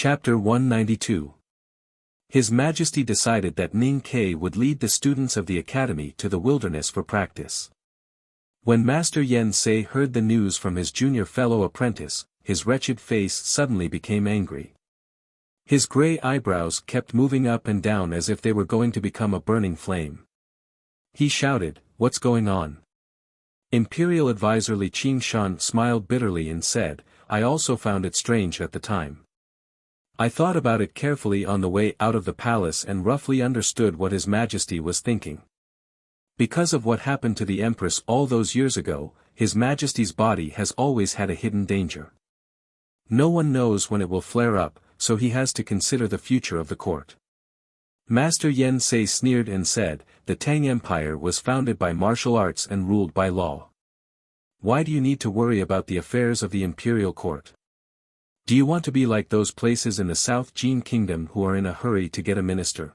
Chapter 192. His Majesty decided that Ning Ke would lead the students of the academy to the wilderness for practice. When Master Yen Sei heard the news from his junior fellow apprentice, his wretched face suddenly became angry. His gray eyebrows kept moving up and down as if they were going to become a burning flame. He shouted, "What's going on?" Imperial Advisor Li Qingshan smiled bitterly and said, "I also found it strange at the time. I thought about it carefully on the way out of the palace and roughly understood what His Majesty was thinking. Because of what happened to the Empress all those years ago, His Majesty's body has always had a hidden danger. No one knows when it will flare up, so he has to consider the future of the court." Master Yen Sei sneered and said, "The Tang Empire was founded by martial arts and ruled by law. Why do you need to worry about the affairs of the imperial court? Do you want to be like those places in the South Jin Kingdom who are in a hurry to get a minister?"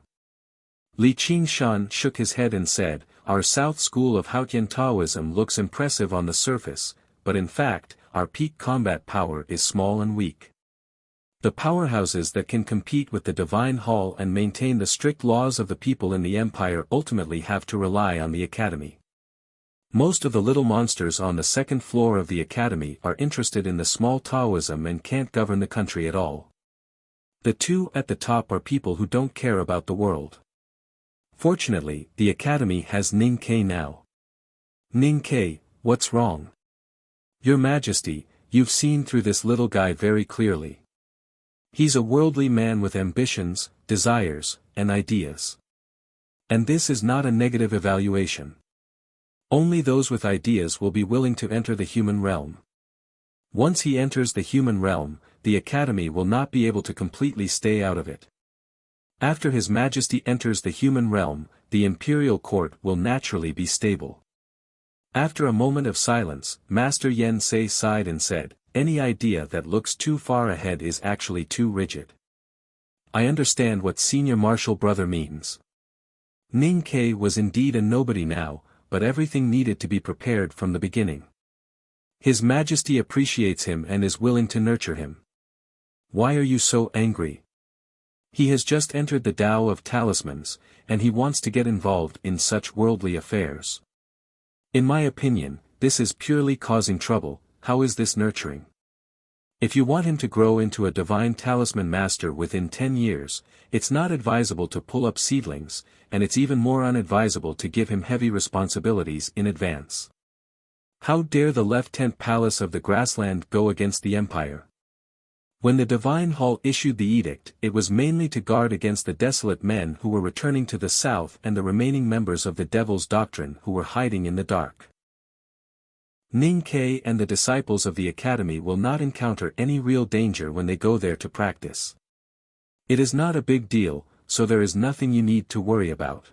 Li Qingshan shook his head and said, "Our South School of Haotian Taoism looks impressive on the surface, but in fact, our peak combat power is small and weak. The powerhouses that can compete with the Divine Hall and maintain the strict laws of the people in the empire ultimately have to rely on the academy. Most of the little monsters on the second floor of the academy are interested in the small Taoism and can't govern the country at all. The two at the top are people who don't care about the world. Fortunately, the academy has Ning Ke now." "Ning Ke, what's wrong?" "Your Majesty, you've seen through this little guy very clearly. He's a worldly man with ambitions, desires, and ideas. And this is not a negative evaluation. Only those with ideas will be willing to enter the human realm. Once he enters the human realm, the academy will not be able to completely stay out of it. After His Majesty enters the human realm, the imperial court will naturally be stable." After a moment of silence, Master Yen Sei sighed and said, "Any idea that looks too far ahead is actually too rigid. I understand what Senior Marshal Brother means. Ning Ke was indeed a nobody now, but everything needed to be prepared from the beginning. His Majesty appreciates him and is willing to nurture him. Why are you so angry? He has just entered the Tao of Talismans, and he wants to get involved in such worldly affairs. In my opinion, this is purely causing trouble. How is this nurturing? If you want him to grow into a divine talisman master within 10 years, it's not advisable to pull up seedlings, and it's even more unadvisable to give him heavy responsibilities in advance. How dare the Left-Tent Palace of the Grassland go against the Empire? When the Divine Hall issued the edict, it was mainly to guard against the desolate men who were returning to the south and the remaining members of the Devil's Doctrine who were hiding in the dark. Ning Ke and the disciples of the academy will not encounter any real danger when they go there to practice. It is not a big deal, so there is nothing you need to worry about."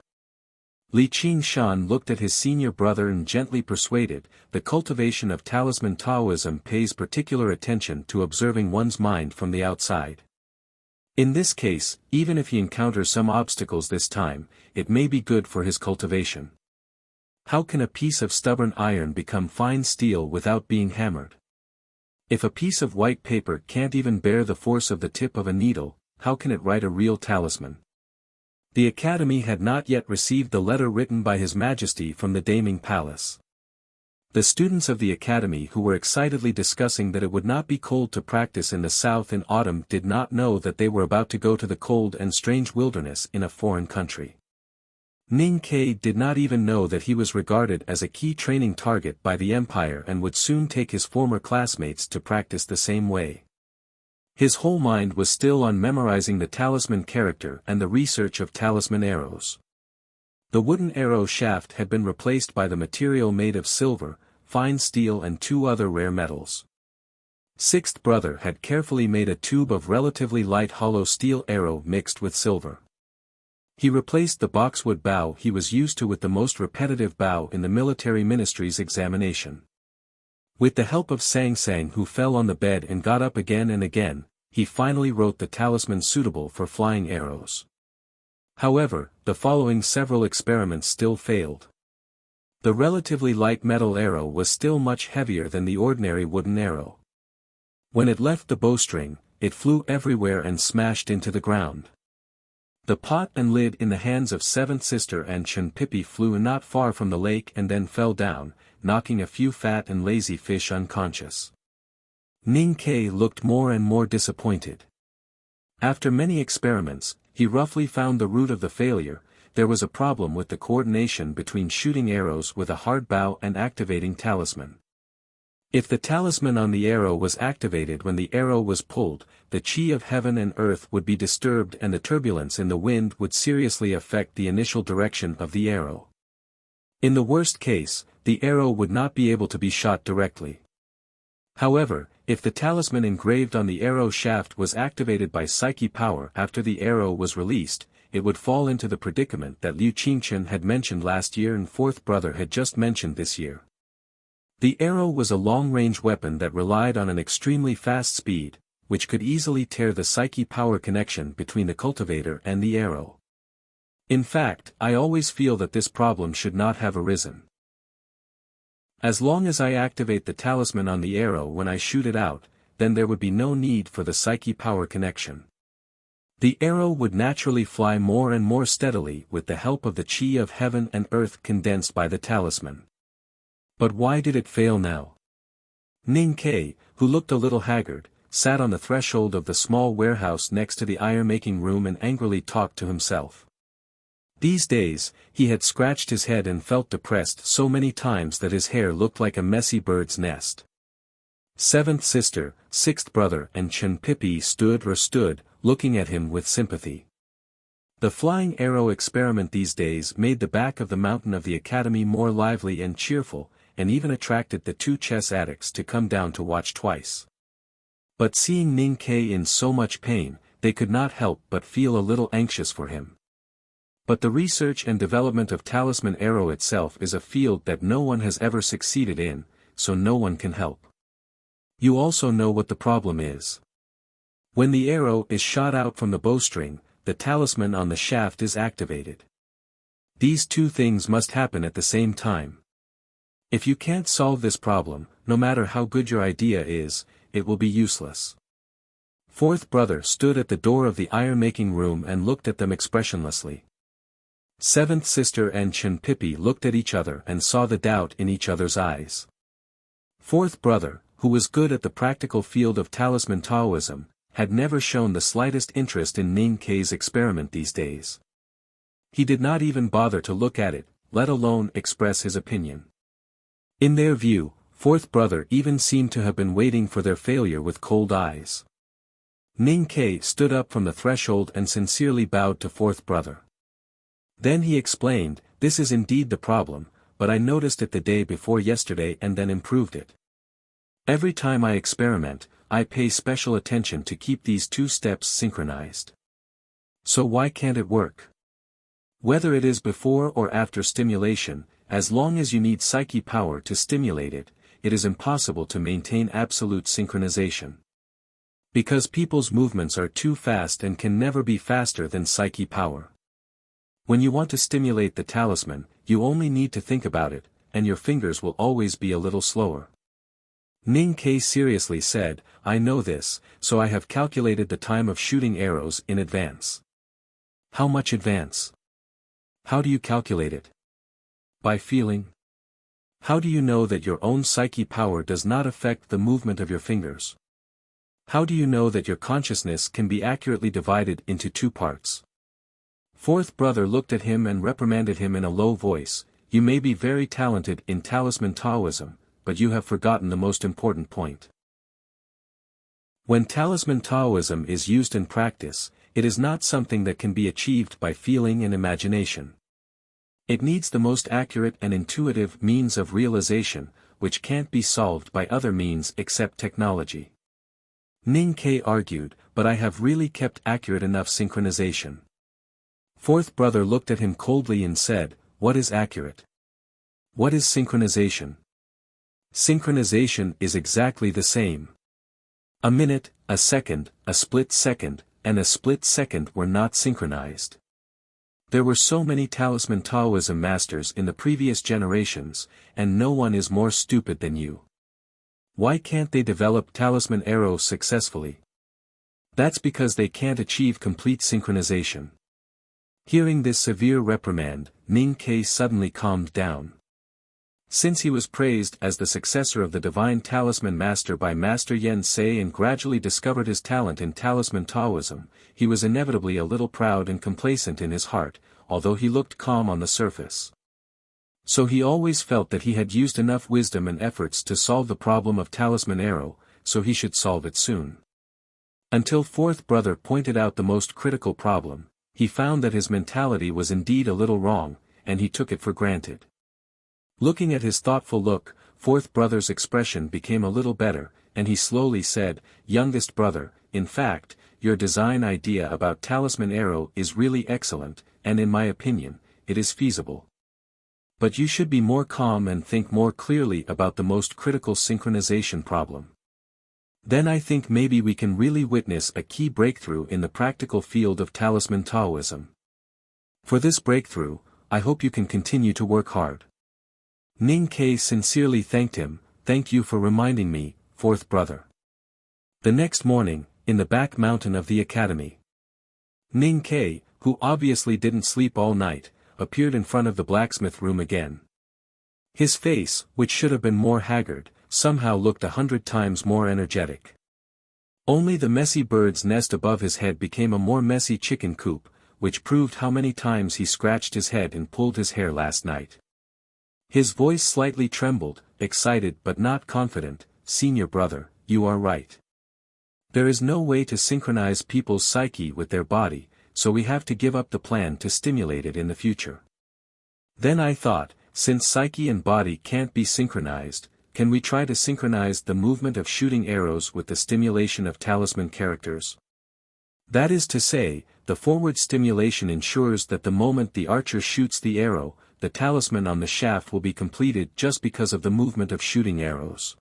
Li Qingshan looked at his senior brother and gently persuaded, "The cultivation of talisman Taoism pays particular attention to observing one's mind from the outside. In this case, even if he encounters some obstacles this time, it may be good for his cultivation. How can a piece of stubborn iron become fine steel without being hammered? If a piece of white paper can't even bear the force of the tip of a needle, how can it write a real talisman?" The academy had not yet received the letter written by His Majesty from the Daming Palace. The students of the academy who were excitedly discussing that it would not be cold to practice in the south in autumn did not know that they were about to go to the cold and strange wilderness in a foreign country. Ning Ke did not even know that he was regarded as a key training target by the Empire and would soon take his former classmates to practice the same way. His whole mind was still on memorizing the talisman character and the research of talisman arrows. The wooden arrow shaft had been replaced by the material made of silver, fine steel and 2 other rare metals. Sixth brother had carefully made a tube of relatively light hollow steel arrow mixed with silver. He replaced the boxwood bow he was used to with the most repetitive bow in the military ministry's examination. With the help of Sang Sang who fell on the bed and got up again and again, he finally wrote the talisman suitable for flying arrows. However, the following several experiments still failed. The relatively light metal arrow was still much heavier than the ordinary wooden arrow. When it left the bowstring, it flew everywhere and smashed into the ground. The pot and lid in the hands of seventh sister and Chunpipi flew not far from the lake and then fell down, knocking a few fat and lazy fish unconscious. Ning Kai looked more and more disappointed. After many experiments, he roughly found the root of the failure. There was a problem with the coordination between shooting arrows with a hard bow and activating talisman. If the talisman on the arrow was activated when the arrow was pulled, the chi of heaven and earth would be disturbed and the turbulence in the wind would seriously affect the initial direction of the arrow. In the worst case, the arrow would not be able to be shot directly. However, if the talisman engraved on the arrow shaft was activated by psyche power after the arrow was released, it would fall into the predicament that Liu Qingchen had mentioned last year and fourth brother had just mentioned this year. The arrow was a long-range weapon that relied on an extremely fast speed, which could easily tear the psyche power connection between the cultivator and the arrow. In fact, I always feel that this problem should not have arisen. As long as I activate the talisman on the arrow when I shoot it out, then there would be no need for the psyche power connection. The arrow would naturally fly more and more steadily with the help of the chi of heaven and earth condensed by the talisman. But why did it fail now? Ning Kai, who looked a little haggard, sat on the threshold of the small warehouse next to the iron-making room and angrily talked to himself. These days, he had scratched his head and felt depressed so many times that his hair looked like a messy bird's nest. Seventh sister, sixth brother and Chunpipi stood, looking at him with sympathy. The flying arrow experiment these days made the back of the mountain of the academy more lively and cheerful, and even attracted the two chess addicts to come down to watch twice. But seeing Ning Kai in so much pain, they could not help but feel a little anxious for him. But the research and development of talisman arrow itself is a field that no one has ever succeeded in, so no one can help. You also know what the problem is. When the arrow is shot out from the bowstring, the talisman on the shaft is activated. These two things must happen at the same time. If you can't solve this problem, no matter how good your idea is, it will be useless. Fourth brother stood at the door of the iron-making room and looked at them expressionlessly. Seventh sister and Chunpipi looked at each other and saw the doubt in each other's eyes. Fourth brother, who was good at the practical field of talisman Taoism, had never shown the slightest interest in Ning Kai's experiment these days. He did not even bother to look at it, let alone express his opinion. In their view, fourth brother even seemed to have been waiting for their failure with cold eyes. Ning Kai stood up from the threshold and sincerely bowed to fourth brother. Then he explained, "This is indeed the problem, but I noticed it the day before yesterday and then improved it. Every time I experiment, I pay special attention to keep these two steps synchronized. So why can't it work? Whether it is before or after stimulation, as long as you need psyche power to stimulate it, it is impossible to maintain absolute synchronization. Because people's movements are too fast and can never be faster than psyche power. When you want to stimulate the talisman, you only need to think about it, and your fingers will always be a little slower." Ning Kai seriously said, "I know this, so I have calculated the time of shooting arrows in advance." "How much advance? How do you calculate it? By feeling? How do you know that your own psyche power does not affect the movement of your fingers? How do you know that your consciousness can be accurately divided into two parts?" Fourth brother looked at him and reprimanded him in a low voice, "You may be very talented in talisman Taoism, but you have forgotten the most important point. When talisman Taoism is used in practice, it is not something that can be achieved by feeling and imagination. It needs the most accurate and intuitive means of realization, which can't be solved by other means except technology." Ning Kai argued, "But I have really kept accurate enough synchronization." Fourth brother looked at him coldly and said, "What is accurate? What is synchronization?" Synchronization is exactly the same. A minute, a second, a split second, and a split second were not synchronized. There were so many talisman Taoism masters in the previous generations, and no one is more stupid than you. Why can't they develop talisman arrows successfully? That's because they can't achieve complete synchronization. Hearing this severe reprimand, Ning Ke suddenly calmed down. Since he was praised as the successor of the divine talisman master by Master Yen Sei and gradually discovered his talent in talisman Taoism, he was inevitably a little proud and complacent in his heart, although he looked calm on the surface. So he always felt that he had used enough wisdom and efforts to solve the problem of talisman arrow, so he should solve it soon. Until fourth brother pointed out the most critical problem, he found that his mentality was indeed a little wrong, and he took it for granted. Looking at his thoughtful look, fourth brother's expression became a little better, and he slowly said, "Youngest brother, in fact, your design idea about talisman arrow is really excellent, and in my opinion, it is feasible. But you should be more calm and think more clearly about the most critical synchronization problem. Then I think maybe we can really witness a key breakthrough in the practical field of talisman Taoism. For this breakthrough, I hope you can continue to work hard." Ning Ke sincerely thanked him. "Thank you for reminding me, fourth brother." The next morning, in the back mountain of the academy, Ning Ke, who obviously didn't sleep all night, appeared in front of the blacksmith room again. His face, which should have been more haggard, somehow looked 100 times more energetic. Only the messy bird's nest above his head became a more messy chicken coop, which proved how many times he scratched his head and pulled his hair last night. His voice slightly trembled, excited but not confident. "Senior brother, you are right. There is no way to synchronize people's psyche with their body, so we have to give up the plan to stimulate it in the future. Then I thought, since psyche and body can't be synchronized, can we try to synchronize the movement of shooting arrows with the stimulation of talisman characters? That is to say, the forward stimulation ensures that the moment the archer shoots the arrow, the talisman on the shaft will be completed just because of the movement of shooting arrows.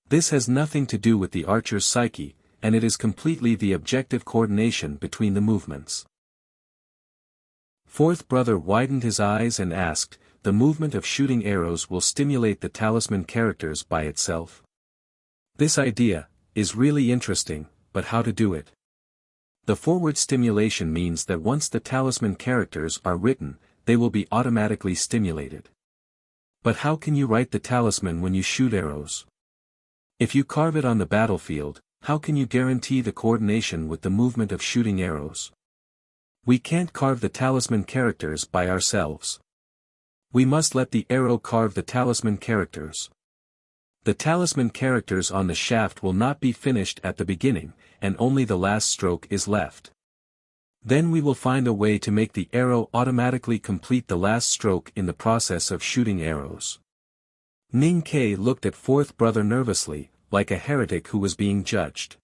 This has nothing to do with the archer's psyche, and it is completely the objective coordination between the movements." Fourth brother widened his eyes and asked, "The movement of shooting arrows will stimulate the talisman characters by itself? This idea is really interesting, but how to do it?" The forward stimulation means that once the talisman characters are written, they will be automatically stimulated. But how can you write the talisman when you shoot arrows? If you carve it on the battlefield, how can you guarantee the coordination with the movement of shooting arrows? We can't carve the talisman characters by ourselves. We must let the arrow carve the talisman characters. The talisman characters on the shaft will not be finished at the beginning, and only the last stroke is left. Then we will find a way to make the arrow automatically complete the last stroke in the process of shooting arrows. Ning Ke looked at fourth brother nervously, like a heretic who was being judged.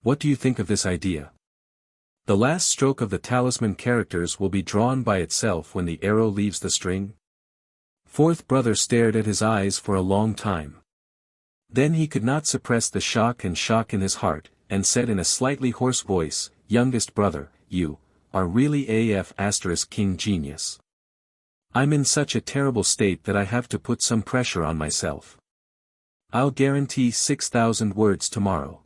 "What do you think of this idea? The last stroke of the talisman characters will be drawn by itself when the arrow leaves the string?" Fourth brother stared at his eyes for a long time. Then he could not suppress the shock in his heart, and said in a slightly hoarse voice, "Youngest brother, you are really king genius. I'm in such a terrible state that I have to put some pressure on myself. I'll guarantee 6,000 words tomorrow.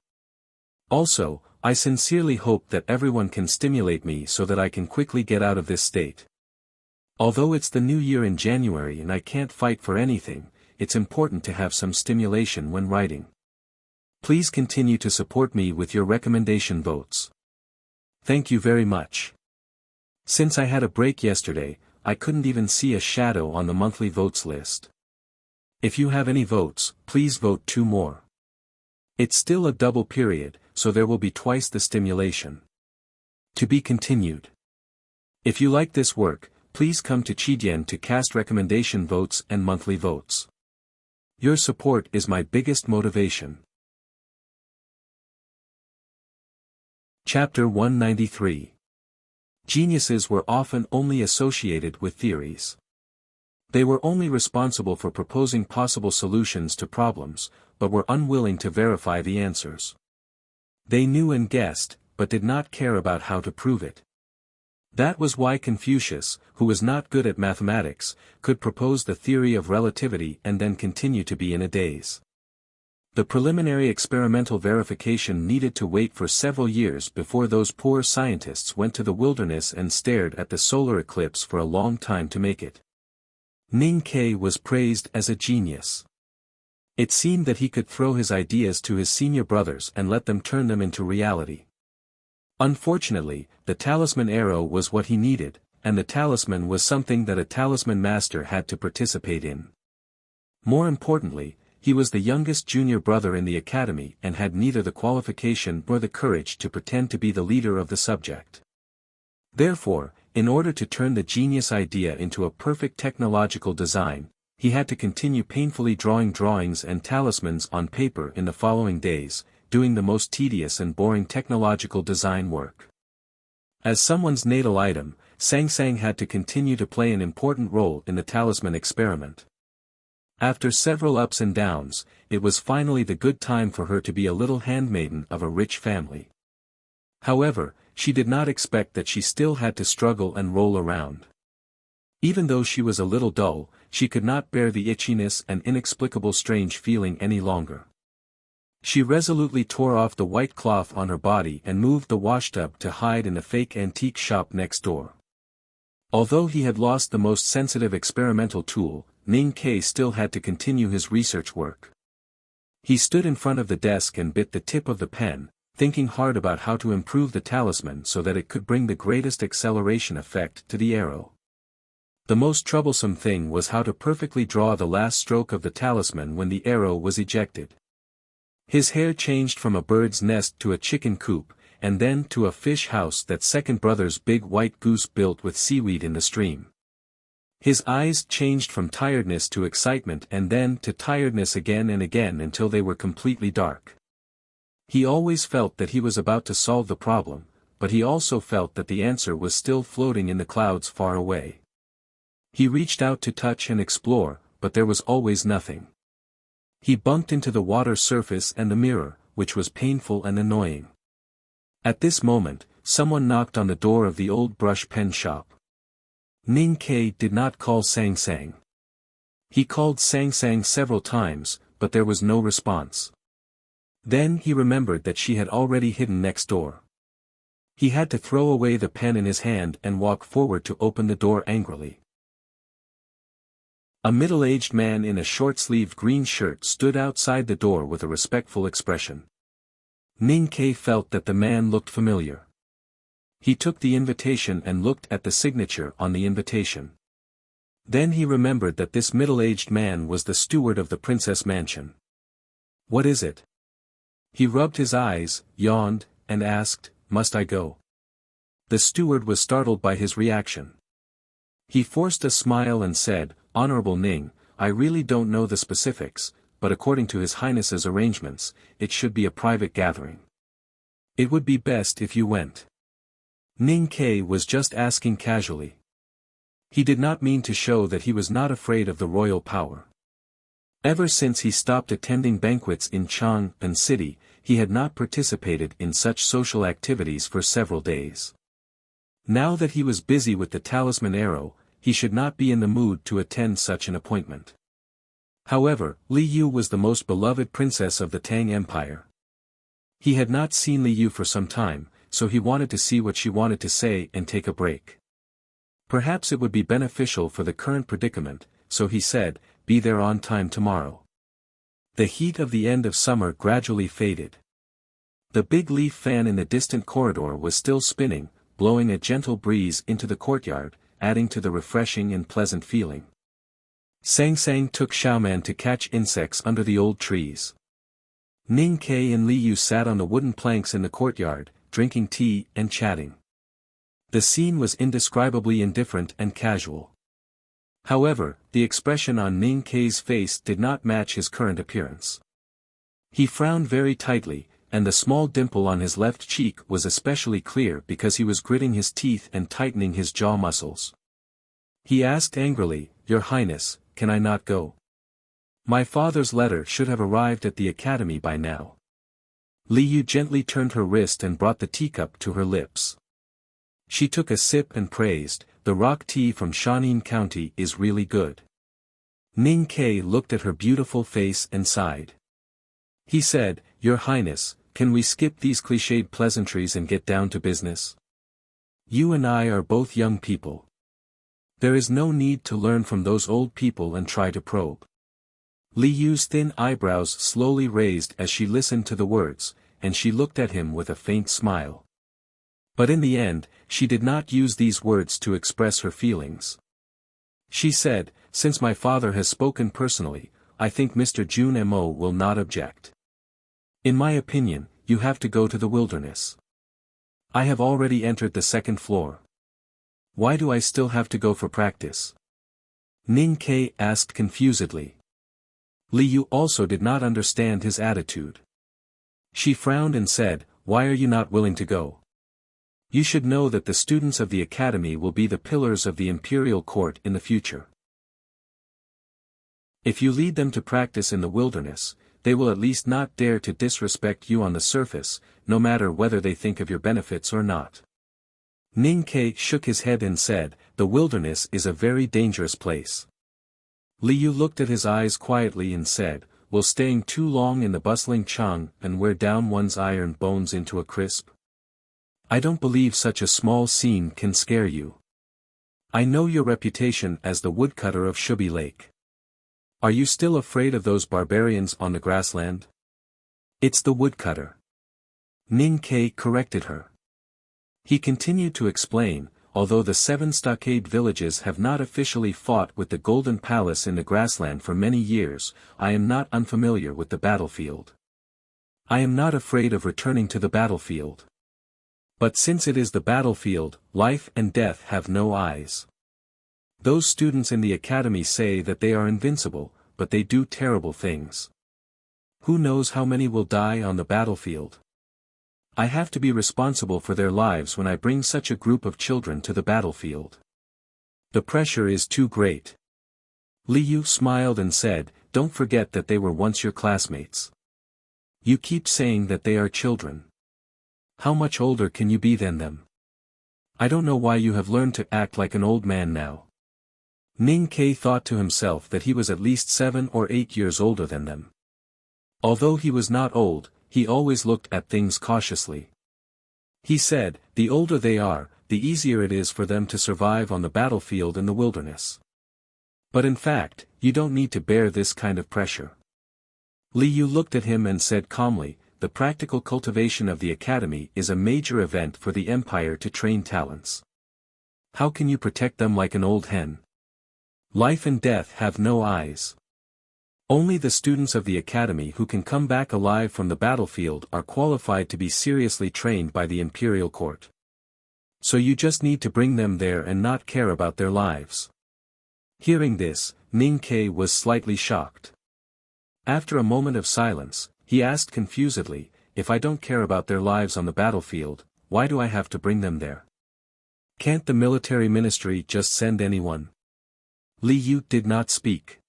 Also, I sincerely hope that everyone can stimulate me so that I can quickly get out of this state. Although it's the new year in January and I can't fight for anything, it's important to have some stimulation when writing. Please continue to support me with your recommendation votes. Thank you very much. Since I had a break yesterday, I couldn't even see a shadow on the monthly votes list. If you have any votes, please vote 2 more. It's still a double period, so there will be twice the stimulation. To be continued. If you like this work, please come to Chidian to cast recommendation votes and monthly votes. Your support is my biggest motivation. Chapter 193. Geniuses were often only associated with theories. They were only responsible for proposing possible solutions to problems, but were unwilling to verify the answers. They knew and guessed, but did not care about how to prove it. That was why Confucius, who was not good at mathematics, could propose the theory of relativity and then continue to be in a daze. The preliminary experimental verification needed to wait for several years before those poor scientists went to the wilderness and stared at the solar eclipse for a long time to make it. Ning Ke was praised as a genius. It seemed that he could throw his ideas to his senior brothers and let them turn them into reality. Unfortunately, the talisman arrow was what he needed, and the talisman was something that a talisman master had to participate in. More importantly, he was the youngest junior brother in the academy and had neither the qualification nor the courage to pretend to be the leader of the subject. Therefore, in order to turn the genius idea into a perfect technological design, he had to continue painfully drawing drawings and talismans on paper in the following days, doing the most tedious and boring technological design work. As someone's natal item, Sang Sang had to continue to play an important role in the talisman experiment. After several ups and downs, it was finally the good time for her to be a little handmaiden of a rich family. However, she did not expect that she still had to struggle and roll around. Even though she was a little dull, she could not bear the itchiness and inexplicable strange feeling any longer. She resolutely tore off the white cloth on her body and moved the washtub to hide in a fake antique shop next door. Although he had lost the most sensitive experimental tool, Ning Ke still had to continue his research work. He stood in front of the desk and bit the tip of the pen, thinking hard about how to improve the talisman so that it could bring the greatest acceleration effect to the arrow. The most troublesome thing was how to perfectly draw the last stroke of the talisman when the arrow was ejected. His hair changed from a bird's nest to a chicken coop, and then to a fish house that second brother's big white goose built with seaweed in the stream. His eyes changed from tiredness to excitement and then to tiredness again and again until they were completely dark. He always felt that he was about to solve the problem, but he also felt that the answer was still floating in the clouds far away. He reached out to touch and explore, but there was always nothing. He bumped into the water surface and the mirror, which was painful and annoying. At this moment, someone knocked on the door of the old brush pen shop. Ning Ke did not call Sang Sang. He called Sang Sang several times, but there was no response. Then he remembered that she had already hidden next door. He had to throw away the pen in his hand and walk forward to open the door angrily. A middle-aged man in a short-sleeved green shirt stood outside the door with a respectful expression. Ning Ke felt that the man looked familiar. He took the invitation and looked at the signature on the invitation. Then he remembered that this middle-aged man was the steward of the princess mansion. "What is it?" He rubbed his eyes, yawned, and asked, "Must I go?" The steward was startled by his reaction. He forced a smile and said, "Honorable Ning, I really don't know the specifics, but according to His Highness's arrangements, it should be a private gathering. It would be best if you went." Ning Ke was just asking casually. He did not mean to show that he was not afraid of the royal power. Ever since he stopped attending banquets in Chang'an City, he had not participated in such social activities for several days. Now that he was busy with the talisman arrow, he should not be in the mood to attend such an appointment. However, Li Yu was the most beloved princess of the Tang Empire. He had not seen Li Yu for some time, so he wanted to see what she wanted to say and take a break. Perhaps it would be beneficial for the current predicament, so he said, "Be there on time tomorrow." The heat of the end of summer gradually faded. The big leaf fan in the distant corridor was still spinning, blowing a gentle breeze into the courtyard, adding to the refreshing and pleasant feeling. Sang Sang took Xiaoman to catch insects under the old trees. Ning Ke and Li Yu sat on the wooden planks in the courtyard, drinking tea and chatting. The scene was indescribably indifferent and casual. However, the expression on Ning Ke's face did not match his current appearance. He frowned very tightly, and the small dimple on his left cheek was especially clear because he was gritting his teeth and tightening his jaw muscles. He asked angrily, "Your Highness, can I not go? My father's letter should have arrived at the academy by now." Li Yu gently turned her wrist and brought the teacup to her lips. She took a sip and praised, "The rock tea from Shanin County is really good." Ning Ke looked at her beautiful face and sighed. He said, Your Highness, can we skip these cliched pleasantries and get down to business? You and I are both young people. There is no need to learn from those old people and try to probe. Li Yu's thin eyebrows slowly raised as she listened to the words, and she looked at him with a faint smile. But in the end, she did not use these words to express her feelings. She said, Since my father has spoken personally, I think Mr. Jun Mo will not object. In my opinion, you have to go to the wilderness. I have already entered the second floor. Why do I still have to go for practice? Ning Ke asked confusedly. Li Yu also did not understand his attitude. She frowned and said, Why are you not willing to go? You should know that the students of the academy will be the pillars of the imperial court in the future. If you lead them to practice in the wilderness, they will at least not dare to disrespect you on the surface, no matter whether they think of your benefits or not. Ning Ke shook his head and said, The wilderness is a very dangerous place. Li Yu looked at his eyes quietly and said, Will staying too long in the bustling Chang and wear down one's iron bones into a crisp? I don't believe such a small scene can scare you. I know your reputation as the woodcutter of Shubi Lake. Are you still afraid of those barbarians on the grassland? It's the woodcutter. Ning Ke corrected her. He continued to explain, although the 7 stockade villages have not officially fought with the Golden Palace in the grassland for many years, I am not unfamiliar with the battlefield. I am not afraid of returning to the battlefield. But since it is the battlefield, life and death have no eyes. Those students in the academy say that they are invincible, but they do terrible things. Who knows how many will die on the battlefield? I have to be responsible for their lives when I bring such a group of children to the battlefield. The pressure is too great. Li Yu smiled and said, Don't forget that they were once your classmates. You keep saying that they are children. How much older can you be than them? I don't know why you have learned to act like an old man now. Ning Ke thought to himself that he was at least 7 or 8 years older than them. Although he was not old, he always looked at things cautiously. He said, The older they are, the easier it is for them to survive on the battlefield in the wilderness. But in fact, you don't need to bear this kind of pressure. Li Yu looked at him and said calmly, The practical cultivation of the academy is a major event for the empire to train talents. How can you protect them like an old hen? Life and death have no eyes. Only the students of the academy who can come back alive from the battlefield are qualified to be seriously trained by the imperial court. So you just need to bring them there and not care about their lives. Hearing this, Ning Ke was slightly shocked. After a moment of silence, he asked confusedly, If I don't care about their lives on the battlefield, why do I have to bring them there? Can't the military ministry just send anyone? Li Yu did not speak.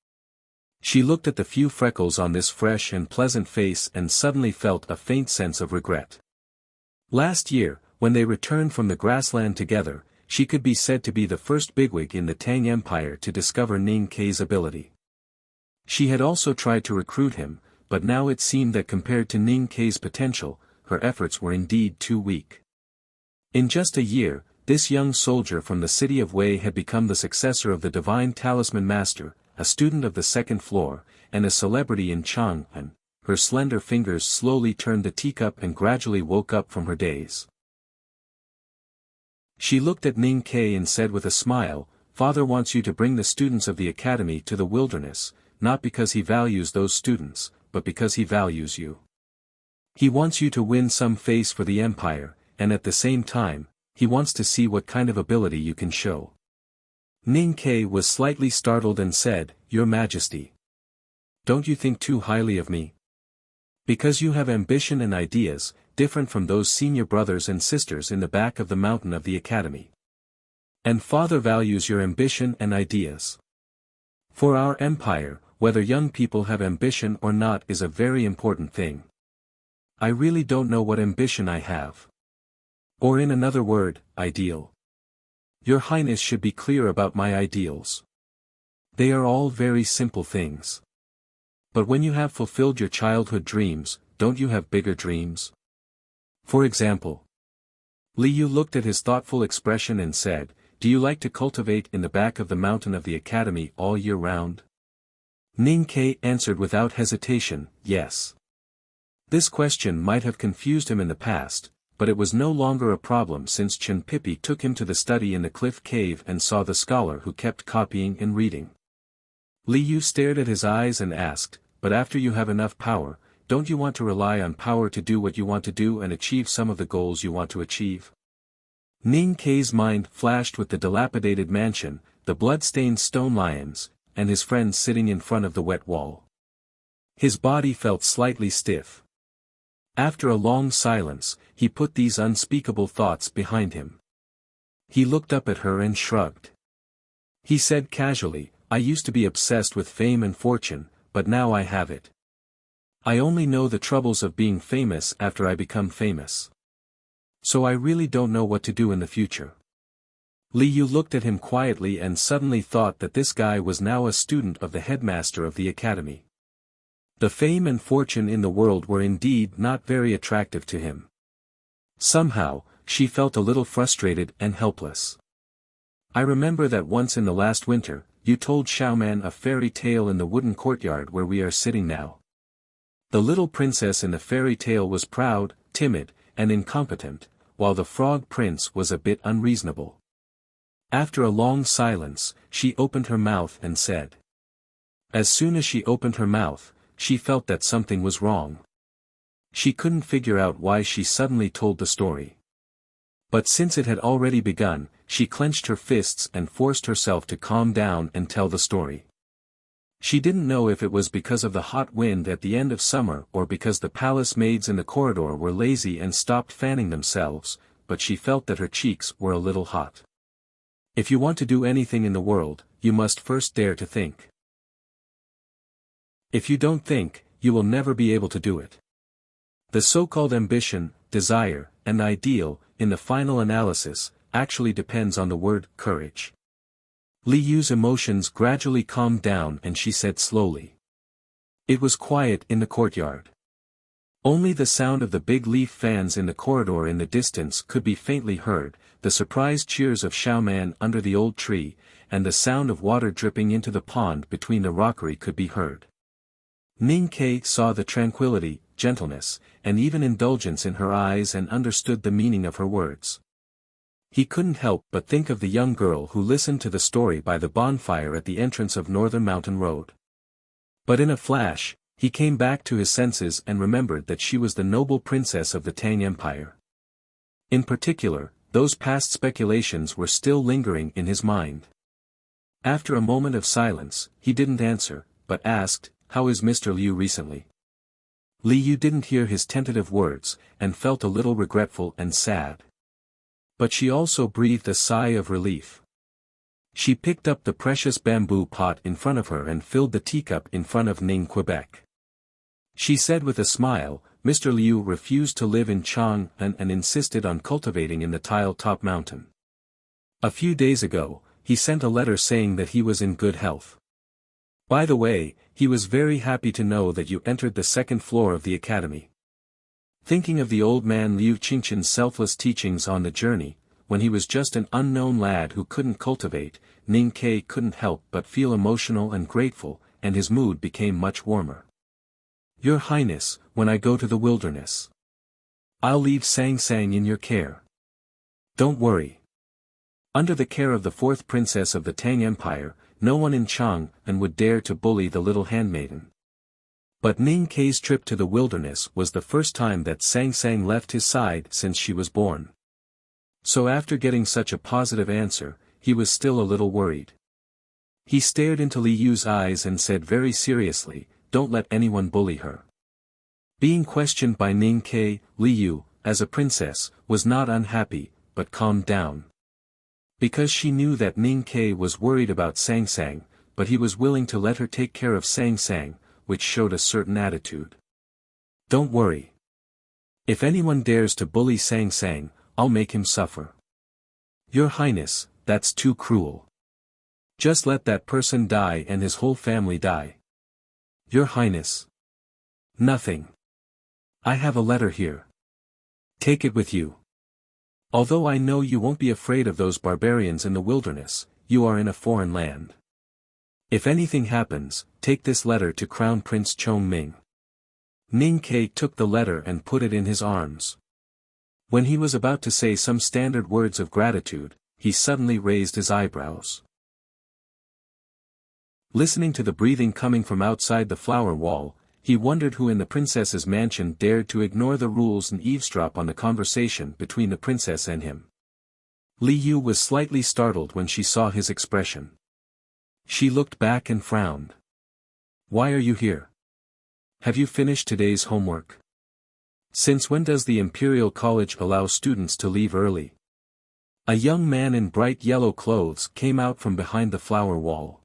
She looked at the few freckles on this fresh and pleasant face and suddenly felt a faint sense of regret. Last year, when they returned from the grassland together, she could be said to be the first bigwig in the Tang Empire to discover Ning Ke's ability. She had also tried to recruit him, but now it seemed that compared to Ning Ke's potential, her efforts were indeed too weak. In just a year, this young soldier from the city of Wei had become the successor of the Divine Talisman Master, a student of the second floor, and a celebrity in Chang'an. Her slender fingers slowly turned the teacup and gradually woke up from her daze. She looked at Ning Ke and said with a smile, Father wants you to bring the students of the academy to the wilderness, not because he values those students, but because he values you. He wants you to win some face for the empire, and at the same time, he wants to see what kind of ability you can show. Ning Ke was slightly startled and said, Your Majesty. Don't you think too highly of me? Because you have ambition and ideas, different from those senior brothers and sisters in the back of the mountain of the academy. And Father values your ambition and ideas. For our empire, whether young people have ambition or not is a very important thing. I really don't know what ambition I have. Or in another word, ideal. Your Highness should be clear about my ideals. They are all very simple things. But when you have fulfilled your childhood dreams, don't you have bigger dreams? For example. Li Yu looked at his thoughtful expression and said, "Do you like to cultivate in the back of the mountain of the academy all year round?" Ning Ke answered without hesitation, "Yes." This question might have confused him in the past, but it was no longer a problem since Chen Pipi took him to the study in the cliff cave and saw the scholar who kept copying and reading. Li Yu stared at his eyes and asked, "But after you have enough power, don't you want to rely on power to do what you want to do and achieve some of the goals you want to achieve?" Ning Ke's mind flashed with the dilapidated mansion, the blood-stained stone lions, and his friends sitting in front of the wet wall. His body felt slightly stiff. After a long silence, he put these unspeakable thoughts behind him. He looked up at her and shrugged. He said casually, "I used to be obsessed with fame and fortune, but now I have it. I only know the troubles of being famous after I become famous. So I really don't know what to do in the future." Li Yu looked at him quietly and suddenly thought that this guy was now a student of the headmaster of the academy. The fame and fortune in the world were indeed not very attractive to him. Somehow, she felt a little frustrated and helpless. "I remember that once in the last winter, you told Xiaoman a fairy tale in the wooden courtyard where we are sitting now. The little princess in the fairy tale was proud, timid, and incompetent, while the frog prince was a bit unreasonable." After a long silence, she opened her mouth and said. As soon as she opened her mouth, she felt that something was wrong. She couldn't figure out why she suddenly told the story. But since it had already begun, she clenched her fists and forced herself to calm down and tell the story. She didn't know if it was because of the hot wind at the end of summer or because the palace maids in the corridor were lazy and stopped fanning themselves, but she felt that her cheeks were a little hot. If you want to do anything in the world, you must first dare to think. If you don't think, you will never be able to do it. The so-called ambition, desire, and ideal, in the final analysis, actually depends on the word courage. Li Yu's emotions gradually calmed down and she said slowly. It was quiet in the courtyard. Only the sound of the big leaf fans in the corridor in the distance could be faintly heard, the surprised cheers of Xiaoman under the old tree, and the sound of water dripping into the pond between the rockery could be heard. Ning Ke saw the tranquility, gentleness, and even indulgence in her eyes and understood the meaning of her words. He couldn't help but think of the young girl who listened to the story by the bonfire at the entrance of Northern Mountain Road. But in a flash, he came back to his senses and remembered that she was the noble princess of the Tang Empire. In particular, those past speculations were still lingering in his mind. After a moment of silence, he didn't answer, but asked, "How is Mr. Liu recently?" Li Yu didn't hear his tentative words, and felt a little regretful and sad. But she also breathed a sigh of relief. She picked up the precious bamboo pot in front of her and filled the teacup in front of Ning Quebec. She said with a smile, "Mr. Liu refused to live in Chang'an and insisted on cultivating in the tile-top mountain. A few days ago, he sent a letter saying that he was in good health. By the way, he was very happy to know that you entered the second floor of the academy." Thinking of the old man Liu Qingqian's selfless teachings on the journey, when he was just an unknown lad who couldn't cultivate, Ning Ke couldn't help but feel emotional and grateful, and his mood became much warmer. "Your Highness, when I go to the wilderness, I'll leave Sang Sang in your care. Don't worry. Under the care of the fourth princess of the Tang Empire, no one in Chang'an would dare to bully the little handmaiden." But Ning Ke's trip to the wilderness was the first time that Sang Sang left his side since she was born. So after getting such a positive answer, he was still a little worried. He stared into Li Yu's eyes and said very seriously, "Don't let anyone bully her." Being questioned by Ning Ke, Li Yu, as a princess, was not unhappy, but calmed down. Because she knew that Ning Ke was worried about Sang Sang, but he was willing to let her take care of Sang Sang, which showed a certain attitude. "Don't worry. If anyone dares to bully Sang Sang, I'll make him suffer." "Your Highness, that's too cruel. Just let that person die and his whole family die." Your Highness. Nothing. I have a letter here. Take it with you. Although I know you won't be afraid of those barbarians in the wilderness, you are in a foreign land. If anything happens, take this letter to Crown Prince Chongming. Ning Ke took the letter and put it in his arms. When he was about to say some standard words of gratitude, he suddenly raised his eyebrows. Listening to the breathing coming from outside the flower wall, he wondered who in the princess's mansion dared to ignore the rules and eavesdrop on the conversation between the princess and him. Li Yu was slightly startled when she saw his expression. She looked back and frowned. Why are you here? Have you finished today's homework? Since when does the Imperial College allow students to leave early? A young man in bright yellow clothes came out from behind the flower wall.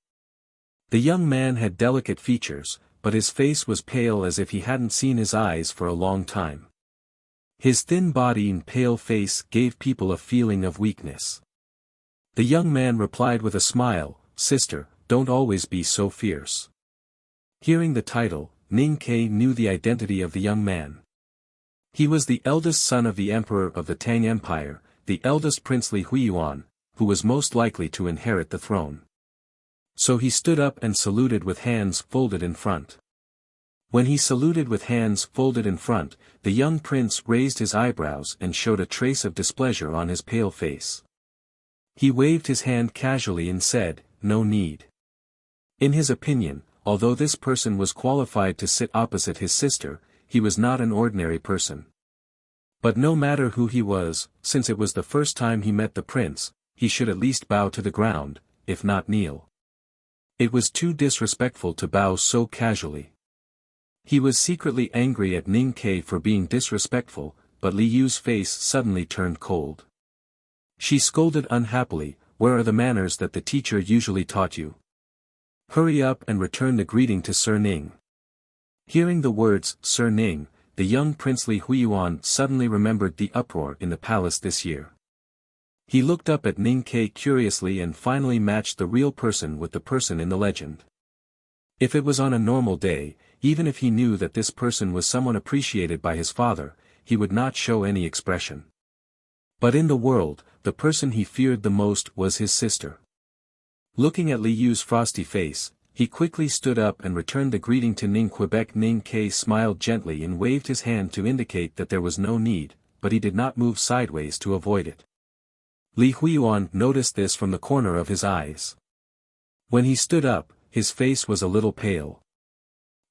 The young man had delicate features, but his face was pale as if he hadn't seen his eyes for a long time. His thin body and pale face gave people a feeling of weakness. The young man replied with a smile, "Sister, don't always be so fierce." Hearing the title, Ning Ke knew the identity of the young man. He was the eldest son of the emperor of the Tang Empire, the eldest Prince Li Huiyuan, who was most likely to inherit the throne. So he stood up and saluted with hands folded in front. When he saluted with hands folded in front, the young prince raised his eyebrows and showed a trace of displeasure on his pale face. He waved his hand casually and said, "No need." In his opinion, although this person was qualified to sit opposite his sister, he was not an ordinary person. But no matter who he was, since it was the first time he met the prince, he should at least bow to the ground, if not kneel. It was too disrespectful to bow so casually. He was secretly angry at Ning Ke for being disrespectful, but Li Yu's face suddenly turned cold. She scolded unhappily, "Where are the manners that the teacher usually taught you? Hurry up and return the greeting to Sir Ning." Hearing the words, "Sir Ning," the young Prince Li Huiyuan suddenly remembered the uproar in the palace this year. He looked up at Ning Ke curiously and finally matched the real person with the person in the legend. If it was on a normal day, even if he knew that this person was someone appreciated by his father, he would not show any expression. But in the world, the person he feared the most was his sister. Looking at Li Yu's frosty face, he quickly stood up and returned the greeting to Ning Quebec. Ning Ke smiled gently and waved his hand to indicate that there was no need, but he did not move sideways to avoid it. Li Huiyuan noticed this from the corner of his eyes. When he stood up, his face was a little pale.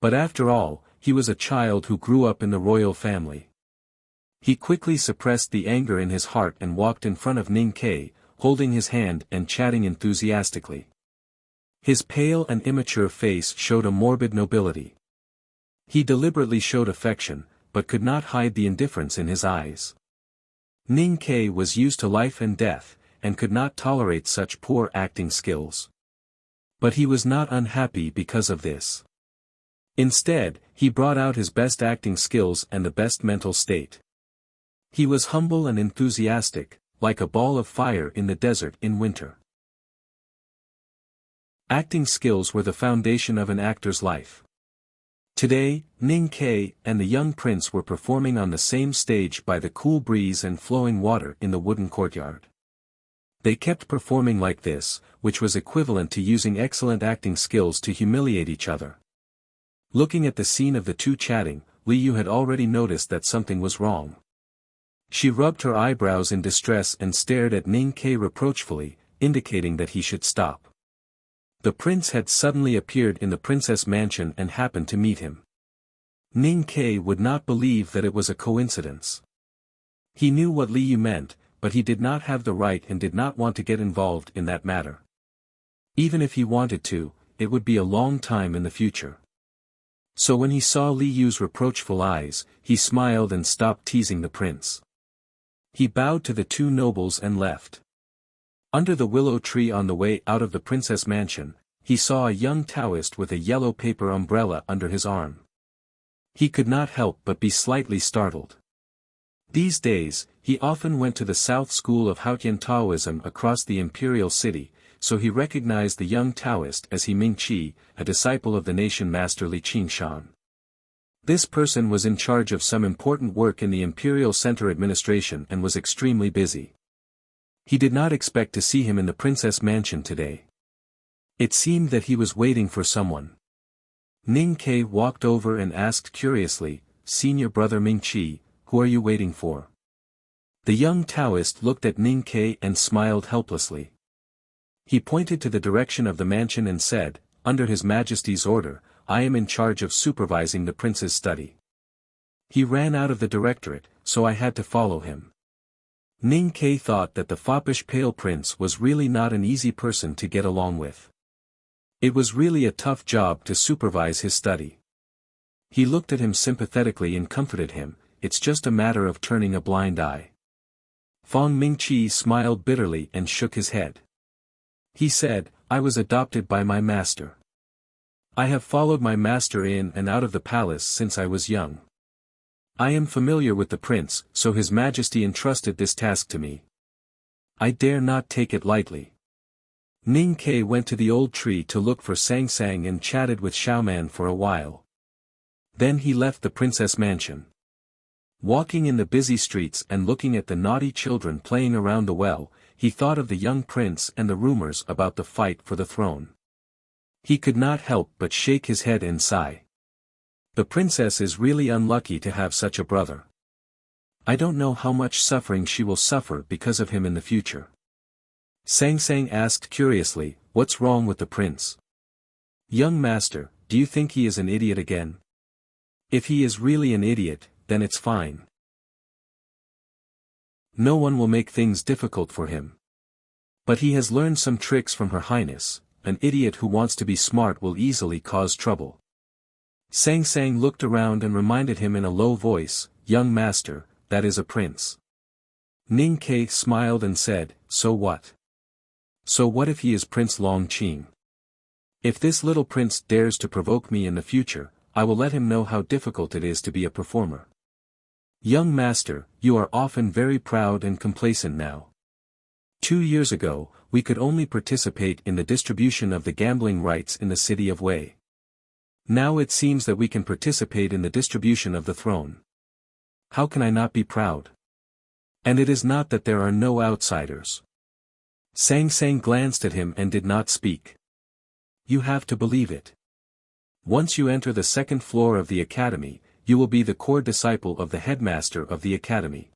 But after all, he was a child who grew up in the royal family. He quickly suppressed the anger in his heart and walked in front of Ning Ke, holding his hand and chatting enthusiastically. His pale and immature face showed a morbid nobility. He deliberately showed affection, but could not hide the indifference in his eyes. Ning Ke was used to life and death, and could not tolerate such poor acting skills. But he was not unhappy because of this. Instead, he brought out his best acting skills and the best mental state. He was humble and enthusiastic, like a ball of fire in the desert in winter. Acting skills were the foundation of an actor's life. Today, Ning Ke and the young prince were performing on the same stage by the cool breeze and flowing water in the wooden courtyard. They kept performing like this, which was equivalent to using excellent acting skills to humiliate each other. Looking at the scene of the two chatting, Li Yu had already noticed that something was wrong. She rubbed her eyebrows in distress and stared at Ning Ke reproachfully, indicating that he should stop. The prince had suddenly appeared in the princess' mansion and happened to meet him. Ning Ke would not believe that it was a coincidence. He knew what Li Yu meant, but he did not have the right and did not want to get involved in that matter. Even if he wanted to, it would be a long time in the future. So when he saw Li Yu's reproachful eyes, he smiled and stopped teasing the prince. He bowed to the two nobles and left. Under the willow tree on the way out of the princess' mansion, he saw a young Taoist with a yellow paper umbrella under his arm. He could not help but be slightly startled. These days, he often went to the South School of Haotian Taoism across the imperial city, so he recognized the young Taoist as Ming Qi, a disciple of the nation master Li Qingshan. This person was in charge of some important work in the Imperial Center administration and was extremely busy. He did not expect to see him in the princess mansion today. It seemed that he was waiting for someone. Ning Ke walked over and asked curiously, "Senior brother Ming Qi, who are you waiting for?" The young Taoist looked at Ning Ke and smiled helplessly. He pointed to the direction of the mansion and said, "Under His Majesty's order, I am in charge of supervising the prince's study." He ran out of the directorate, so I had to follow him. Ning Ke thought that the foppish pale prince was really not an easy person to get along with. It was really a tough job to supervise his study. He looked at him sympathetically and comforted him, "It's just a matter of turning a blind eye." Fong Mingqi smiled bitterly and shook his head. He said, "I was adopted by my master. I have followed my master in and out of the palace since I was young. I am familiar with the prince, so His Majesty entrusted this task to me. I dare not take it lightly." Ning Ke went to the old tree to look for Sang Sang and chatted with Xiaoman for a while. Then he left the princess mansion. Walking in the busy streets and looking at the naughty children playing around the well, he thought of the young prince and the rumors about the fight for the throne. He could not help but shake his head and sigh. The princess is really unlucky to have such a brother. I don't know how much suffering she will suffer because of him in the future. Sang Sang asked curiously, "What's wrong with the prince?" "Young master, do you think he is an idiot again?" "If he is really an idiot, then it's fine. No one will make things difficult for him. But he has learned some tricks from Her Highness. An idiot who wants to be smart will easily cause trouble." Sang Sang looked around and reminded him in a low voice, "Young master, that is a prince." Ning Ke smiled and said, "So what? So what if he is Prince Long Qing? If this little prince dares to provoke me in the future, I will let him know how difficult it is to be a performer." "Young master, you are often very proud and complacent now. 2 years ago, we could only participate in the distribution of the gambling rights in the city of Wei. Now it seems that we can participate in the distribution of the throne. How can I not be proud? And it is not that there are no outsiders." Sang Sang glanced at him and did not speak. "You have to believe it. Once you enter the second floor of the academy, you will be the core disciple of the headmaster of the academy.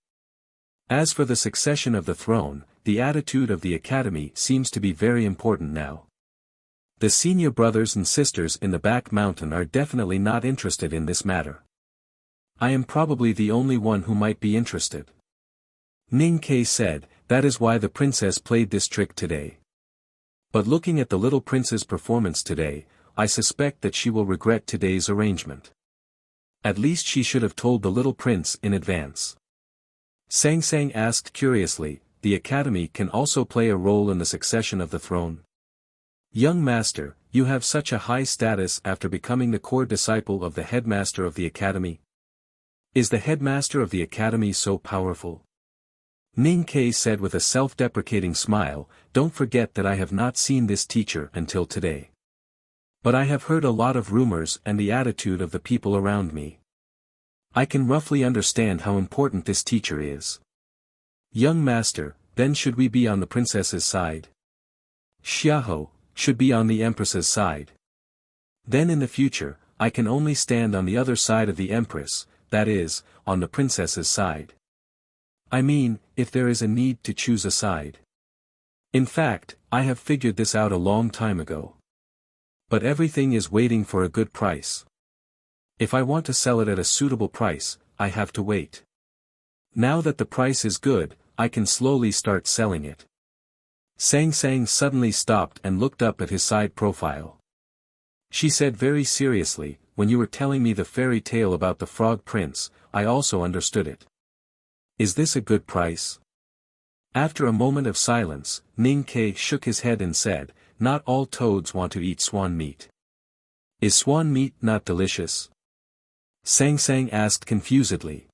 As for the succession of the throne, the attitude of the academy seems to be very important now. The senior brothers and sisters in the back mountain are definitely not interested in this matter. I am probably the only one who might be interested." Ning Ke said, "That is why the princess played this trick today. But looking at the little prince's performance today, I suspect that she will regret today's arrangement. At least she should have told the little prince in advance." Sang Sang asked curiously, "The academy can also play a role in the succession of the throne?" "Young master, you have such a high status after becoming the core disciple of the headmaster of the academy. Is the headmaster of the academy so powerful?" Ning Ke said with a self-deprecating smile, "Don't forget that I have not seen this teacher until today. But I have heard a lot of rumors and the attitude of the people around me. I can roughly understand how important this teacher is. Young master, then should we be on the princess's side? Xiaoho should be on the empress's side. Then in the future, I can only stand on the other side of the empress, that is, on the princess's side. I mean, if there is a need to choose a side. In fact, I have figured this out a long time ago. But everything is waiting for a good price. If I want to sell it at a suitable price, I have to wait. Now that the price is good, I can slowly start selling it." Sang Sang suddenly stopped and looked up at his side profile. She said very seriously, "When you were telling me the fairy tale about the Frog Prince, I also understood it. Is this a good price?" After a moment of silence, Ning Ke shook his head and said, "Not all toads want to eat swan meat. Is swan meat not delicious?" Sang Sang asked confusedly.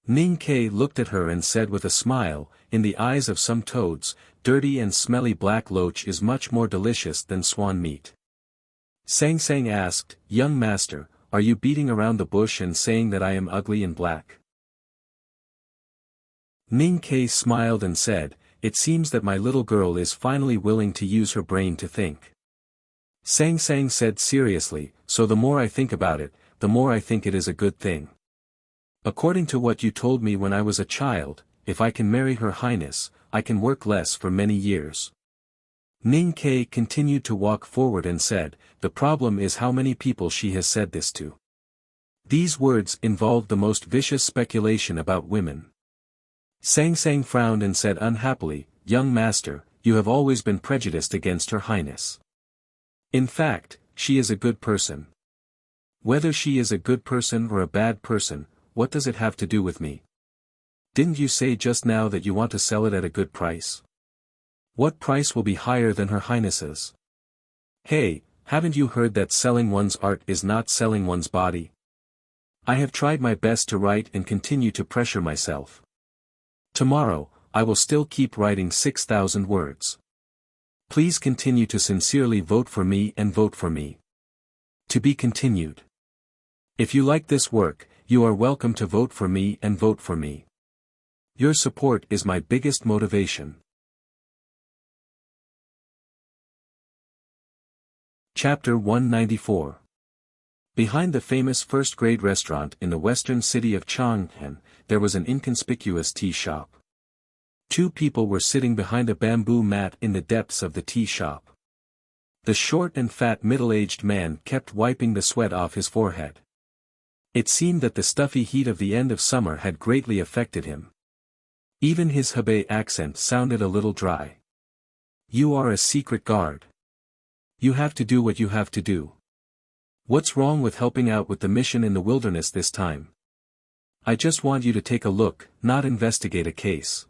Ning Ke looked at her and said with a smile, in the eyes of some toads, dirty and smelly black loach is much more delicious than swan meat. Sang Sang asked, "Young master, are you beating around the bush and saying that I am ugly and black?" Ning Ke smiled and said, "It seems that my little girl is finally willing to use her brain to think." Sang Sang said seriously, "So the more I think about it, the more I think it is a good thing. According to what you told me when I was a child, if I can marry Her Highness, I can work less for many years." Ning Ke continued to walk forward and said, "The problem is how many people she has said this to." These words involved the most vicious speculation about women. Sang Sang frowned and said unhappily, "Young master, you have always been prejudiced against Her Highness. In fact, she is a good person. Whether she is a good person or a bad person, what does it have to do with me? Didn't you say just now that you want to sell it at a good price? What price will be higher than Her Highness's? Hey, haven't you heard that selling one's art is not selling one's body? I have tried my best to write and continue to pressure myself. Tomorrow, I will still keep writing 6,000 words. Please continue to sincerely vote for me and vote for me. To be continued. If you like this work, you are welcome to vote for me and vote for me. Your support is my biggest motivation." Chapter 194. Behind the famous first-grade restaurant in the western city of Chang'an, there was an inconspicuous tea shop. Two people were sitting behind a bamboo mat in the depths of the tea shop. The short and fat middle-aged man kept wiping the sweat off his forehead. It seemed that the stuffy heat of the end of summer had greatly affected him. Even his Hebei accent sounded a little dry. "You are a secret guard. You have to do what you have to do. What's wrong with helping out with the mission in the wilderness this time? I just want you to take a look, not investigate a case."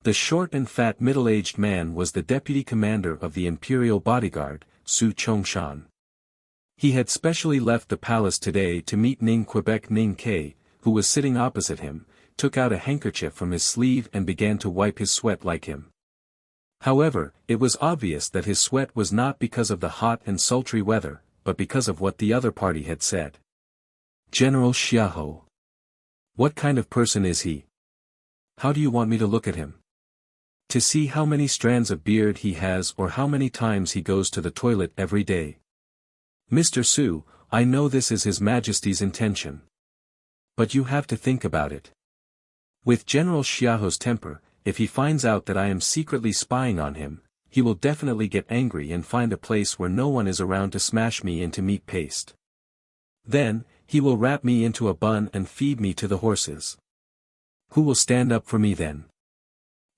The short and fat middle-aged man was the deputy commander of the imperial bodyguard, Su Chongshan. He had specially left the palace today to meet Ning Quebec. Ning Ke, who was sitting opposite him, took out a handkerchief from his sleeve and began to wipe his sweat like him. However, it was obvious that his sweat was not because of the hot and sultry weather, but because of what the other party had said. "General Xiahou. What kind of person is he? How do you want me to look at him? To see how many strands of beard he has or how many times he goes to the toilet every day? Mr. Su, I know this is His Majesty's intention. But you have to think about it. With General Xiahou's temper, if he finds out that I am secretly spying on him, he will definitely get angry and find a place where no one is around to smash me into meat paste. Then, he will wrap me into a bun and feed me to the horses. Who will stand up for me then?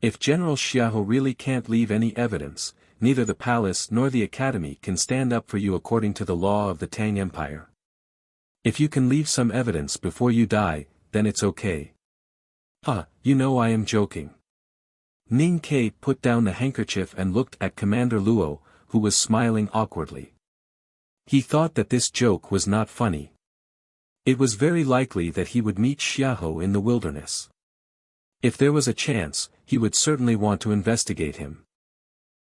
If General Xiahou really can't leave any evidence, neither the palace nor the academy can stand up for you according to the law of the Tang Empire. If you can leave some evidence before you die, then it's okay." You know I am joking." Ning Ke put down the handkerchief and looked at Commander Luo, who was smiling awkwardly. He thought that this joke was not funny. It was very likely that he would meet Xiahou in the wilderness. If there was a chance, he would certainly want to investigate him.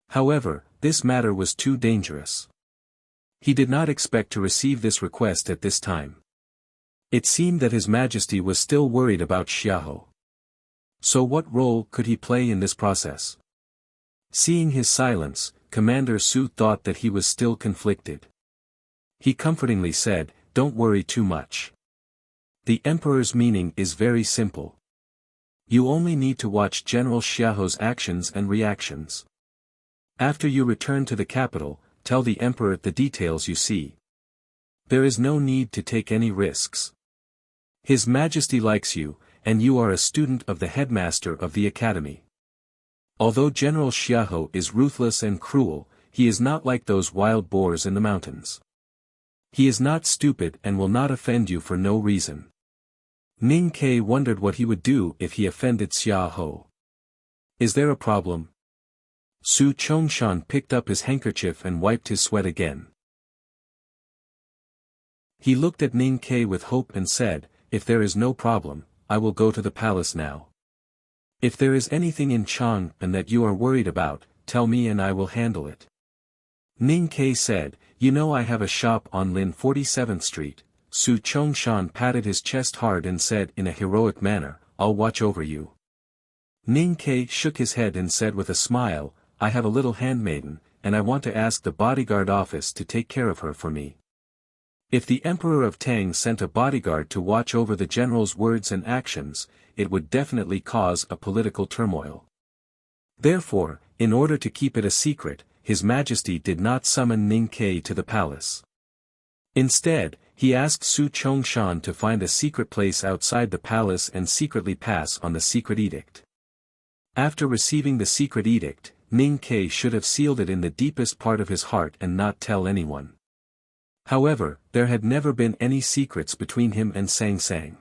However, this matter was too dangerous. He did not expect to receive this request at this time. It seemed that His Majesty was still worried about Xiahou. So what role could he play in this process? Seeing his silence, Commander Su thought that he was still conflicted. He comfortingly said, "Don't worry too much. The Emperor's meaning is very simple. You only need to watch General Xiahou's actions and reactions. After you return to the capital, tell the Emperor the details you see. There is no need to take any risks. His Majesty likes you, and you are a student of the headmaster of the academy. Although General Xiahou is ruthless and cruel, he is not like those wild boars in the mountains. He is not stupid and will not offend you for no reason." Ning Ke wondered what he would do if he offended Xiahou. "Is there a problem?" Su Chongshan picked up his handkerchief and wiped his sweat again. He looked at Ning Ke with hope and said, "If there is no problem, I will go to the palace now." If there is anything in Chang'an that you are worried about, tell me and I will handle it. Ning Ke said, you know I have a shop on Lin 47th Street. Su Chongshan patted his chest hard and said in a heroic manner, I'll watch over you. Ning Ke shook his head and said with a smile, I have a little handmaiden, and I want to ask the bodyguard office to take care of her for me. If the Emperor of Tang sent a bodyguard to watch over the general's words and actions, it would definitely cause a political turmoil. Therefore, in order to keep it a secret, His Majesty did not summon Ning Ke to the palace. Instead, he asked Su Chongshan to find a secret place outside the palace and secretly pass on the secret edict. After receiving the secret edict, Ning Ke should have sealed it in the deepest part of his heart and not tell anyone. However, there had never been any secrets between him and Sang Sang.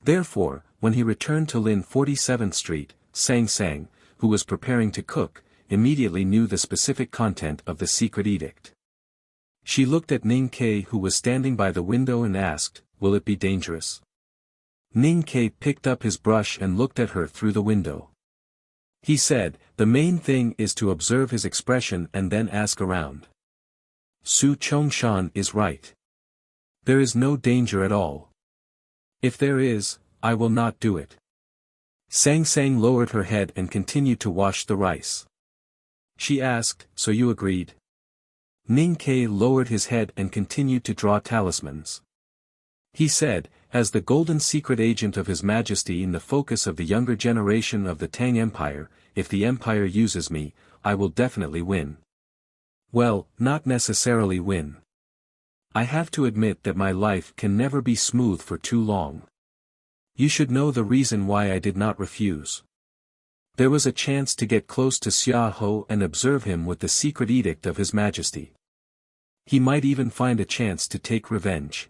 Therefore, when he returned to Lin 47th Street, Sang Sang, who was preparing to cook, immediately knew the specific content of the secret edict. She looked at Ning Ke who was standing by the window and asked, will it be dangerous? Ning Ke picked up his brush and looked at her through the window. He said, the main thing is to observe his expression and then ask around. Su Chongshan is right. There is no danger at all. If there is, I will not do it. Sang Sang lowered her head and continued to wash the rice. She asked, so you agreed? Ning Ke lowered his head and continued to draw talismans. He said, as the golden secret agent of His Majesty in the focus of the younger generation of the Tang Empire, if the Empire uses me, I will definitely win. Well, not necessarily win. I have to admit that my life can never be smooth for too long. You should know the reason why I did not refuse. There was a chance to get close to Xia Ho and observe him with the secret edict of His Majesty. He might even find a chance to take revenge.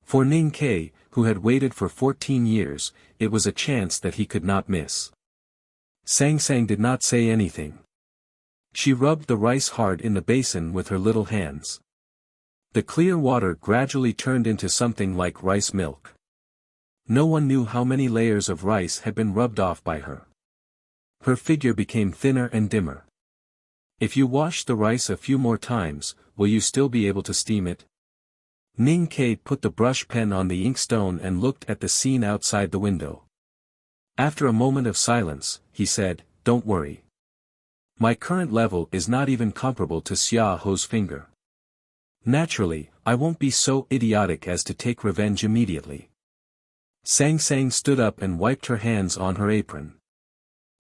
For Ning Ke, who had waited for 14 years, it was a chance that he could not miss. Sang Sang did not say anything. She rubbed the rice hard in the basin with her little hands. The clear water gradually turned into something like rice milk. No one knew how many layers of rice had been rubbed off by her. Her figure became thinner and dimmer. If you wash the rice a few more times, will you still be able to steam it? Ning Ke put the brush pen on the inkstone and looked at the scene outside the window. After a moment of silence, he said, don't worry. My current level is not even comparable to Xia Ho's finger. Naturally, I won't be so idiotic as to take revenge immediately. Sang Sang stood up and wiped her hands on her apron.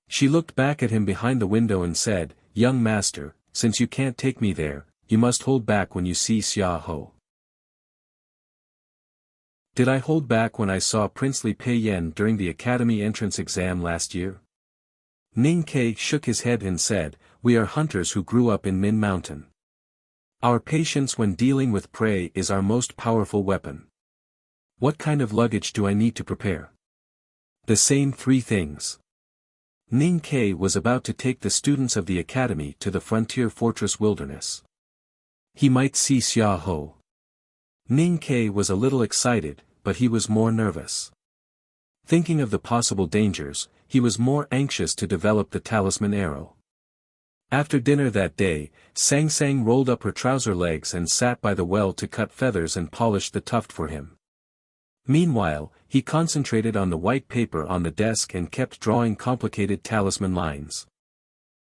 She looked back at him behind the window and said, young master, since you can't take me there, you must hold back when you see Xia Ho. Did I hold back when I saw Princely Pei Yan during the academy entrance exam last year? Ning Ke shook his head and said, we are hunters who grew up in Min Mountain. Our patience when dealing with prey is our most powerful weapon. What kind of luggage do I need to prepare? The same 3 things. Ning Ke was about to take the students of the academy to the frontier fortress wilderness. He might see Xia Ho. Ning Ke was a little excited, but he was more nervous. Thinking of the possible dangers, he was more anxious to develop the talisman arrow. After dinner that day, Sang Sang rolled up her trouser legs and sat by the well to cut feathers and polish the tuft for him. Meanwhile, he concentrated on the white paper on the desk and kept drawing complicated talisman lines.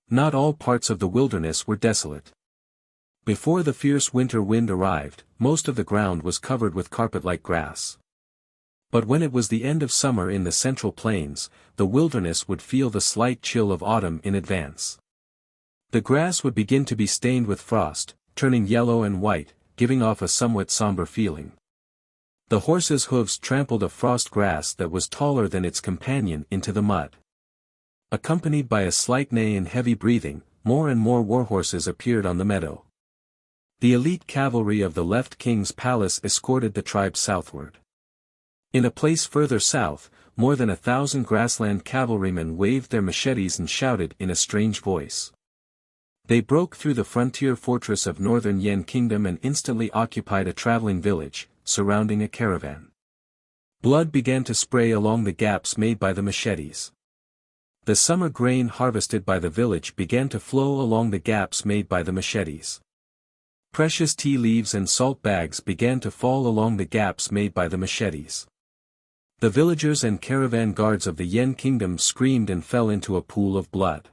Not all parts of the wilderness were desolate. Before the fierce winter wind arrived, most of the ground was covered with carpet-like grass. But when it was the end of summer in the central plains, the wilderness would feel the slight chill of autumn in advance. The grass would begin to be stained with frost, turning yellow and white, giving off a somewhat somber feeling. The horse's hooves trampled a frost grass that was taller than its companion into the mud. Accompanied by a slight neigh and heavy breathing, more and more warhorses appeared on the meadow. The elite cavalry of the left king's palace escorted the tribe southward. In a place further south, more than 1,000 grassland cavalrymen waved their machetes and shouted in a strange voice. They broke through the frontier fortress of northern Yan Kingdom and instantly occupied a traveling village, surrounding a caravan. Blood began to spray along the gaps made by the machetes. The summer grain harvested by the village began to flow along the gaps made by the machetes. Precious tea leaves and salt bags began to fall along the gaps made by the machetes. The villagers and caravan guards of the Yen kingdom screamed and fell into a pool of blood.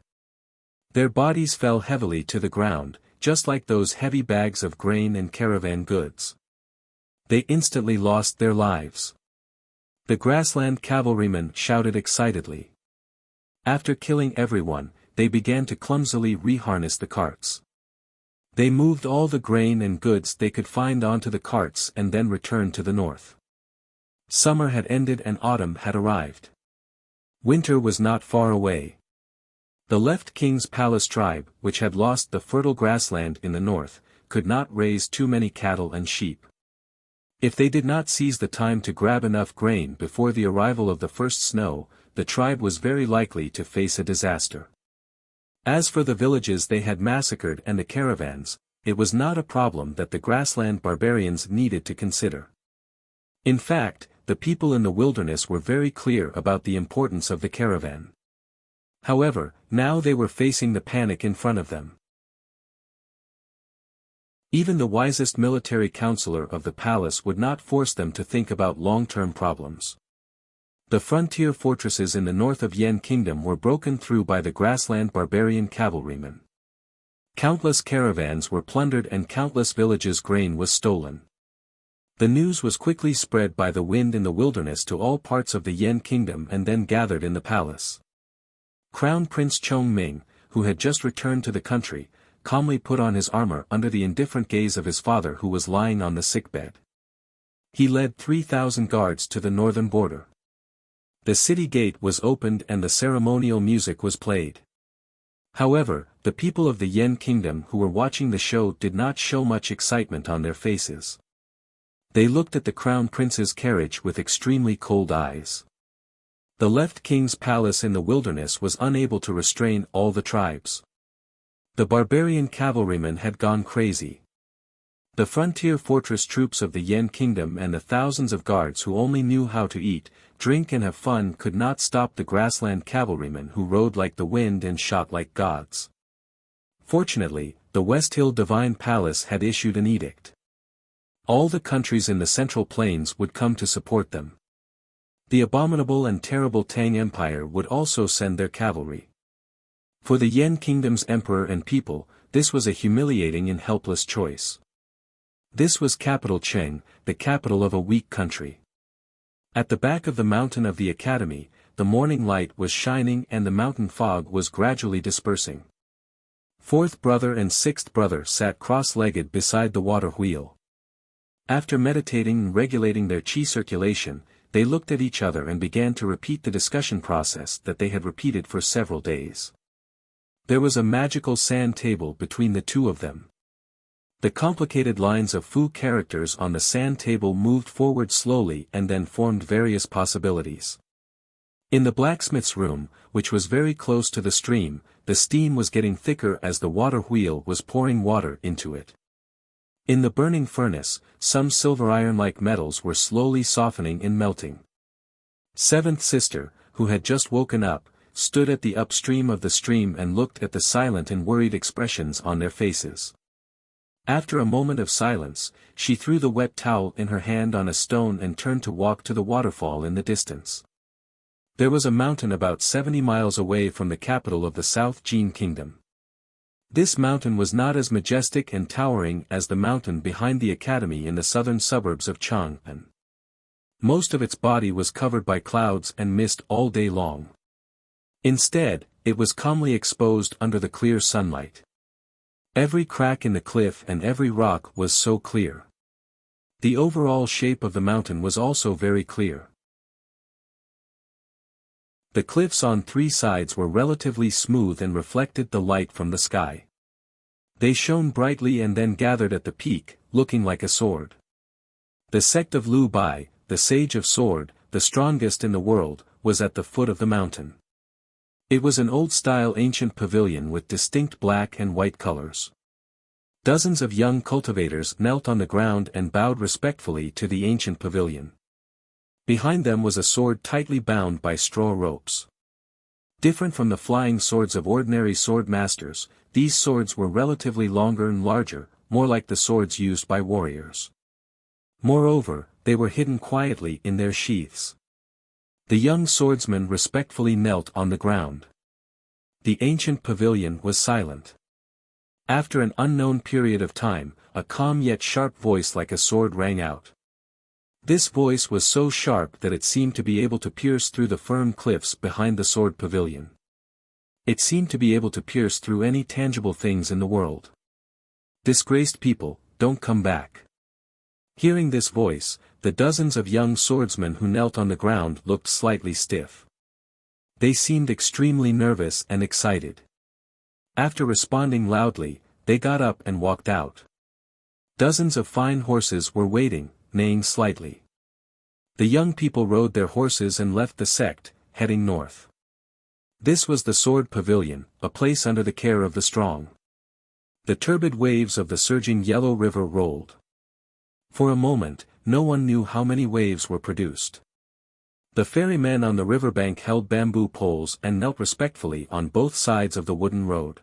Their bodies fell heavily to the ground, just like those heavy bags of grain and caravan goods. They instantly lost their lives. The grassland cavalrymen shouted excitedly. After killing everyone, they began to clumsily reharness the carts. They moved all the grain and goods they could find onto the carts and then returned to the north. Summer had ended and autumn had arrived. Winter was not far away. The left king's palace tribe, which had lost the fertile grassland in the north, could not raise too many cattle and sheep. If they did not seize the time to grab enough grain before the arrival of the first snow, the tribe was very likely to face a disaster. As for the villages they had massacred and the caravans, it was not a problem that the grassland barbarians needed to consider. In fact, the people in the wilderness were very clear about the importance of the caravan. However, now they were facing the panic in front of them. Even the wisest military counselor of the palace would not force them to think about long-term problems. The frontier fortresses in the north of Yen Kingdom were broken through by the grassland barbarian cavalrymen. Countless caravans were plundered and countless villages' grain was stolen. The news was quickly spread by the wind in the wilderness to all parts of the Yen Kingdom and then gathered in the palace. Crown Prince Chongming, who had just returned to the country, calmly put on his armor under the indifferent gaze of his father who was lying on the sickbed. He led 3,000 guards to the northern border. The city gate was opened and the ceremonial music was played. However, the people of the Yen Kingdom who were watching the show did not show much excitement on their faces. They looked at the crown prince's carriage with extremely cold eyes. The left king's palace in the wilderness was unable to restrain all the tribes. The barbarian cavalrymen had gone crazy. The frontier fortress troops of the Yen Kingdom and the thousands of guards who only knew how to eat, drink and have fun could not stop the grassland cavalrymen who rode like the wind and shot like gods. Fortunately, the West Hill Divine Palace had issued an edict. All the countries in the Central Plains would come to support them. The abominable and terrible Tang Empire would also send their cavalry. For the Yen Kingdom's emperor and people, this was a humiliating and helpless choice. This was capital Cheng, the capital of a weak country. At the back of the mountain of the academy, the morning light was shining and the mountain fog was gradually dispersing. Fourth brother and sixth brother sat cross-legged beside the water wheel. After meditating and regulating their qi circulation, they looked at each other and began to repeat the discussion process that they had repeated for several days. There was a magical sand table between the two of them. The complicated lines of Fu characters on the sand table moved forward slowly and then formed various possibilities. In the blacksmith's room, which was very close to the stream, the steam was getting thicker as the water wheel was pouring water into it. In the burning furnace, some silver iron-like metals were slowly softening and melting. Seventh sister, who had just woken up, stood at the upstream of the stream and looked at the silent and worried expressions on their faces. After a moment of silence, she threw the wet towel in her hand on a stone and turned to walk to the waterfall in the distance. There was a mountain about 70 miles away from the capital of the South Jin Kingdom. This mountain was not as majestic and towering as the mountain behind the academy in the southern suburbs of Chang'an. Most of its body was covered by clouds and mist all day long. Instead, it was calmly exposed under the clear sunlight. Every crack in the cliff and every rock was so clear. The overall shape of the mountain was also very clear. The cliffs on three sides were relatively smooth and reflected the light from the sky. They shone brightly and then gathered at the peak, looking like a sword. The sect of Lu Bai, the Sage of Sword, the strongest in the world, was at the foot of the mountain. It was an old-style ancient pavilion with distinct black and white colors. Dozens of young cultivators knelt on the ground and bowed respectfully to the ancient pavilion. Behind them was a sword tightly bound by straw ropes. Different from the flying swords of ordinary sword masters, these swords were relatively longer and larger, more like the swords used by warriors. Moreover, they were hidden quietly in their sheaths. The young swordsman respectfully knelt on the ground. The ancient pavilion was silent. After an unknown period of time, a calm yet sharp voice like a sword rang out. This voice was so sharp that it seemed to be able to pierce through the firm cliffs behind the sword pavilion. It seemed to be able to pierce through any tangible things in the world. Disgraced people, don't come back. Hearing this voice, the dozens of young swordsmen who knelt on the ground looked slightly stiff. They seemed extremely nervous and excited. After responding loudly, they got up and walked out. Dozens of fine horses were waiting, neighing slightly. The young people rode their horses and left the sect, heading north. This was the sword pavilion, a place under the care of the strong. The turbid waves of the surging yellow river rolled. For a moment, no one knew how many waves were produced. The ferrymen on the riverbank held bamboo poles and knelt respectfully on both sides of the wooden road.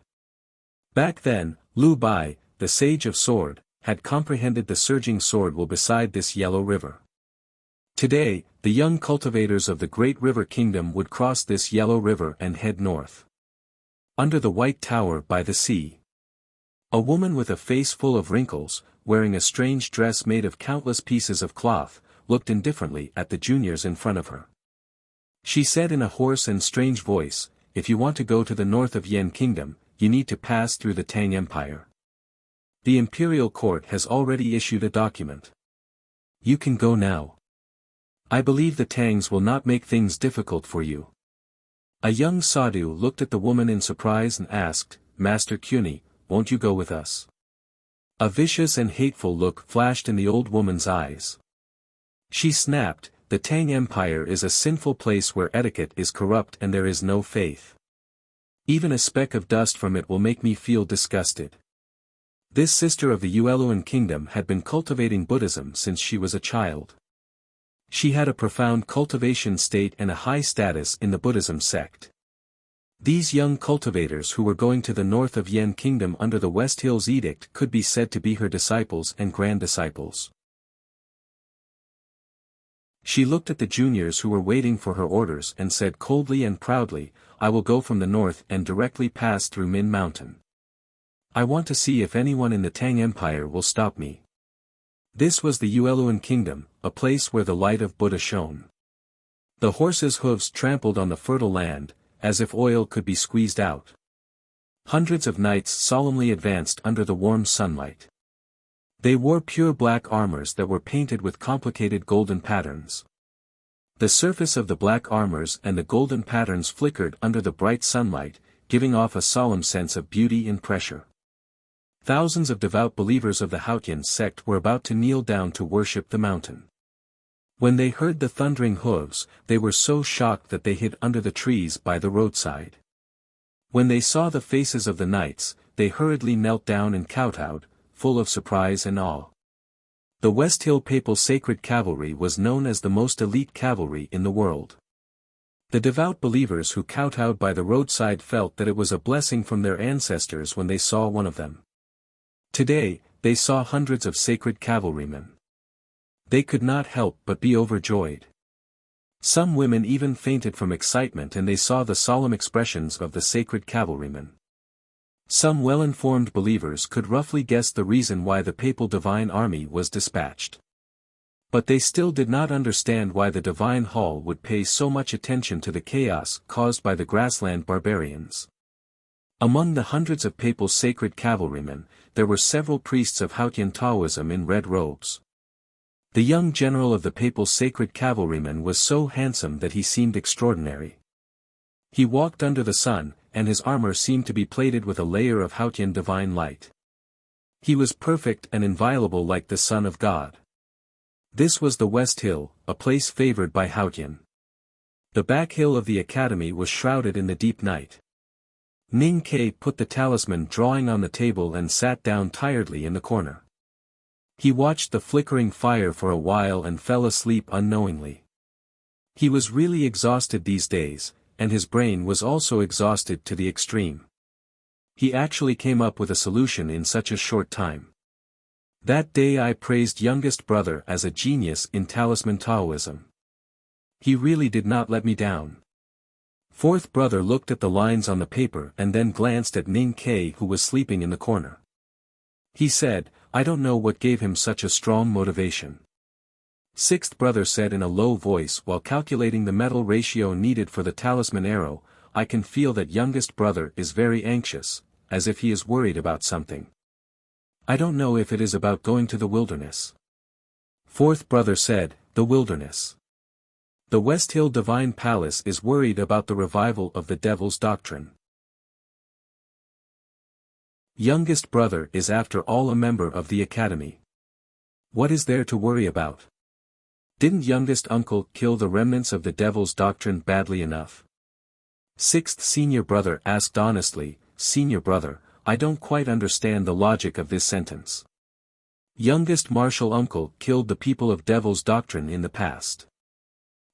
Back then, Liu Bai, the sage of sword, had comprehended the surging sword will beside this yellow river. Today, the young cultivators of the great river kingdom would cross this yellow river and head north. Under the white tower by the sea. A woman with a face full of wrinkles, wearing a strange dress made of countless pieces of cloth, looked indifferently at the juniors in front of her. She said in a hoarse and strange voice, "If you want to go to the north of Yan Kingdom, you need to pass through the Tang Empire. The imperial court has already issued a document. You can go now. I believe the Tangs will not make things difficult for you." A young sadhu looked at the woman in surprise and asked, "Master Kuni, won't you go with us?" A vicious and hateful look flashed in the old woman's eyes. She snapped, "The Tang Empire is a sinful place where etiquette is corrupt and there is no faith. Even a speck of dust from it will make me feel disgusted." This sister of the Yueluan kingdom had been cultivating Buddhism since she was a child. She had a profound cultivation state and a high status in the Buddhism sect. These young cultivators who were going to the north of Yan Kingdom under the West Hills Edict could be said to be her disciples and grand-disciples. She looked at the juniors who were waiting for her orders and said coldly and proudly, "I will go from the north and directly pass through Min Mountain. I want to see if anyone in the Tang Empire will stop me." This was the Yueluan kingdom, a place where the light of Buddha shone. The horses' hooves trampled on the fertile land, as if oil could be squeezed out. Hundreds of knights solemnly advanced under the warm sunlight. They wore pure black armors that were painted with complicated golden patterns. The surface of the black armors and the golden patterns flickered under the bright sunlight, giving off a solemn sense of beauty and pressure. Thousands of devout believers of the Haotian sect were about to kneel down to worship the mountain. When they heard the thundering hooves, they were so shocked that they hid under the trees by the roadside. When they saw the faces of the knights, they hurriedly knelt down and kowtowed, full of surprise and awe. The West Hill Papal Sacred Cavalry was known as the most elite cavalry in the world. The devout believers who kowtowed by the roadside felt that it was a blessing from their ancestors when they saw one of them. Today, they saw hundreds of sacred cavalrymen. They could not help but be overjoyed. Some women even fainted from excitement and they saw the solemn expressions of the sacred cavalrymen. Some well-informed believers could roughly guess the reason why the papal divine army was dispatched. But they still did not understand why the divine hall would pay so much attention to the chaos caused by the grassland barbarians. Among the hundreds of papal sacred cavalrymen, there were several priests of Haotian Taoism in red robes. The young general of the papal sacred cavalrymen was so handsome that he seemed extraordinary. He walked under the sun, and his armor seemed to be plated with a layer of Haotian divine light. He was perfect and inviolable like the Son of God. This was the West Hill, a place favored by Haotian. The back hill of the academy was shrouded in the deep night. Ning Ke put the talisman drawing on the table and sat down tiredly in the corner. He watched the flickering fire for a while and fell asleep unknowingly. He was really exhausted these days, and his brain was also exhausted to the extreme. He actually came up with a solution in such a short time. That day I praised youngest brother as a genius in talisman Taoism. He really did not let me down. Fourth brother looked at the lines on the paper and then glanced at Ning Ke, who was sleeping in the corner. He said, "I don't know what gave him such a strong motivation." Sixth brother said in a low voice while calculating the metal ratio needed for the talisman arrow, "I can feel that youngest brother is very anxious, as if he is worried about something. I don't know if it is about going to the wilderness." Fourth brother said, "The wilderness. The West Hill Divine Palace is worried about the revival of the devil's doctrine. Youngest brother is after all a member of the academy. What is there to worry about? Didn't youngest uncle kill the remnants of the devil's doctrine badly enough?" Sixth senior brother asked honestly, "Senior brother, I don't quite understand the logic of this sentence. Youngest martial uncle killed the people of devil's doctrine in the past.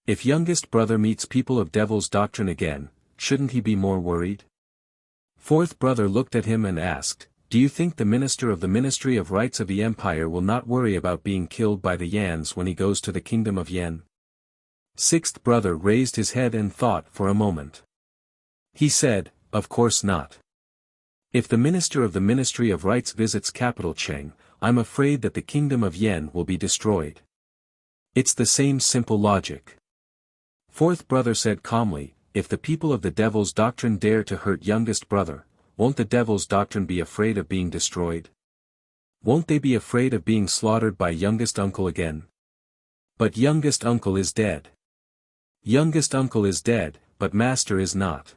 If youngest brother meets people of devil's doctrine again, shouldn't he be more worried?" Fourth brother looked at him and asked, "Do you think the minister of the Ministry of Rights of the Empire will not worry about being killed by the Yans when he goes to the kingdom of Yen?" Sixth brother raised his head and thought for a moment. He said, "Of course not. If the minister of the Ministry of Rights visits capital Cheng, I'm afraid that the kingdom of Yen will be destroyed. It's the same simple logic." Fourth brother said calmly, "If the people of the devil's doctrine dare to hurt youngest brother, won't the devil's doctrine be afraid of being destroyed? Won't they be afraid of being slaughtered by youngest uncle again? But youngest uncle is dead. Youngest uncle is dead, but master is not.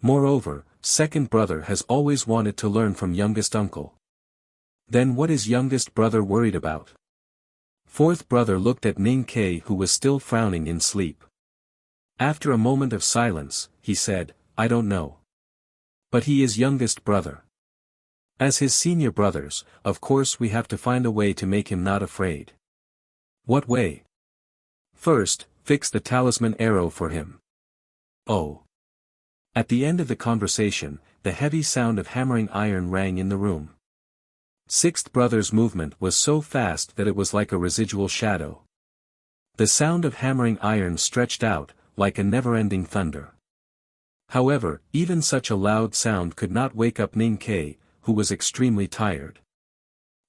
Moreover, second brother has always wanted to learn from youngest uncle. Then what is youngest brother worried about?" Fourth brother looked at Ning Ke, who was still frowning in sleep. After a moment of silence, he said, "I don't know. But he is youngest brother. As his senior brothers, of course we have to find a way to make him not afraid." "What way?" "First, fix the talisman arrow for him." "Oh." At the end of the conversation, the heavy sound of hammering iron rang in the room. Sixth brother's movement was so fast that it was like a residual shadow. The sound of hammering iron stretched out, like a never-ending thunder. However, even such a loud sound could not wake up Ning Ke, who was extremely tired.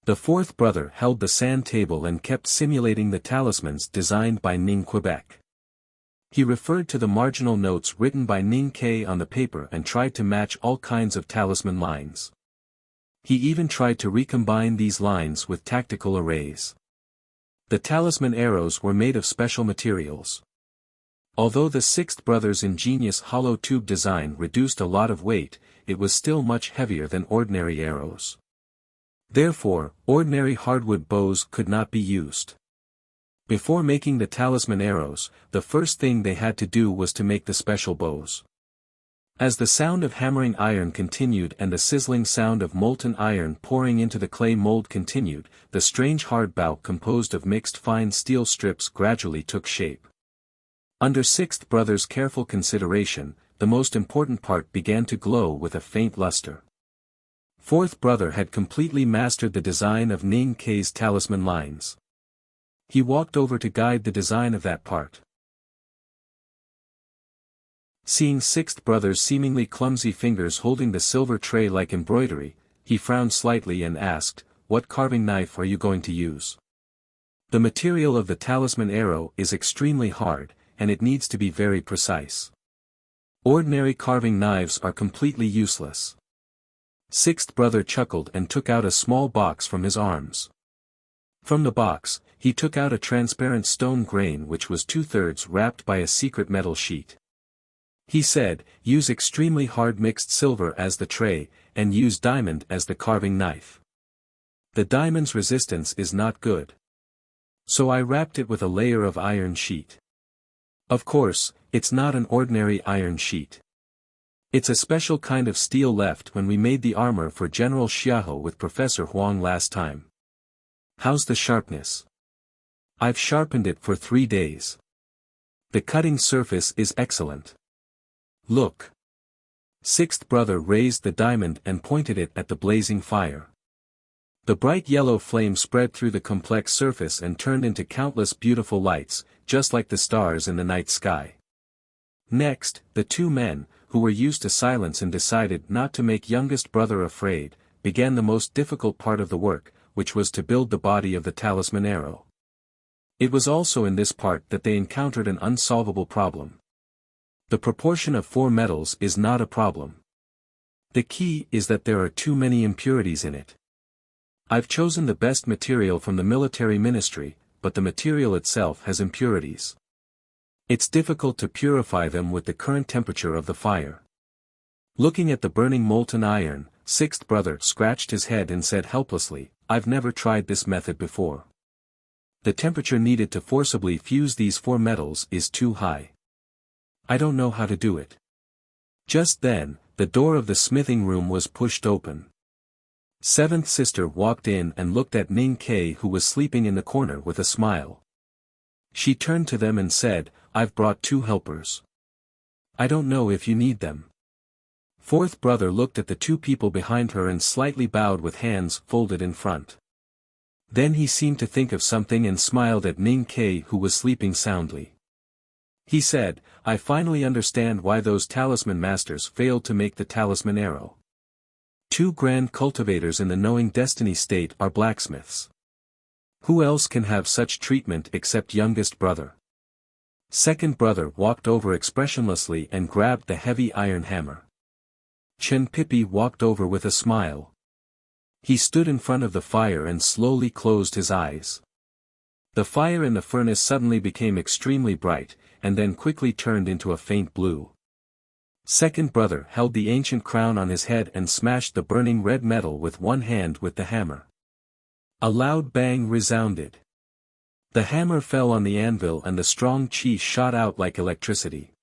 The fourth brother held the sand table and kept simulating the talismans designed by Ning Quebec. He referred to the marginal notes written by Ning Ke on the paper and tried to match all kinds of talisman lines. He even tried to recombine these lines with tactical arrays. The talisman arrows were made of special materials. Although the sixth brother's ingenious hollow tube design reduced a lot of weight, it was still much heavier than ordinary arrows. Therefore, ordinary hardwood bows could not be used. Before making the talisman arrows, the first thing they had to do was to make the special bows. As the sound of hammering iron continued and the sizzling sound of molten iron pouring into the clay mold continued, the strange hard bow composed of mixed fine steel strips gradually took shape. Under sixth brother's careful consideration, the most important part began to glow with a faint luster. Fourth brother had completely mastered the design of Ning Ke's talisman lines. He walked over to guide the design of that part. Seeing sixth brother's seemingly clumsy fingers holding the silver tray like embroidery, he frowned slightly and asked, "What carving knife are you going to use?" "The material of the talisman arrow is extremely hard, and it needs to be very precise. Ordinary carving knives are completely useless." Sixth brother chuckled and took out a small box from his arms. From the box, he took out a transparent stone grain which was 2/3 wrapped by a secret metal sheet. He said, "Use extremely hard mixed silver as the tray, and use diamond as the carving knife. The diamond's resistance is not good. So I wrapped it with a layer of iron sheet. Of course, it's not an ordinary iron sheet. It's a special kind of steel left when we made the armor for General Xiaohe with Professor Huang last time. How's the sharpness?" "I've sharpened it for 3 days. The cutting surface is excellent. Look. Sixth brother raised the diamond and pointed it at the blazing fire. The bright yellow flame spread through the complex surface and turned into countless beautiful lights, just like the stars in the night sky. Next, the two men, who were used to silence and decided not to make youngest brother afraid, began the most difficult part of the work, which was to build the body of the talisman arrow. It was also in this part that they encountered an unsolvable problem. The proportion of 4 metals is not a problem. The key is that there are too many impurities in it. I've chosen the best material from the military ministry, but the material itself has impurities. It's difficult to purify them with the current temperature of the fire. Looking at the burning molten iron, sixth brother scratched his head and said helplessly, I've never tried this method before. The temperature needed to forcibly fuse these 4 metals is too high. I don't know how to do it. Just then, the door of the smithing room was pushed open. Seventh sister walked in and looked at Ning Kei, who was sleeping in the corner, with a smile. She turned to them and said, I've brought 2 helpers. I don't know if you need them. Fourth brother looked at the 2 people behind her and slightly bowed with hands folded in front. Then he seemed to think of something and smiled at Ning Kei, who was sleeping soundly. He said, I finally understand why those talisman masters failed to make the talisman arrow. 2 grand cultivators in the knowing destiny state are blacksmiths. Who else can have such treatment except youngest brother? Second brother walked over expressionlessly and grabbed the heavy iron hammer. Chen Pippi walked over with a smile. He stood in front of the fire and slowly closed his eyes. The fire in the furnace suddenly became extremely bright, and then quickly turned into a faint blue. Second brother held the ancient crown on his head and smashed the burning red metal with one hand with the hammer. A loud bang resounded. The hammer fell on the anvil and the strong qi shot out like electricity.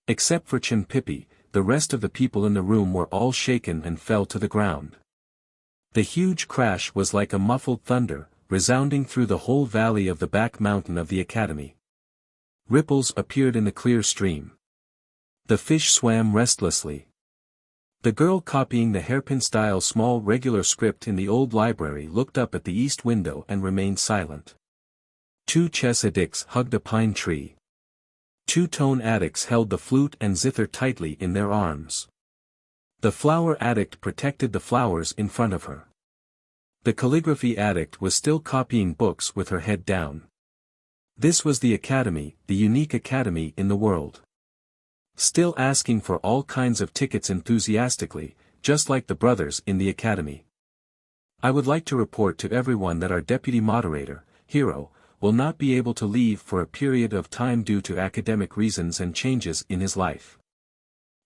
Except for Chen Pippi, the rest of the people in the room were all shaken and fell to the ground. The huge crash was like a muffled thunder, resounding through the whole valley of the back mountain of the academy. Ripples appeared in the clear stream. The fish swam restlessly. The girl copying the hairpin-style small regular script in the old library looked up at the east window and remained silent. 2 chess addicts hugged a pine tree. 2 tone addicts held the flute and zither tightly in their arms. The flower addict protected the flowers in front of her. The calligraphy addict was still copying books with her head down. This was the academy, the unique academy in the world. Still asking for all kinds of tickets enthusiastically, just like the brothers in the academy. I would like to report to everyone that our deputy moderator, Hiro, will not be able to leave for a period of time due to academic reasons and changes in his life.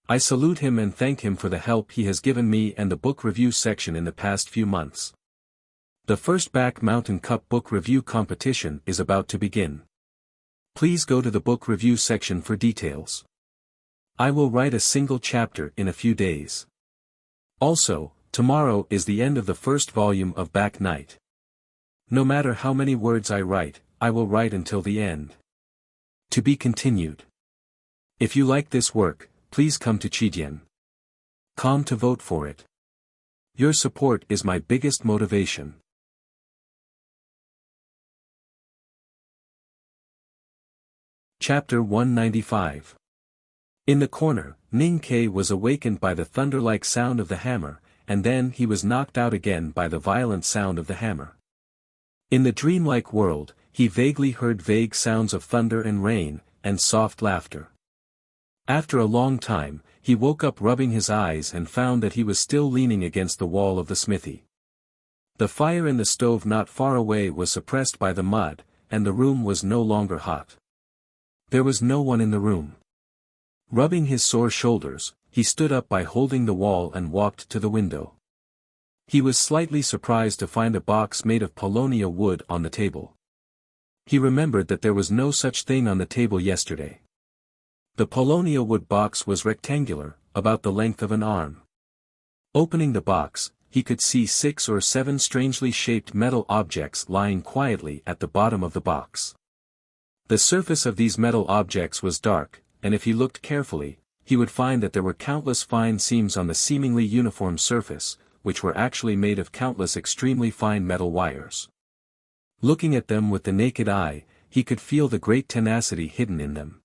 I salute him and thank him for the help he has given me and the book review section in the past few months. The first Back Mountain Cup book review competition is about to begin. Please go to the book review section for details. I will write a single chapter in a few days. Also, tomorrow is the end of the first volume of Back Night. No matter how many words I write, I will write until the end. To be continued. If you like this work, please come to Chidian.com to vote for it. Your support is my biggest motivation. Chapter 195. In the corner, Ning Kei was awakened by the thunder-like sound of the hammer, and then he was knocked out again by the violent sound of the hammer. In the dreamlike world, he vaguely heard vague sounds of thunder and rain, and soft laughter. After a long time, he woke up rubbing his eyes and found that he was still leaning against the wall of the smithy. The fire in the stove not far away was suppressed by the mud, and the room was no longer hot. There was no one in the room. Rubbing his sore shoulders, he stood up by holding the wall and walked to the window. He was slightly surprised to find a box made of paulownia wood on the table. He remembered that there was no such thing on the table yesterday. The paulownia wood box was rectangular, about the length of an arm. Opening the box, he could see 6 or 7 strangely shaped metal objects lying quietly at the bottom of the box. The surface of these metal objects was dark, and if he looked carefully, he would find that there were countless fine seams on the seemingly uniform surface, which were actually made of countless extremely fine metal wires. Looking at them with the naked eye, he could feel the great tenacity hidden in them.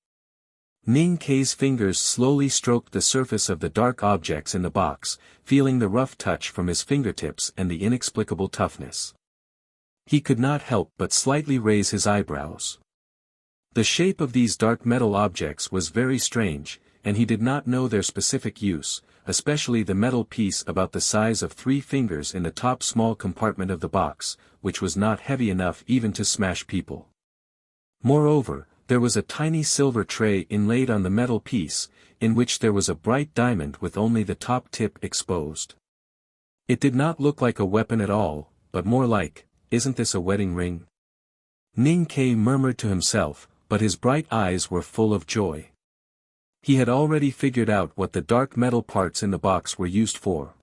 Ning Kei's fingers slowly stroked the surface of the dark objects in the box, feeling the rough touch from his fingertips and the inexplicable toughness. He could not help but slightly raise his eyebrows. The shape of these dark metal objects was very strange, and he did not know their specific use, especially the metal piece about the size of 3 fingers in the top small compartment of the box, which was not heavy enough even to smash people. Moreover, there was a tiny silver tray inlaid on the metal piece, in which there was a bright diamond with only the top tip exposed. It did not look like a weapon at all, but more like, "Isn't this a wedding ring?" Ning Kei murmured to himself, but his bright eyes were full of joy. He had already figured out what the dark metal parts in the box were used for.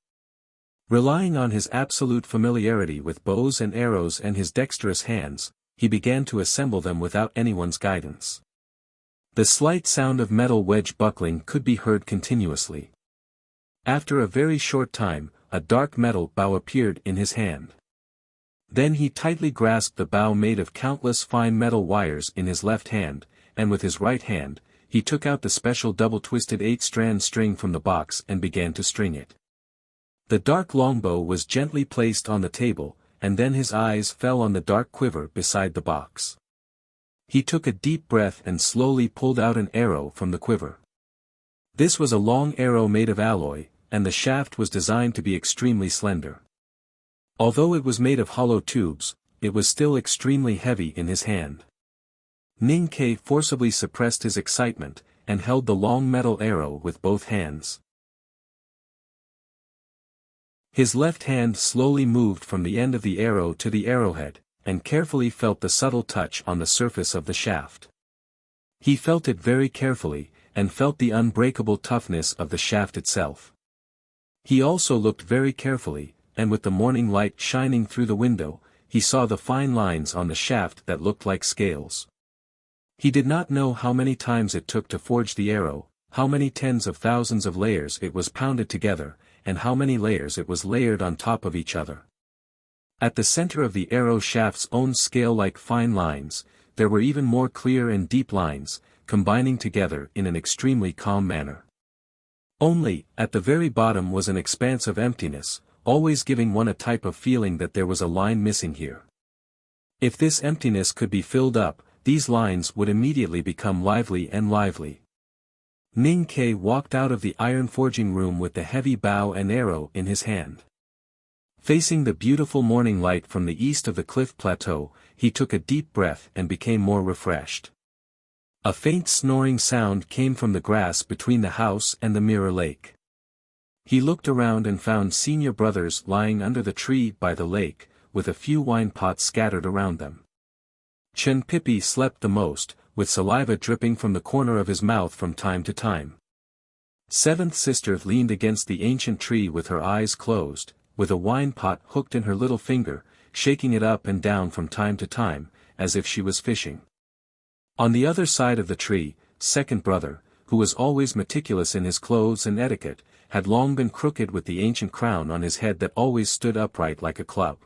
Relying on his absolute familiarity with bows and arrows and his dexterous hands, he began to assemble them without anyone's guidance. The slight sound of metal wedge buckling could be heard continuously. After a very short time, a dark metal bow appeared in his hand. Then he tightly grasped the bow made of countless fine metal wires in his left hand, and with his right hand, he took out the special double-twisted 8-strand string from the box and began to string it. The dark longbow was gently placed on the table, and then his eyes fell on the dark quiver beside the box. He took a deep breath and slowly pulled out an arrow from the quiver. This was a long arrow made of alloy, and the shaft was designed to be extremely slender. Although it was made of hollow tubes, it was still extremely heavy in his hand. Ning Kei forcibly suppressed his excitement, and held the long metal arrow with both hands. His left hand slowly moved from the end of the arrow to the arrowhead, and carefully felt the subtle touch on the surface of the shaft. He felt it very carefully, and felt the unbreakable toughness of the shaft itself. He also looked very carefully, and with the morning light shining through the window, he saw the fine lines on the shaft that looked like scales. He did not know how many times it took to forge the arrow, how many tens of thousands of layers it was pounded together, and how many layers it was layered on top of each other. At the center of the arrow shaft's own scale-like fine lines, there were even more clear and deep lines, combining together in an extremely calm manner. Only, at the very bottom was an expanse of emptiness, always giving one a type of feeling that there was a line missing here. If this emptiness could be filled up, these lines would immediately become lively and lively. Ning Kei walked out of the iron forging room with the heavy bow and arrow in his hand. Facing the beautiful morning light from the east of the cliff plateau, he took a deep breath and became more refreshed. A faint snoring sound came from the grass between the house and the mirror lake. He looked around and found senior brothers lying under the tree by the lake, with a few wine pots scattered around them. Chen Pipi slept the most, with saliva dripping from the corner of his mouth from time to time. Seventh sister leaned against the ancient tree with her eyes closed, with a wine pot hooked in her little finger, shaking it up and down from time to time, as if she was fishing. On the other side of the tree, second brother, who was always meticulous in his clothes and etiquette, had long been crooked with the ancient crown on his head that always stood upright like a club.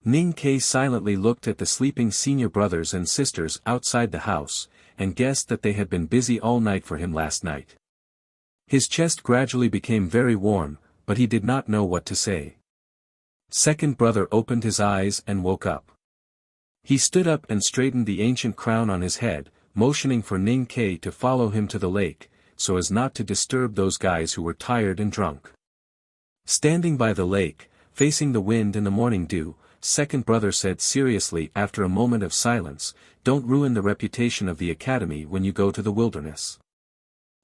Ning Kei silently looked at the sleeping senior brothers and sisters outside the house, and guessed that they had been busy all night for him last night. His chest gradually became very warm, but he did not know what to say. Second brother opened his eyes and woke up. He stood up and straightened the ancient crown on his head, motioning for Ning Kei to follow him to the lake, so as not to disturb those guys who were tired and drunk. Standing by the lake, facing the wind and the morning dew, second brother said seriously after a moment of silence, "Don't ruin the reputation of the academy when you go to the wilderness.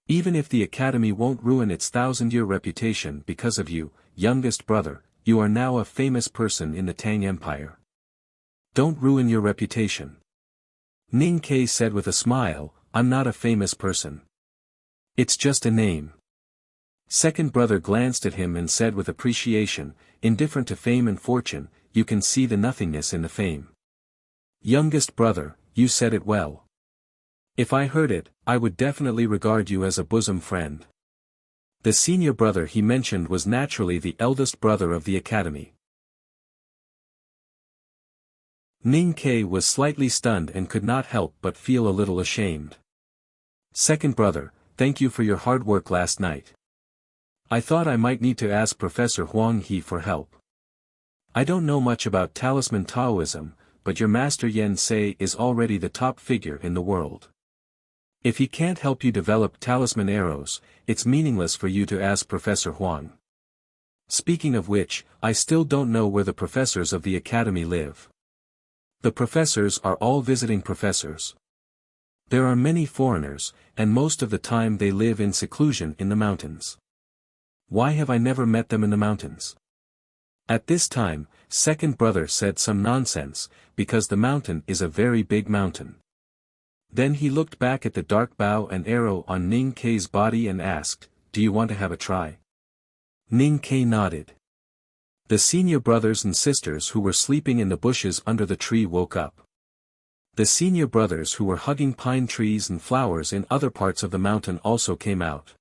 Even if the academy won't ruin its 1,000-year reputation because of you, youngest brother, you are now a famous person in the Tang Empire. Don't ruin your reputation." Ning Kei said with a smile, "I'm not a famous person. It's just a name." Second brother glanced at him and said with appreciation, "Indifferent to fame and fortune, you can see the nothingness in the fame." Youngest brother, you said it well. If I heard it, I would definitely regard you as a bosom friend. The senior brother he mentioned was naturally the eldest brother of the academy. Ning Ke was slightly stunned and could not help but feel a little ashamed. Second brother, thank you for your hard work last night. I thought I might need to ask Professor Huang He for help. I don't know much about talisman Taoism, but your master Yen Sei is already the top figure in the world. If he can't help you develop talisman arrows, it's meaningless for you to ask Professor Huang. Speaking of which, I still don't know where the professors of the academy live. The professors are all visiting professors. There are many foreigners, and most of the time they live in seclusion in the mountains. Why have I never met them in the mountains? At this time, second brother said some nonsense, because the mountain is a very big mountain. Then he looked back at the dark bow and arrow on Ning Ke's body and asked, do you want to have a try? Ning Ke nodded. The senior brothers and sisters who were sleeping in the bushes under the tree woke up. The senior brothers who were hugging pine trees and flowers in other parts of the mountain also came out.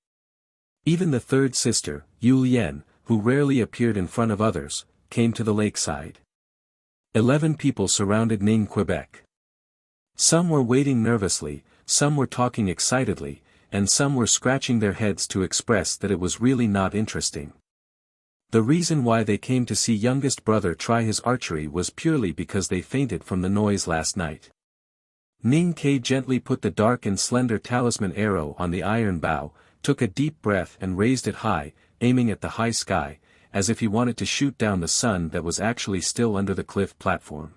Even the third sister, Yu Lian, who rarely appeared in front of others, came to the lakeside. 11 people surrounded Ning Quebec. Some were waiting nervously, some were talking excitedly, and some were scratching their heads to express that it was really not interesting. The reason why they came to see youngest brother try his archery was purely because they fainted from the noise last night. Ning Ke gently put the dark and slender talisman arrow on the iron bow, took a deep breath and raised it high, aiming at the high sky, as if he wanted to shoot down the sun that was actually still under the cliff platform.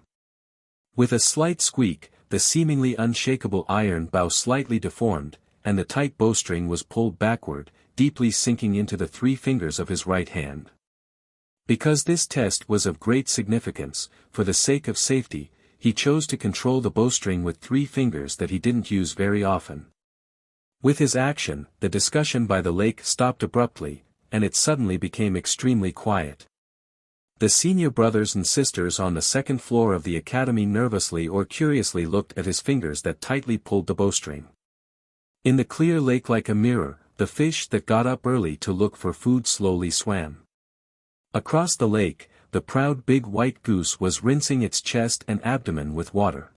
With a slight squeak, the seemingly unshakable iron bow slightly deformed, and the tight bowstring was pulled backward, deeply sinking into the 3 fingers of his right hand. Because this test was of great significance, for the sake of safety, he chose to control the bowstring with 3 fingers that he didn't use very often. With his action, the discussion by the lake stopped abruptly, and it suddenly became extremely quiet. The senior brothers and sisters on the second floor of the academy nervously or curiously looked at his fingers that tightly pulled the bowstring. In the clear lake like a mirror, the fish that got up early to look for food slowly swam. Across the lake, the proud big white goose was rinsing its chest and abdomen with water.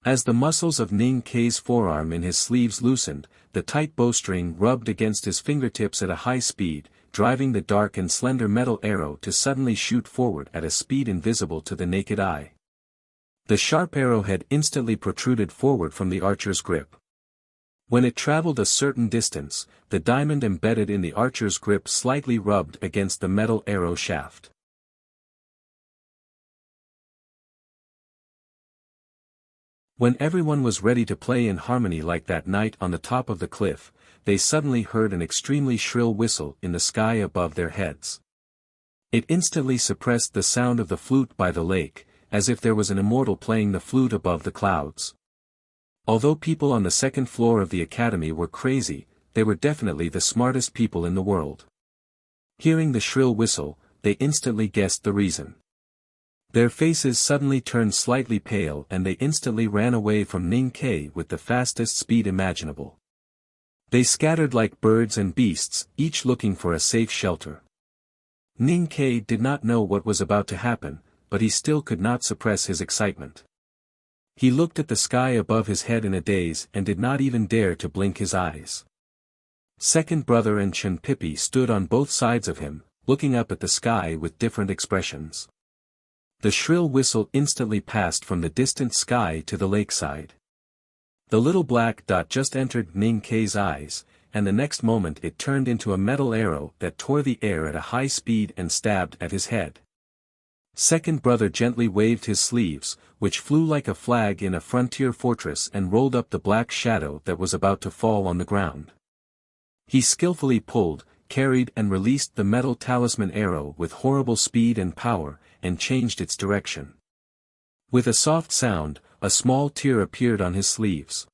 As the muscles of Ning Ke's forearm in his sleeves loosened, the tight bowstring rubbed against his fingertips at a high speed, driving the dark and slender metal arrow to suddenly shoot forward at a speed invisible to the naked eye. The sharp arrowhead instantly protruded forward from the archer's grip. When it traveled a certain distance, the diamond embedded in the archer's grip slightly rubbed against the metal arrow shaft. When everyone was ready to play in harmony like that night on the top of the cliff, they suddenly heard an extremely shrill whistle in the sky above their heads. It instantly suppressed the sound of the flute by the lake, as if there was an immortal playing the flute above the clouds. Although people on the second floor of the academy were crazy, they were definitely the smartest people in the world. Hearing the shrill whistle, they instantly guessed the reason. Their faces suddenly turned slightly pale and they instantly ran away from Ning Ke with the fastest speed imaginable. They scattered like birds and beasts, each looking for a safe shelter. Ning Ke did not know what was about to happen, but he still could not suppress his excitement. He looked at the sky above his head in a daze and did not even dare to blink his eyes. Second brother and Chen Pipi stood on both sides of him, looking up at the sky with different expressions. The shrill whistle instantly passed from the distant sky to the lakeside. The little black dot just entered Ning Ke's eyes, and the next moment it turned into a metal arrow that tore the air at a high speed and stabbed at his head. Second brother gently waved his sleeves, which flew like a flag in a frontier fortress and rolled up the black shadow that was about to fall on the ground. He skillfully pulled, carried and released the metal talisman arrow with horrible speed and power, and changed its direction. With a soft sound, a small tear appeared on his sleeves.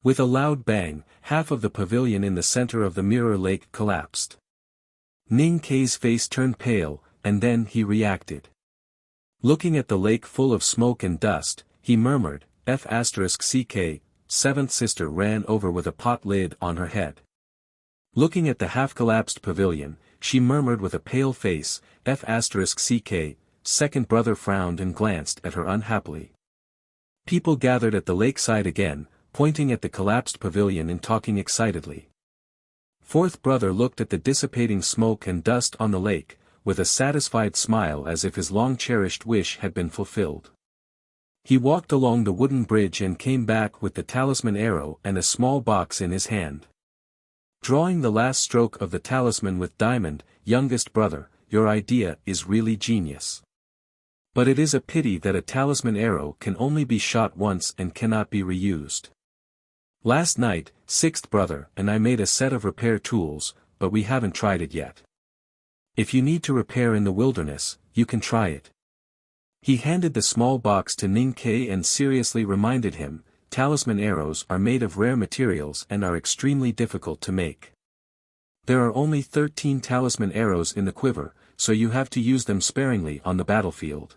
With a loud bang, half of the pavilion in the center of the mirror lake collapsed. Ning Ke's face turned pale, and then he reacted. Looking at the lake full of smoke and dust, he murmured, F***ck, seventh sister ran over with a pot lid on her head. Looking at the half-collapsed pavilion, she murmured with a pale face, F***ck, second brother frowned and glanced at her unhappily. People gathered at the lakeside again, pointing at the collapsed pavilion and talking excitedly. Fourth brother looked at the dissipating smoke and dust on the lake, with a satisfied smile as if his long-cherished wish had been fulfilled. He walked along the wooden bridge and came back with the talisman arrow and a small box in his hand. Drawing the last stroke of the talisman with diamond, youngest brother, your idea is really genius. But it is a pity that a talisman arrow can only be shot once and cannot be reused. Last night, sixth brother and I made a set of repair tools, but we haven't tried it yet. If you need to repair in the wilderness, you can try it. He handed the small box to Ning Ke and seriously reminded him, talisman arrows are made of rare materials and are extremely difficult to make. There are only 13 talisman arrows in the quiver, so you have to use them sparingly on the battlefield.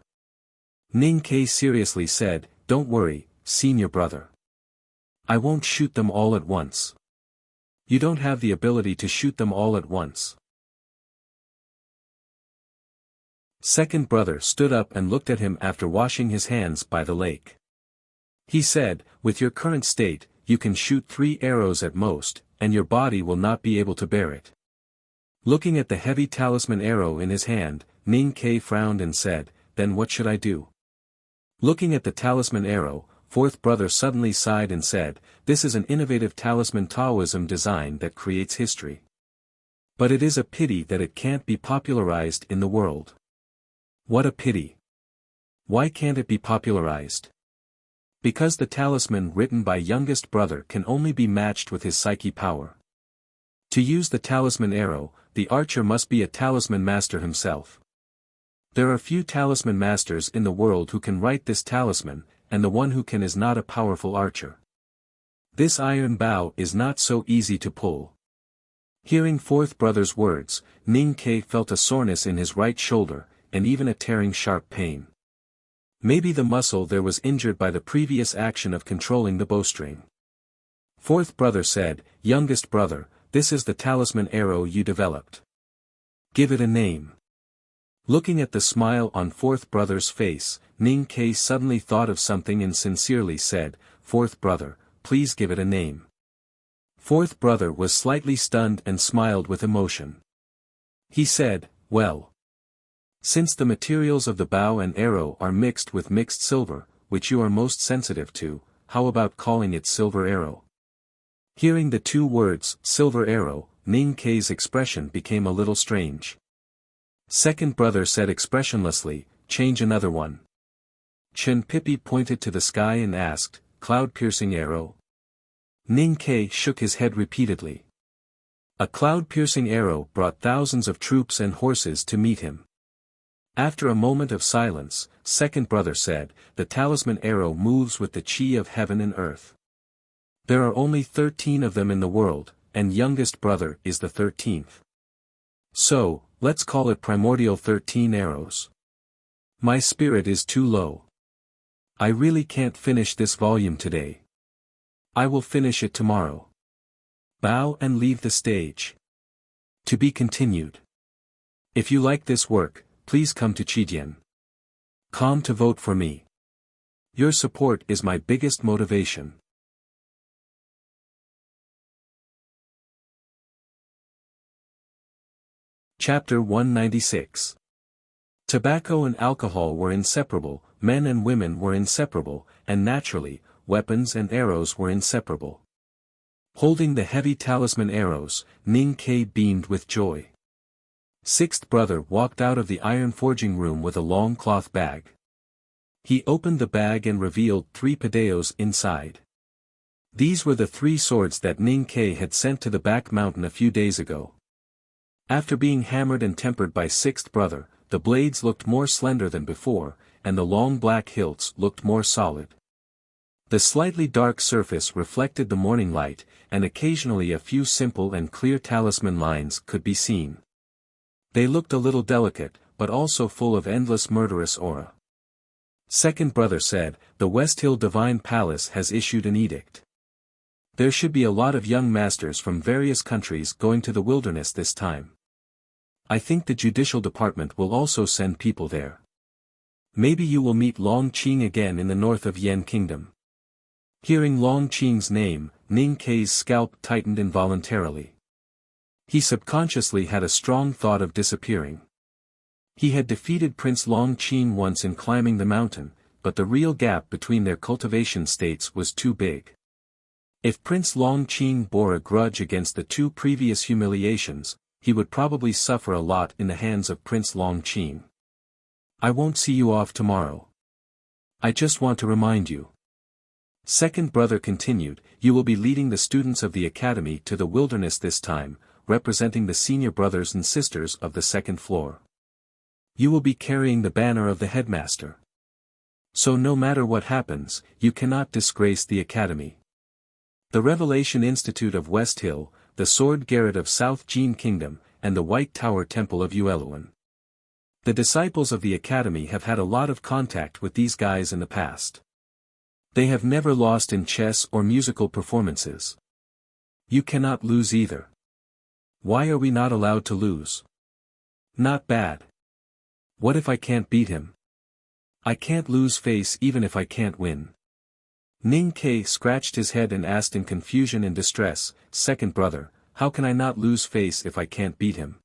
Ning Ke seriously said, don't worry, senior brother. I won't shoot them all at once. You don't have the ability to shoot them all at once. Second brother stood up and looked at him after washing his hands by the lake. He said, with your current state, you can shoot 3 arrows at most, and your body will not be able to bear it. Looking at the heavy talisman arrow in his hand, Ning Ke frowned and said, then what should I do? Looking at the talisman arrow, fourth brother suddenly sighed and said, this is an innovative talisman Taoism design that creates history. But it is a pity that it can't be popularized in the world. What a pity. Why can't it be popularized? Because the talisman written by youngest brother can only be matched with his psyche power. To use the talisman arrow, the archer must be a talisman master himself. There are few talisman masters in the world who can write this talisman, and the one who can is not a powerful archer. This iron bow is not so easy to pull. Hearing fourth brother's words, Ning Ke felt a soreness in his right shoulder, and even a tearing sharp pain. Maybe the muscle there was injured by the previous action of controlling the bowstring. Fourth brother said, youngest brother, this is the talisman arrow you developed. Give it a name. Looking at the smile on fourth brother's face, Ning Ke suddenly thought of something and sincerely said, fourth brother, please give it a name. Fourth brother was slightly stunned and smiled with emotion. He said, well. Since the materials of the bow and arrow are mixed with mixed silver, which you are most sensitive to, how about calling it silver arrow? Hearing the 2 words, silver arrow, Ning Ke's expression became a little strange. Second brother said expressionlessly, change another one. Chen Pippi pointed to the sky and asked, cloud-piercing arrow? Ning Ke shook his head repeatedly. A cloud-piercing arrow brought thousands of troops and horses to meet him. After a moment of silence, second brother said, the talisman arrow moves with the chi of heaven and earth. There are only 13 of them in the world, and youngest brother is the 13th. So, let's call it primordial 13 arrows. My spirit is too low. I really can't finish this volume today. I will finish it tomorrow. Bow and leave the stage. To be continued. If you like this work, please come to Chidian.com to vote for me. Your support is my biggest motivation. Chapter 196. Tobacco and alcohol were inseparable, men and women were inseparable, and naturally, weapons and arrows were inseparable. Holding the heavy talisman arrows, Ning Ke beamed with joy. Sixth brother walked out of the iron forging room with a long cloth bag. He opened the bag and revealed 3 padeos inside. These were the 3 swords that Ning Ke had sent to the back mountain a few days ago. After being hammered and tempered by sixth brother, the blades looked more slender than before, and the long black hilts looked more solid. The slightly dark surface reflected the morning light, and occasionally a few simple and clear talisman lines could be seen. They looked a little delicate, but also full of endless murderous aura. Second brother said, the West Hill Divine Palace has issued an edict. There should be a lot of young masters from various countries going to the wilderness this time. I think the judicial department will also send people there. Maybe you will meet Long Qing again in the north of Yan Kingdom. Hearing Long Qing's name, Ning Kei's scalp tightened involuntarily. He subconsciously had a strong thought of disappearing. He had defeated Prince Long Qing once in climbing the mountain, but the real gap between their cultivation states was too big. If Prince Long Qing bore a grudge against the two previous humiliations, he would probably suffer a lot in the hands of Prince Long Qing. I won't see you off tomorrow. I just want to remind you. Second brother continued, you will be leading the students of the academy to the wilderness this time, representing the senior brothers and sisters of the second floor. You will be carrying the banner of the headmaster. So no matter what happens, you cannot disgrace the academy. The Revelation Institute of West Hill, the Sword Garret of South Jin Kingdom, and the White Tower Temple of Yueluan. The disciples of the academy have had a lot of contact with these guys in the past. They have never lost in chess or musical performances. You cannot lose either. Why are we not allowed to lose? Not bad. What if I can't beat him? I can't lose face even if I can't win. Ning Kei scratched his head and asked in confusion and distress, second brother, how can I not lose face if I can't beat him?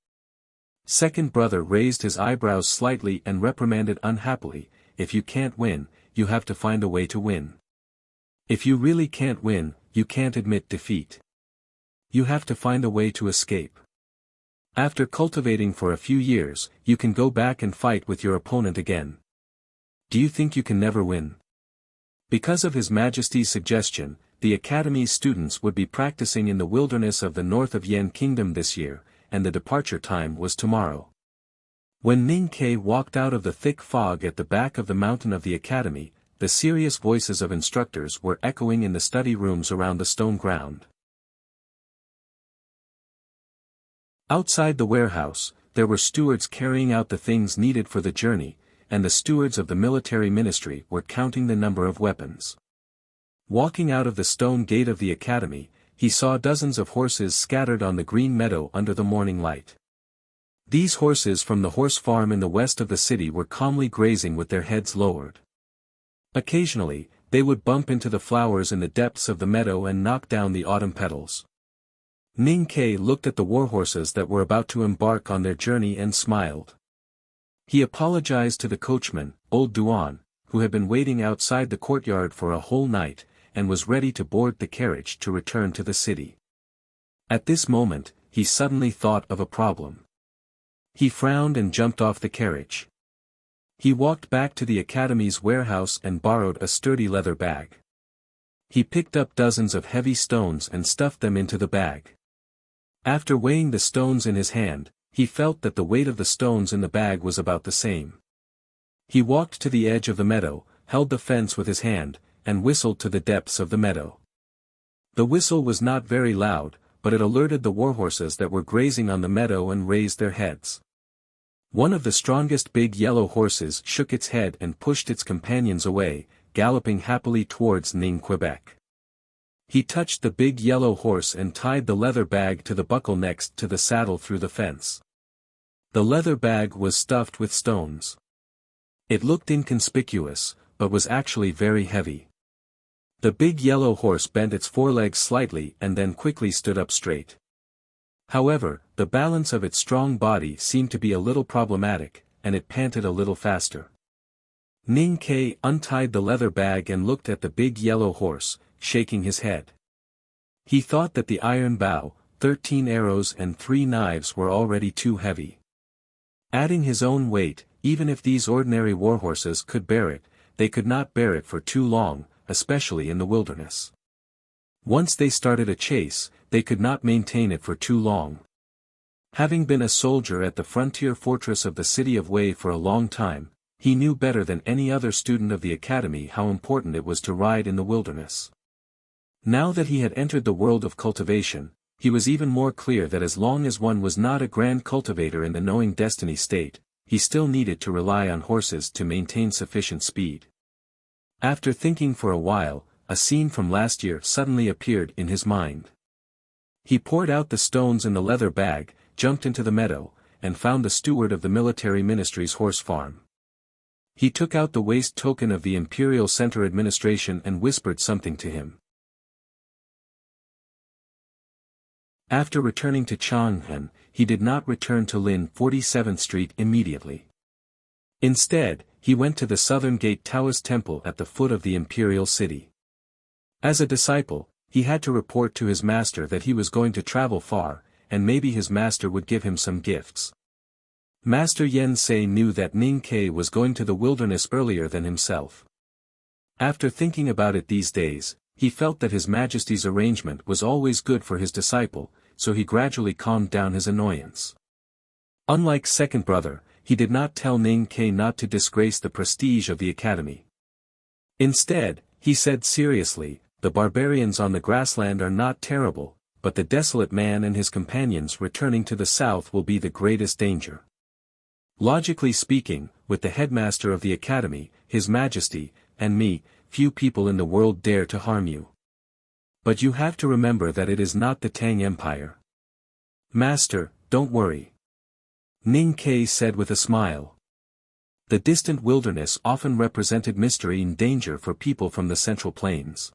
Second brother raised his eyebrows slightly and reprimanded unhappily, if you can't win, you have to find a way to win. If you really can't win, you can't admit defeat. You have to find a way to escape. After cultivating for a few years, you can go back and fight with your opponent again. Do you think you can never win? Because of His Majesty's suggestion, the Academy's students would be practicing in the wilderness of the north of Yan Kingdom this year, and the departure time was tomorrow. When Ning Kei walked out of the thick fog at the back of the mountain of the Academy, the serious voices of instructors were echoing in the study rooms around the stone ground. Outside the warehouse, there were stewards carrying out the things needed for the journey, and the stewards of the military ministry were counting the number of weapons. Walking out of the stone gate of the academy, he saw dozens of horses scattered on the green meadow under the morning light. These horses from the horse farm in the west of the city were calmly grazing with their heads lowered. Occasionally, they would bump into the flowers in the depths of the meadow and knock down the autumn petals. Ning Kei looked at the warhorses that were about to embark on their journey and smiled. He apologized to the coachman, old Duan, who had been waiting outside the courtyard for a whole night, and was ready to board the carriage to return to the city. At this moment, he suddenly thought of a problem. He frowned and jumped off the carriage. He walked back to the academy's warehouse and borrowed a sturdy leather bag. He picked up dozens of heavy stones and stuffed them into the bag. After weighing the stones in his hand, he felt that the weight of the stones in the bag was about the same. He walked to the edge of the meadow, held the fence with his hand, and whistled to the depths of the meadow. The whistle was not very loud, but it alerted the warhorses that were grazing on the meadow and raised their heads. One of the strongest big yellow horses shook its head and pushed its companions away, galloping happily towards Ning Quebec. He touched the big yellow horse and tied the leather bag to the buckle next to the saddle through the fence. The leather bag was stuffed with stones. It looked inconspicuous, but was actually very heavy. The big yellow horse bent its forelegs slightly and then quickly stood up straight. However, the balance of its strong body seemed to be a little problematic, and it panted a little faster. Ning Kei untied the leather bag and looked at the big yellow horse, shaking his head. He thought that the iron bow, 13 arrows and 3 knives were already too heavy. Adding his own weight, even if these ordinary warhorses could bear it, they could not bear it for too long, especially in the wilderness. Once they started a chase, they could not maintain it for too long. Having been a soldier at the frontier fortress of the city of Wei for a long time, he knew better than any other student of the academy how important it was to ride in the wilderness. Now that he had entered the world of cultivation, he was even more clear that as long as one was not a grand cultivator in the knowing destiny state, he still needed to rely on horses to maintain sufficient speed. After thinking for a while, a scene from last year suddenly appeared in his mind. He poured out the stones in the leather bag, jumped into the meadow, and found the steward of the military ministry's horse farm. He took out the waist token of the Imperial Center administration and whispered something to him. After returning to Chang'an, he did not return to Lin 47th Street immediately. Instead, he went to the Southern Gate Taoist Temple at the foot of the Imperial City. As a disciple, he had to report to his master that he was going to travel far, and maybe his master would give him some gifts. Master Yen Sei knew that Ning Ke was going to the wilderness earlier than himself. After thinking about it these days, he felt that His Majesty's arrangement was always good for his disciple, so he gradually calmed down his annoyance. Unlike second brother, he did not tell Ning Ke not to disgrace the prestige of the academy. Instead, he said seriously, the barbarians on the grassland are not terrible, but the desolate man and his companions returning to the south will be the greatest danger. Logically speaking, with the headmaster of the academy, His Majesty, and me, few people in the world dare to harm you. But you have to remember that it is not the Tang Empire. Master, don't worry. Ning Ke said with a smile. The distant wilderness often represented mystery and danger for people from the Central Plains.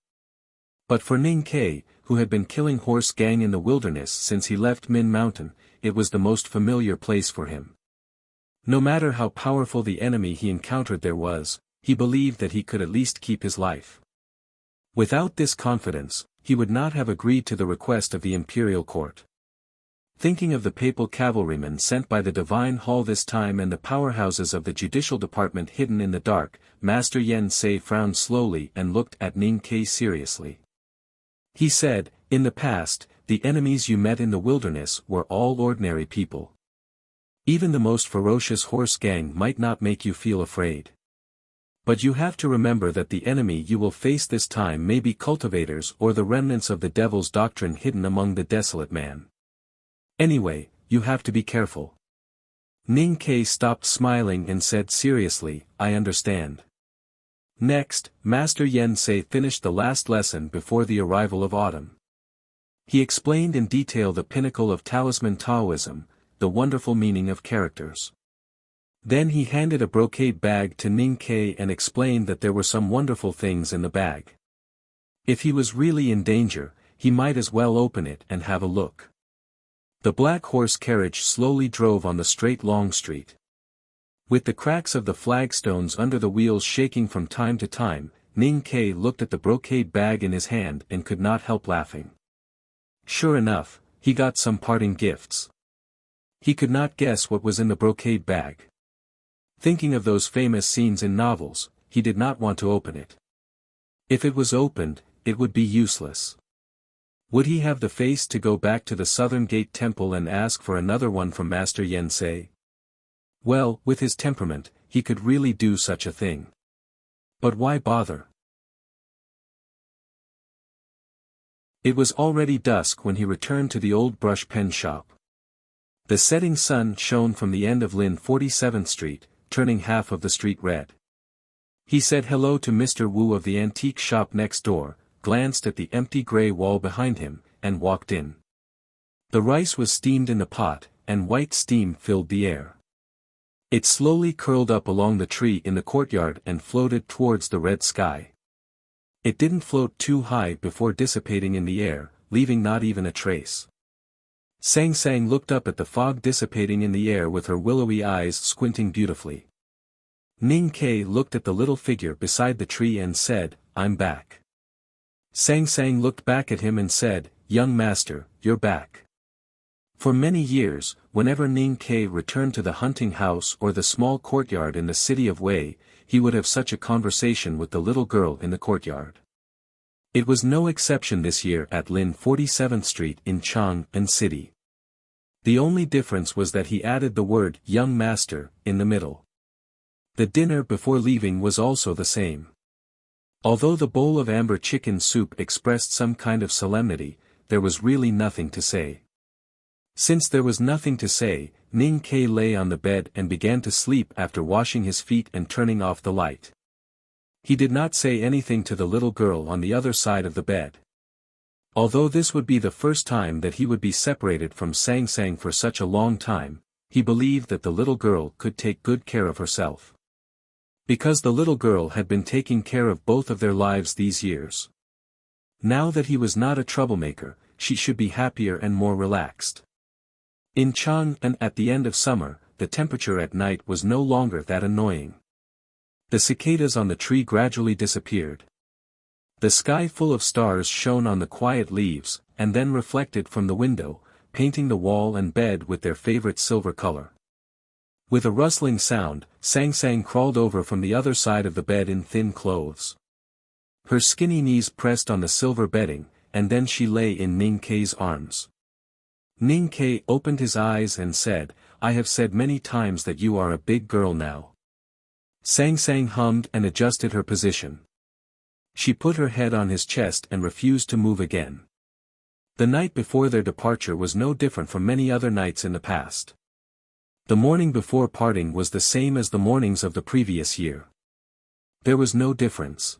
But for Ning Ke, who had been killing horse gang in the wilderness since he left Min Mountain, it was the most familiar place for him. No matter how powerful the enemy he encountered there was, he believed that he could at least keep his life. Without this confidence, he would not have agreed to the request of the imperial court. Thinking of the papal cavalrymen sent by the Divine Hall this time and the powerhouses of the judicial department hidden in the dark, Master Yen Sei frowned slowly and looked at Ning Ke seriously. He said, in the past, the enemies you met in the wilderness were all ordinary people. Even the most ferocious horse gang might not make you feel afraid. But you have to remember that the enemy you will face this time may be cultivators or the remnants of the devil's doctrine hidden among the desolate man. Anyway, you have to be careful. Ning Ke stopped smiling and said seriously, I understand. Next, Master Yen Sei finished the last lesson before the arrival of autumn. He explained in detail the pinnacle of talisman Taoism, the wonderful meaning of characters. Then he handed a brocade bag to Ning Ke and explained that there were some wonderful things in the bag. If he was really in danger, he might as well open it and have a look. The black horse carriage slowly drove on the straight long street. With the cracks of the flagstones under the wheels shaking from time to time, Ning Ke looked at the brocade bag in his hand and could not help laughing. Sure enough, he got some parting gifts. He could not guess what was in the brocade bag. Thinking of those famous scenes in novels, he did not want to open it. If it was opened, it would be useless. Would he have the face to go back to the Southern Gate Temple and ask for another one from Master Yen Sei? Well, with his temperament, he could really do such a thing. But why bother? It was already dusk when he returned to the old brush pen shop. The setting sun shone from the end of Lin 47th Street, turning half of the street red. He said hello to Mr. Wu of the antique shop next door, glanced at the empty gray wall behind him, and walked in. The rice was steamed in the pot, and white steam filled the air. It slowly curled up along the tree in the courtyard and floated towards the red sky. It didn't float too high before dissipating in the air, leaving not even a trace. Sang Sang looked up at the fog dissipating in the air with her willowy eyes squinting beautifully. Ning Ke looked at the little figure beside the tree and said, I'm back. Sang Sang looked back at him and said, Young master, you're back. For many years, whenever Ning Ke returned to the hunting house or the small courtyard in the city of Wei, he would have such a conversation with the little girl in the courtyard. It was no exception this year at Lin 47th Street in Chang'an City. The only difference was that he added the word young master in the middle. The dinner before leaving was also the same. Although the bowl of amber chicken soup expressed some kind of solemnity, there was really nothing to say. Since there was nothing to say, Ning Ke lay on the bed and began to sleep after washing his feet and turning off the light. He did not say anything to the little girl on the other side of the bed. Although this would be the first time that he would be separated from Sang Sang for such a long time, he believed that the little girl could take good care of herself. Because the little girl had been taking care of both of their lives these years. Now that he was not a troublemaker, she should be happier and more relaxed. In Chang'an at the end of summer, the temperature at night was no longer that annoying. The cicadas on the tree gradually disappeared. The sky full of stars shone on the quiet leaves, and then reflected from the window, painting the wall and bed with their favorite silver color. With a rustling sound, Sang Sang crawled over from the other side of the bed in thin clothes. Her skinny knees pressed on the silver bedding, and then she lay in Ning Kei's arms. Ning Kei opened his eyes and said, "I have said many times that you are a big girl now." Sang Sang hummed and adjusted her position. She put her head on his chest and refused to move again. The night before their departure was no different from many other nights in the past. The morning before parting was the same as the mornings of the previous year. There was no difference.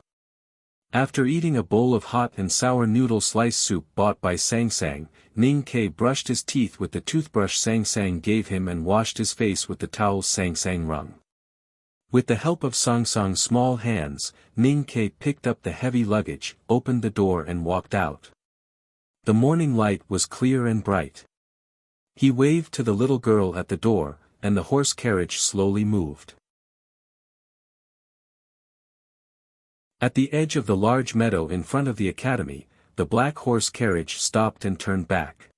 After eating a bowl of hot and sour noodle slice soup bought by Sang Sang, Ning Kei brushed his teeth with the toothbrush Sang Sang gave him and washed his face with the towels Sang Sang wrung. With the help of Sang Sang's small hands, Ning Kei picked up the heavy luggage, opened the door and walked out. The morning light was clear and bright. He waved to the little girl at the door, and the horse carriage slowly moved. At the edge of the large meadow in front of the academy, the black horse carriage stopped and turned back.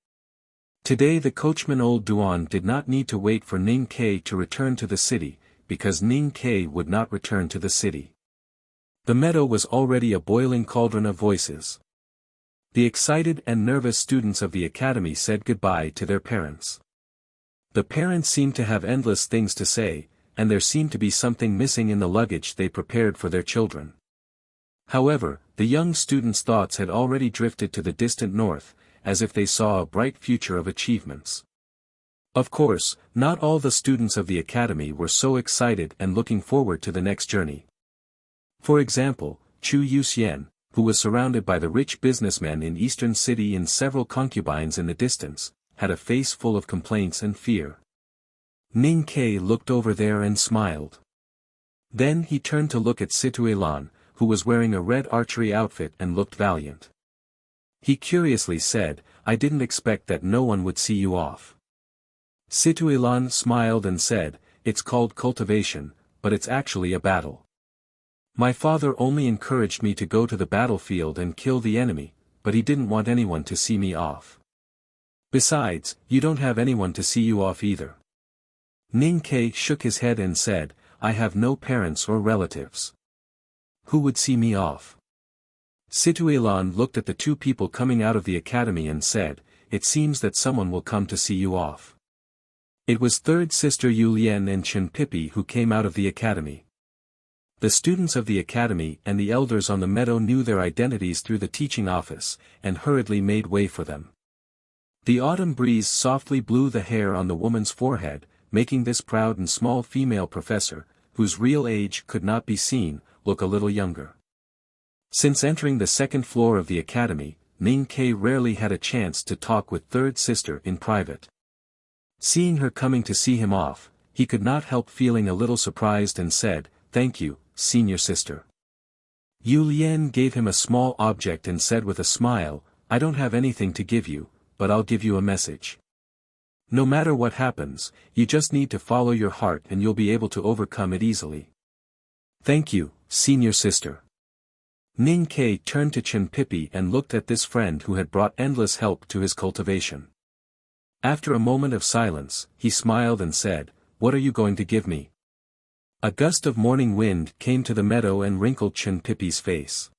Today the coachman Old Duan did not need to wait for Ning Kei to return to the city, because Ning Kei would not return to the city. The meadow was already a boiling cauldron of voices. The excited and nervous students of the academy said goodbye to their parents. The parents seemed to have endless things to say, and there seemed to be something missing in the luggage they prepared for their children. However, the young students' thoughts had already drifted to the distant north, as if they saw a bright future of achievements. Of course, not all the students of the academy were so excited and looking forward to the next journey. For example, Chu Yuxian, who was surrounded by the rich businessmen in Eastern City and several concubines in the distance, had a face full of complaints and fear. Ning Kei looked over there and smiled. Then he turned to look at Situelan, who was wearing a red archery outfit and looked valiant. He curiously said, "I didn't expect that no one would see you off." Situelan smiled and said, "It's called cultivation, but it's actually a battle. My father only encouraged me to go to the battlefield and kill the enemy, but he didn't want anyone to see me off. Besides, you don't have anyone to see you off either." Ning Kei shook his head and said, "I have no parents or relatives. Who would see me off?" Situelan looked at the two people coming out of the academy and said, "It seems that someone will come to see you off." It was third sister Yu Lian and Chen Pipi who came out of the academy. The students of the academy and the elders on the meadow knew their identities through the teaching office, and hurriedly made way for them. The autumn breeze softly blew the hair on the woman's forehead, making this proud and small female professor, whose real age could not be seen, look a little younger. Since entering the second floor of the academy, Ning Kei rarely had a chance to talk with third sister in private. Seeing her coming to see him off, he could not help feeling a little surprised and said, "Thank you, senior sister." Yu Lian gave him a small object and said with a smile, "I don't have anything to give you, but I'll give you a message. No matter what happens, you just need to follow your heart and you'll be able to overcome it easily." "Thank you, senior sister." Ning Kei turned to Chen Pipi and looked at this friend who had brought endless help to his cultivation. After a moment of silence, he smiled and said, "What are you going to give me?" A gust of morning wind came to the meadow and wrinkled Chen Pipi's face.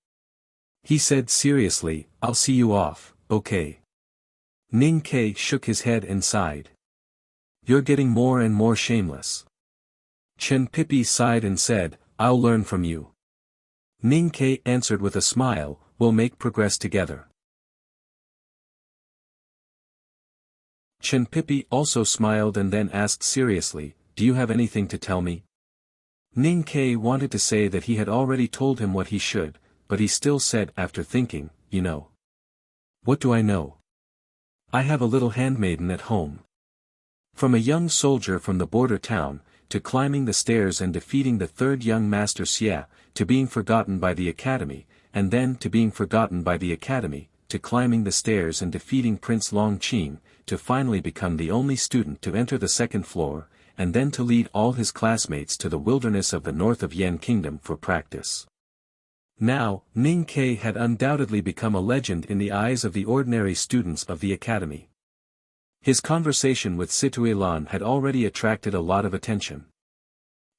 He said seriously, "I'll see you off, okay?" Ning Kei shook his head and sighed. "You're getting more and more shameless." Chen Pipi sighed and said, "I'll learn from you." Ning Kei answered with a smile, "We'll make progress together." Chen Pipi also smiled and then asked seriously, "Do you have anything to tell me?" Ning Ke wanted to say that he had already told him what he should, but he still said after thinking, "You know. What do I know? I have a little handmaiden at home." From a young soldier from the border town, to climbing the stairs and defeating the third young master Xie, to being forgotten by the academy, and then to being forgotten by the academy, to climbing the stairs and defeating Prince Long Qing, to finally become the only student to enter the second floor, and then to lead all his classmates to the wilderness of the north of Yan Kingdom for practice. Now, Ning Ke had undoubtedly become a legend in the eyes of the ordinary students of the academy. His conversation with Situe Lan had already attracted a lot of attention.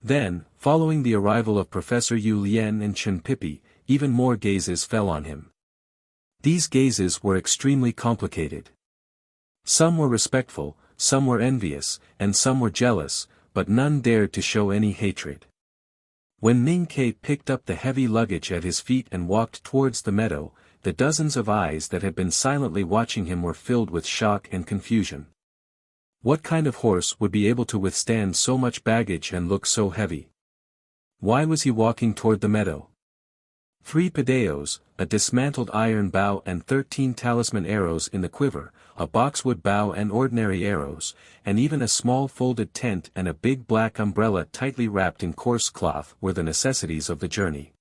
Then, following the arrival of Professor Yu Lian and Chen Pipi, even more gazes fell on him. These gazes were extremely complicated. Some were respectful, some were envious, and some were jealous, but none dared to show any hatred. When Ning Ke picked up the heavy luggage at his feet and walked towards the meadow, the dozens of eyes that had been silently watching him were filled with shock and confusion. What kind of horse would be able to withstand so much baggage and look so heavy? Why was he walking toward the meadow? 3 padeos, a dismantled iron bow and 13 talisman arrows in the quiver, a boxwood bow and ordinary arrows, and even a small folded tent and a big black umbrella tightly wrapped in coarse cloth were the necessities of the journey.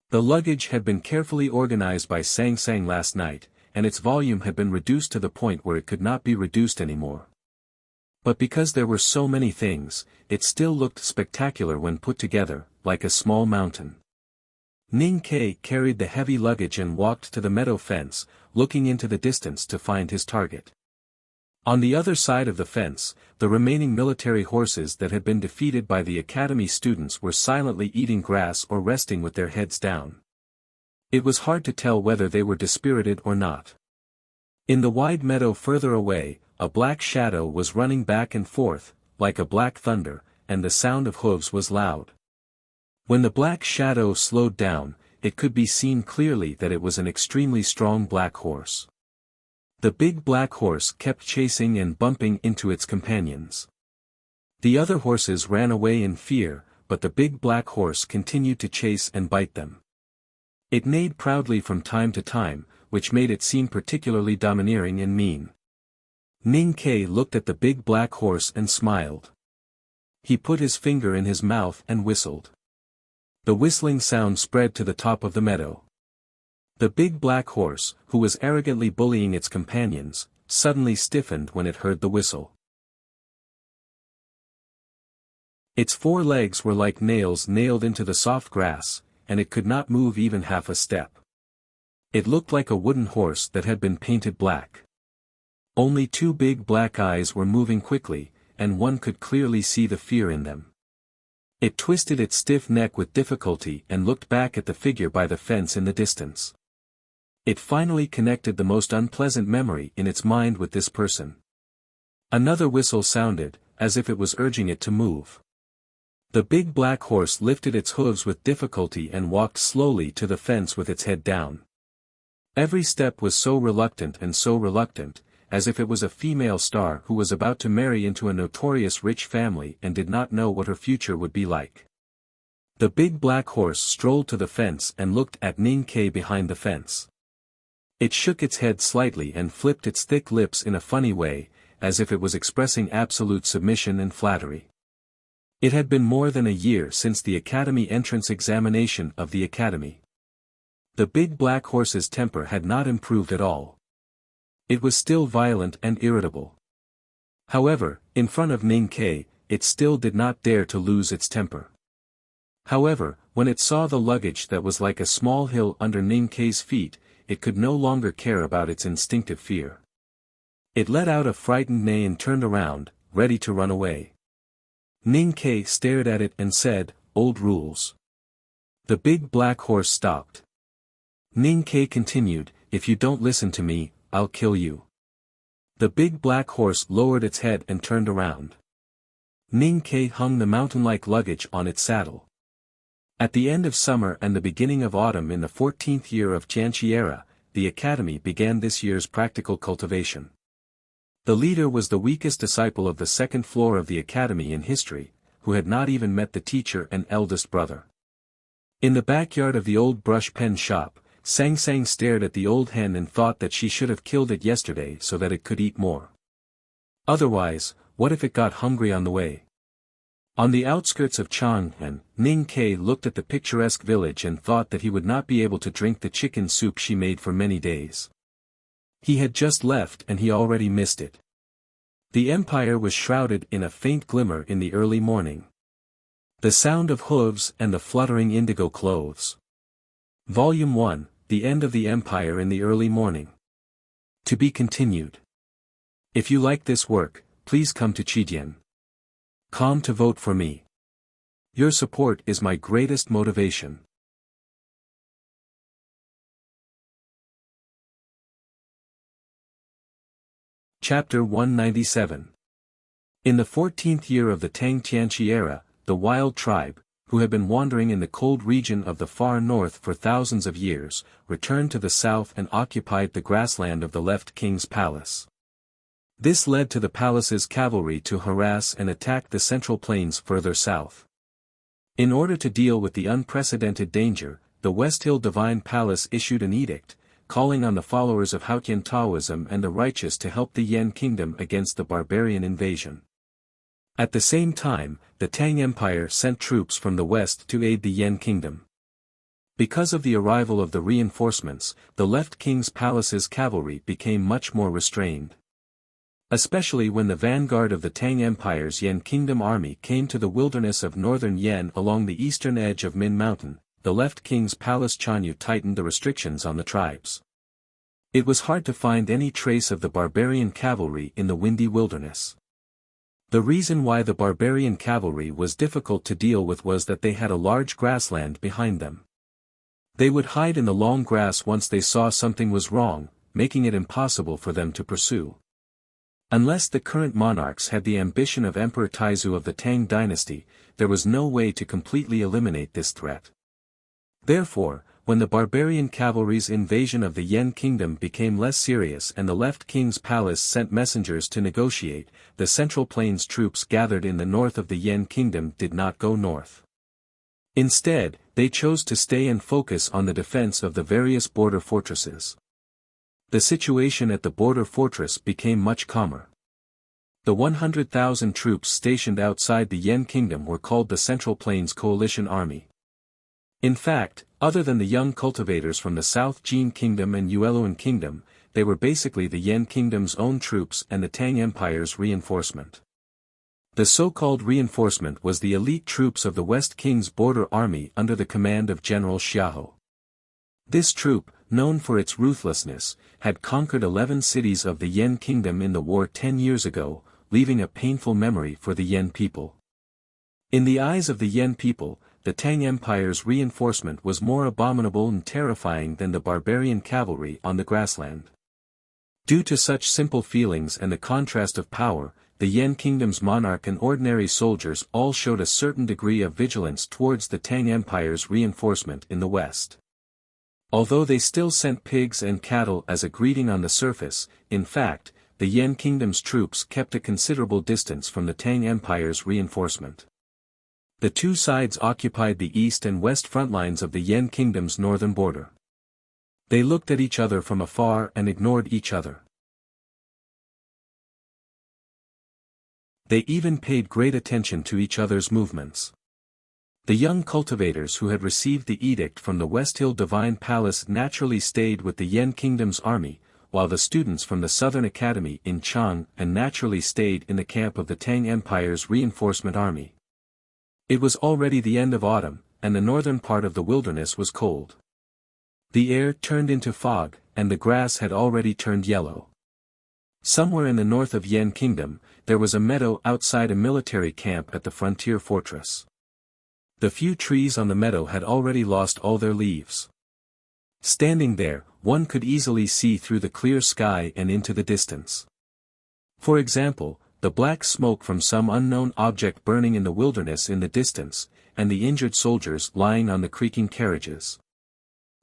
The luggage had been carefully organized by Sang Sang last night, and its volume had been reduced to the point where it could not be reduced anymore. But because there were so many things, it still looked spectacular when put together, like a small mountain. Ning Ke carried the heavy luggage and walked to the meadow fence, looking into the distance to find his target. On the other side of the fence, the remaining military horses that had been defeated by the academy students were silently eating grass or resting with their heads down. It was hard to tell whether they were dispirited or not. In the wide meadow further away, a black shadow was running back and forth, like a black thunder, and the sound of hooves was loud. When the black shadow slowed down, it could be seen clearly that it was an extremely strong black horse. The big black horse kept chasing and bumping into its companions. The other horses ran away in fear, but the big black horse continued to chase and bite them. It neighed proudly from time to time, which made it seem particularly domineering and mean. Ning Ke looked at the big black horse and smiled. He put his finger in his mouth and whistled. The whistling sound spread to the top of the meadow. The big black horse, who was arrogantly bullying its companions, suddenly stiffened when it heard the whistle. Its 4 legs were like nails nailed into the soft grass, and it could not move even half a step. It looked like a wooden horse that had been painted black. Only 2 big black eyes were moving quickly, and one could clearly see the fear in them. It twisted its stiff neck with difficulty and looked back at the figure by the fence in the distance. It finally connected the most unpleasant memory in its mind with this person. Another whistle sounded, as if it was urging it to move. The big black horse lifted its hooves with difficulty and walked slowly to the fence with its head down. Every step was so reluctant, as if it was a female star who was about to marry into a notorious rich family and did not know what her future would be like. The big black horse strolled to the fence and looked at Ning Ke behind the fence. It shook its head slightly and flipped its thick lips in a funny way, as if it was expressing absolute submission and flattery. It had been more than a year since the academy entrance examination of the academy. The big black horse's temper had not improved at all. It was still violent and irritable. However, in front of Ning Ke, it still did not dare to lose its temper. However, when it saw the luggage that was like a small hill under Ning Ke's feet, it could no longer care about its instinctive fear. It let out a frightened neigh and turned around, ready to run away. Ning Ke stared at it and said, "Old rules." The big black horse stopped. Ning Ke continued, "If you don't listen to me, I'll kill you." The big black horse lowered its head and turned around. Ning Ke hung the mountain-like luggage on its saddle. At the end of summer and the beginning of autumn in the 14th year of Jianqi era, the academy began this year's practical cultivation. The leader was the weakest disciple of the second floor of the academy in history, who had not even met the teacher and eldest brother. In the backyard of the old brush pen shop, Sang Sang stared at the old hen and thought that she should have killed it yesterday so that it could eat more. Otherwise, what if it got hungry on the way? On the outskirts of Chang'an, Ning Kai looked at the picturesque village and thought that he would not be able to drink the chicken soup she made for many days. He had just left and he already missed it. The empire was shrouded in a faint glimmer in the early morning. The sound of hooves and the fluttering indigo clothes. Volume 1, The End of the Empire in the Early Morning. To be continued. If you like this work, please come to Chidian.com to vote for me. Your support is my greatest motivation. Chapter 197. In the 14th year of the Tang Tianqi era, the wild tribe, who had been wandering in the cold region of the far north for thousands of years, returned to the south and occupied the grassland of the left king's palace. This led to the palace's cavalry to harass and attack the central plains further south. In order to deal with the unprecedented danger, the West Hill Divine Palace issued an edict, calling on the followers of Haotian Taoism and the righteous to help the Yan kingdom against the barbarian invasion. At the same time, the Tang Empire sent troops from the west to aid the Yan kingdom. Because of the arrival of the reinforcements, the left king's palace's cavalry became much more restrained. Especially when the vanguard of the Tang Empire's Yan kingdom army came to the wilderness of northern Yan along the eastern edge of Min Mountain, the left king's palace Chanyu tightened the restrictions on the tribes. It was hard to find any trace of the barbarian cavalry in the windy wilderness. The reason why the barbarian cavalry was difficult to deal with was that they had a large grassland behind them. They would hide in the long grass once they saw something was wrong, making it impossible for them to pursue. Unless the current monarchs had the ambition of Emperor Taizu of the Tang dynasty, there was no way to completely eliminate this threat. Therefore, when the barbarian cavalry's invasion of the Yan kingdom became less serious and the left king's palace sent messengers to negotiate, the Central Plains troops gathered in the north of the Yan kingdom did not go north. Instead, they chose to stay and focus on the defense of the various border fortresses. The situation at the border fortress became much calmer. The 100,000 troops stationed outside the Yan kingdom were called the Central Plains Coalition Army. In fact, other than the young cultivators from the South Jin Kingdom and Yueluan Kingdom, they were basically the Yan Kingdom's own troops and the Tang Empire's reinforcement. The so-called reinforcement was the elite troops of the West King's border army under the command of General Xiahou. This troop, known for its ruthlessness, had conquered 11 cities of the Yan Kingdom in the war 10 years ago, leaving a painful memory for the Yan people. In the eyes of the Yan people, the Tang Empire's reinforcement was more abominable and terrifying than the barbarian cavalry on the grassland. Due to such simple feelings and the contrast of power, the Yan Kingdom's monarch and ordinary soldiers all showed a certain degree of vigilance towards the Tang Empire's reinforcement in the west. Although they still sent pigs and cattle as a greeting on the surface, in fact, the Yan Kingdom's troops kept a considerable distance from the Tang Empire's reinforcement. The two sides occupied the east and west front lines of the Yan Kingdom's northern border. They looked at each other from afar and ignored each other. They even paid great attention to each other's movements. The young cultivators who had received the edict from the West Hill Divine Palace naturally stayed with the Yan Kingdom's army, while the students from the Southern Academy in Chang'an naturally stayed in the camp of the Tang Empire's reinforcement army. It was already the end of autumn, and the northern part of the wilderness was cold. The air turned into fog, and the grass had already turned yellow. Somewhere in the north of Yan Kingdom, there was a meadow outside a military camp at the frontier fortress. The few trees on the meadow had already lost all their leaves. Standing there, one could easily see through the clear sky and into the distance. For example, the black smoke from some unknown object burning in the wilderness in the distance, and the injured soldiers lying on the creaking carriages.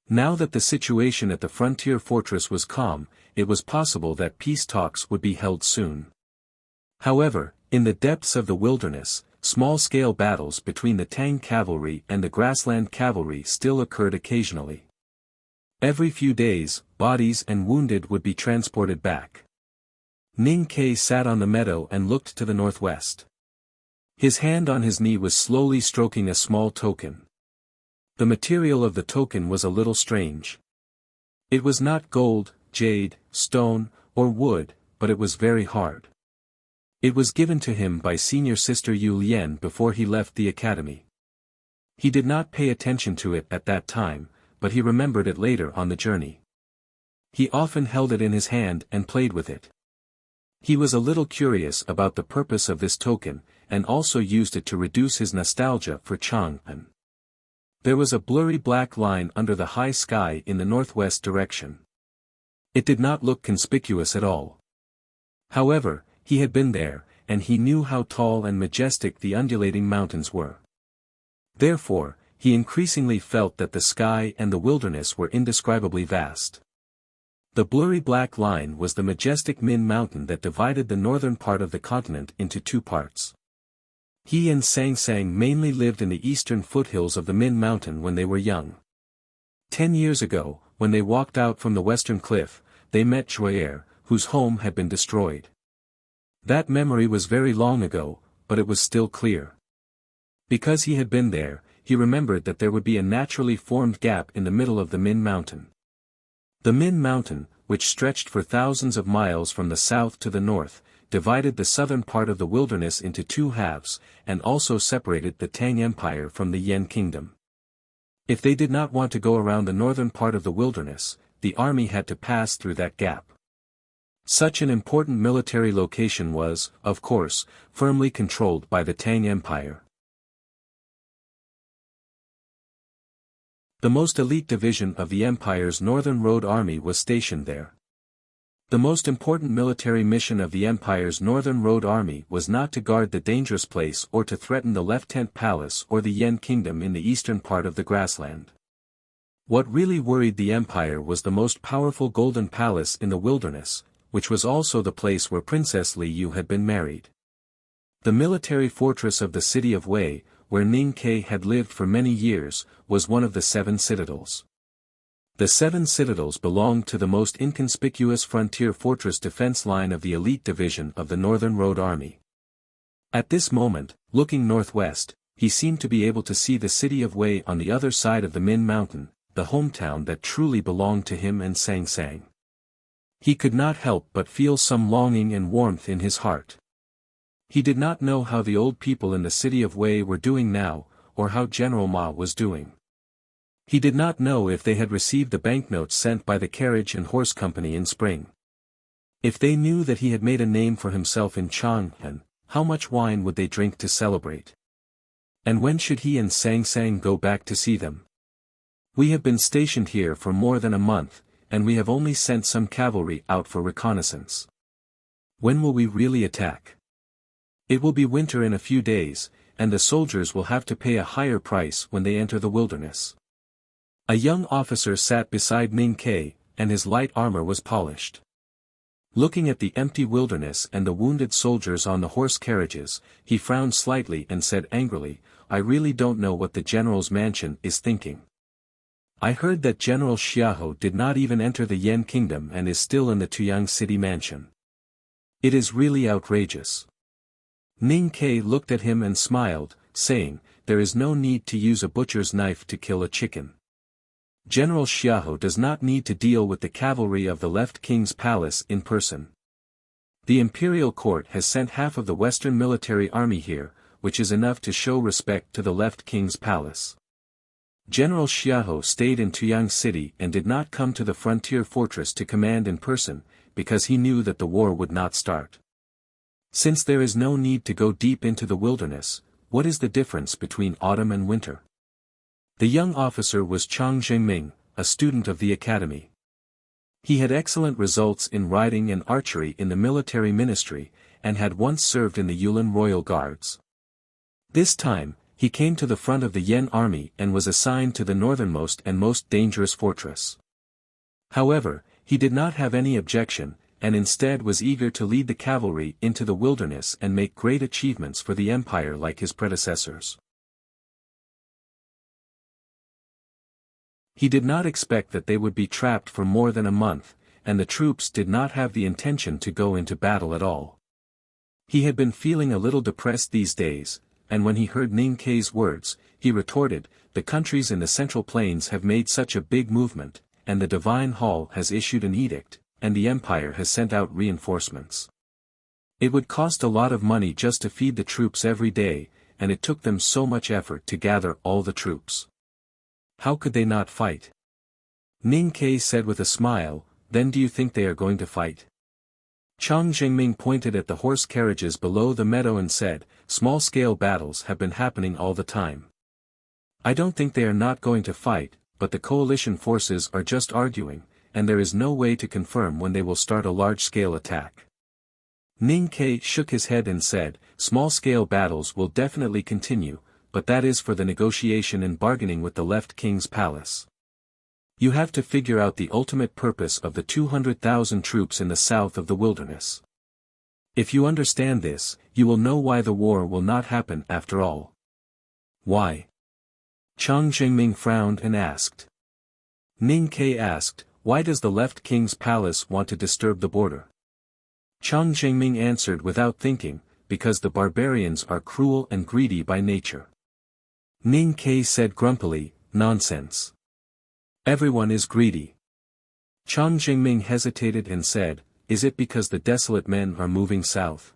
Now that the situation at the frontier fortress was calm, it was possible that peace talks would be held soon. However, in the depths of the wilderness, small-scale battles between the Tang cavalry and the grassland cavalry still occurred occasionally. Every few days, bodies and wounded would be transported back. Ning Kai sat on the meadow and looked to the northwest. His hand on his knee was slowly stroking a small token. The material of the token was a little strange. It was not gold, jade, stone, or wood, but it was very hard. It was given to him by senior sister Yu Lian before he left the academy. He did not pay attention to it at that time, but he remembered it later on the journey. He often held it in his hand and played with it. He was a little curious about the purpose of this token, and also used it to reduce his nostalgia for Chang'an. There was a blurry black line under the high sky in the northwest direction. It did not look conspicuous at all. However, he had been there, and he knew how tall and majestic the undulating mountains were. Therefore, he increasingly felt that the sky and the wilderness were indescribably vast. The blurry black line was the majestic Min Mountain that divided the northern part of the continent into two parts. He and Sang Sang mainly lived in the eastern foothills of the Min Mountain when they were young. 10 years ago, when they walked out from the western cliff, they met Joyer, whose home had been destroyed. That memory was very long ago, but it was still clear. Because he had been there, he remembered that there would be a naturally formed gap in the middle of the Min Mountain. The Min Mountain, which stretched for thousands of miles from the south to the north, divided the southern part of the wilderness into two halves, and also separated the Tang Empire from the Yan Kingdom. If they did not want to go around the northern part of the wilderness, the army had to pass through that gap. Such an important military location was, of course, firmly controlled by the Tang Empire. The most elite division of the Empire's Northern Road Army was stationed there. The most important military mission of the Empire's Northern Road Army was not to guard the dangerous place or to threaten the Left Tent Palace or the Yan Kingdom in the eastern part of the grassland. What really worried the Empire was the most powerful Golden Palace in the wilderness, which was also the place where Princess Li Yu had been married. The military fortress of the city of Wei, where Ning Kai had lived for many years, was one of the 7 citadels. The 7 citadels belonged to the most inconspicuous frontier fortress defense line of the elite division of the Northern Road Army. At this moment, looking northwest, he seemed to be able to see the city of Wei on the other side of the Min Mountain, the hometown that truly belonged to him and Sang Sang. He could not help but feel some longing and warmth in his heart. He did not know how the old people in the city of Wei were doing now, or how General Ma was doing. He did not know if they had received the banknotes sent by the carriage and horse company in spring. If they knew that he had made a name for himself in Chang'an, how much wine would they drink to celebrate? And when should he and Sang Sang go back to see them? We have been stationed here for more than a month, and we have only sent some cavalry out for reconnaissance. When will we really attack? It will be winter in a few days, and the soldiers will have to pay a higher price when they enter the wilderness. A young officer sat beside Ning Kai, and his light armor was polished. Looking at the empty wilderness and the wounded soldiers on the horse carriages, he frowned slightly and said angrily, "I really don't know what the general's mansion is thinking. I heard that General Xiahou did not even enter the Yan Kingdom and is still in the Tuyang City mansion. It is really outrageous." Ning Kai looked at him and smiled, saying, "There is no need to use a butcher's knife to kill a chicken. General Xiahou does not need to deal with the cavalry of the left king's palace in person. The imperial court has sent half of the western military army here, which is enough to show respect to the left king's palace. General Xiahou stayed in Tuyang City and did not come to the frontier fortress to command in person, because he knew that the war would not start. Since there is no need to go deep into the wilderness, what is the difference between autumn and winter?" The young officer was Chang Zhengming, a student of the academy. He had excellent results in riding and archery in the military ministry, and had once served in the Yulin Royal Guards. This time, he came to the front of the Yan army and was assigned to the northernmost and most dangerous fortress. However, he did not have any objection, and instead was eager to lead the cavalry into the wilderness and make great achievements for the empire like his predecessors. He did not expect that they would be trapped for more than a month, and the troops did not have the intention to go into battle at all. He had been feeling a little depressed these days, and when he heard Ning Kei's words, he retorted, "The countries in the Central Plains have made such a big movement, and the Divine Hall has issued an edict, and the Empire has sent out reinforcements. It would cost a lot of money just to feed the troops every day, and it took them so much effort to gather all the troops. How could they not fight?" Ning Kei said with a smile, "Then do you think they are going to fight?" Chang Jingming pointed at the horse carriages below the meadow and said, "Small-scale battles have been happening all the time. I don't think they are not going to fight, but the coalition forces are just arguing, and there is no way to confirm when they will start a large-scale attack." Ning Kei shook his head and said, "Small-scale battles will definitely continue, but that is for the negotiation and bargaining with the left king's palace. You have to figure out the ultimate purpose of the 200,000 troops in the south of the wilderness. If you understand this, you will know why the war will not happen after all." "Why?" Chang Jingming frowned and asked. Ning Kei asked, "Why does the left king's palace want to disturb the border?" Chang Jingming answered without thinking, "Because the barbarians are cruel and greedy by nature." Ning Kei said grumpily, "Nonsense. Everyone is greedy." Chang Jingming hesitated and said, "Is it because the desolate men are moving south?"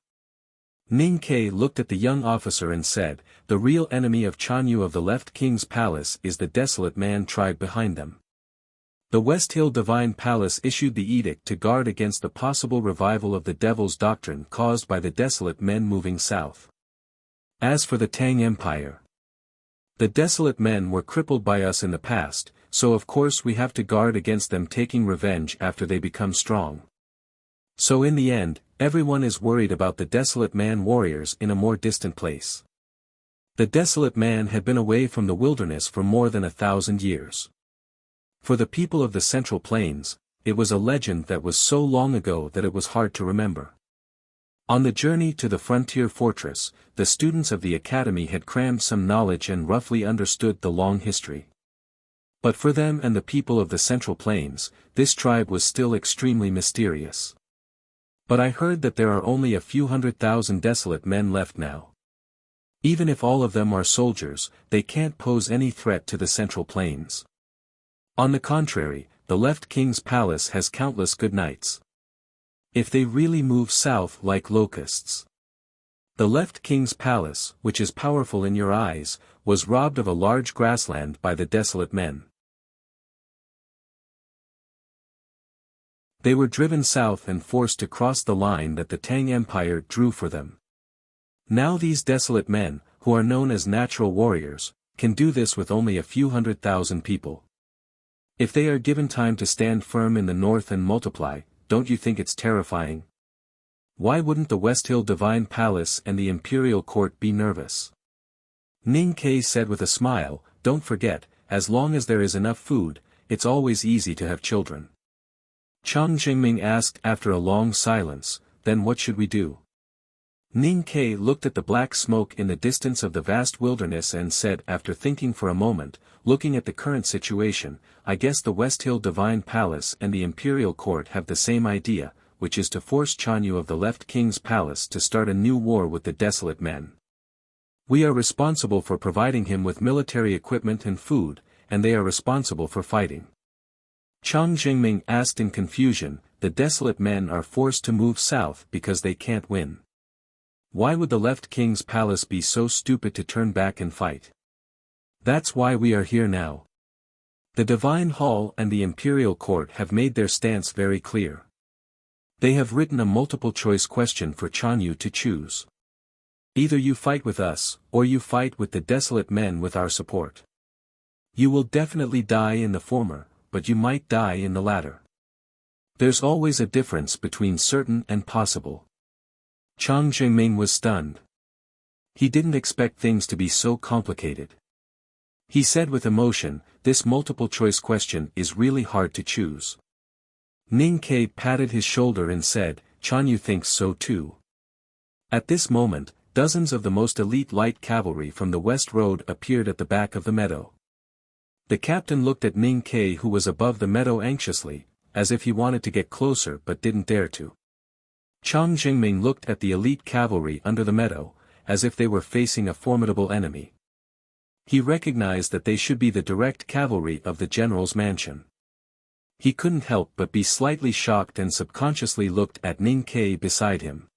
Ning Kei looked at the young officer and said, "The real enemy of Chanyu of the left king's palace is the desolate man tribe behind them. The West Hill Divine Palace issued the edict to guard against the possible revival of the devil's doctrine caused by the desolate men moving south. As for the Tang Empire, the desolate men were crippled by us in the past, so of course we have to guard against them taking revenge after they become strong. So in the end, everyone is worried about the desolate man warriors in a more distant place. The desolate man had been away from the wilderness for more than 1,000 years. For the people of the Central Plains, it was a legend that was so long ago that it was hard to remember. On the journey to the frontier fortress, the students of the academy had crammed some knowledge and roughly understood the long history. But for them and the people of the Central Plains, this tribe was still extremely mysterious. "But I heard that there are only a few 100,000 desolate men left now. Even if all of them are soldiers, they can't pose any threat to the Central Plains. On the contrary, the left king's palace has countless good knights. If they really move south like locusts." The left king's palace, which is powerful in your eyes, was robbed of a large grassland by the desolate men. They were driven south and forced to cross the line that the Tang Empire drew for them. Now these desolate men, who are known as natural warriors, can do this with only a few 100,000 people. If they are given time to stand firm in the north and multiply, don't you think it's terrifying? Why wouldn't the West Hill Divine Palace and the Imperial Court be nervous?" Ning Kei said with a smile, "Don't forget, as long as there is enough food, it's always easy to have children." Chang Jingming asked after a long silence, "Then what should we do?" Ning Kei looked at the black smoke in the distance of the vast wilderness and said after thinking for a moment, "Looking at the current situation, I guess the West Hill Divine Palace and the Imperial Court have the same idea, which is to force Chanyu of the left king's palace to start a new war with the desolate men. We are responsible for providing him with military equipment and food, and they are responsible for fighting." Chang Jingming asked in confusion, "The desolate men are forced to move south because they can't win. Why would the left king's palace be so stupid to turn back and fight?" "That's why we are here now. The Divine Hall and the Imperial Court have made their stance very clear. They have written a multiple-choice question for Chanyu to choose. Either you fight with us, or you fight with the desolate men with our support. You will definitely die in the former, but you might die in the latter. There's always a difference between certain and possible." Chang Jingming was stunned. He didn't expect things to be so complicated. He said with emotion, "This multiple-choice question is really hard to choose. Ning Ke patted his shoulder and said, Chanyu thinks so too. At this moment, dozens of the most elite light cavalry from the West Road appeared at the back of the meadow. The captain looked at Ning Ke, who was above the meadow, anxiously, as if he wanted to get closer but didn't dare to. Chang Jingming looked at the elite cavalry under the meadow, as if they were facing a formidable enemy. He recognized that they should be the direct cavalry of the general's mansion. He couldn't help but be slightly shocked and subconsciously looked at Ning Ke beside him.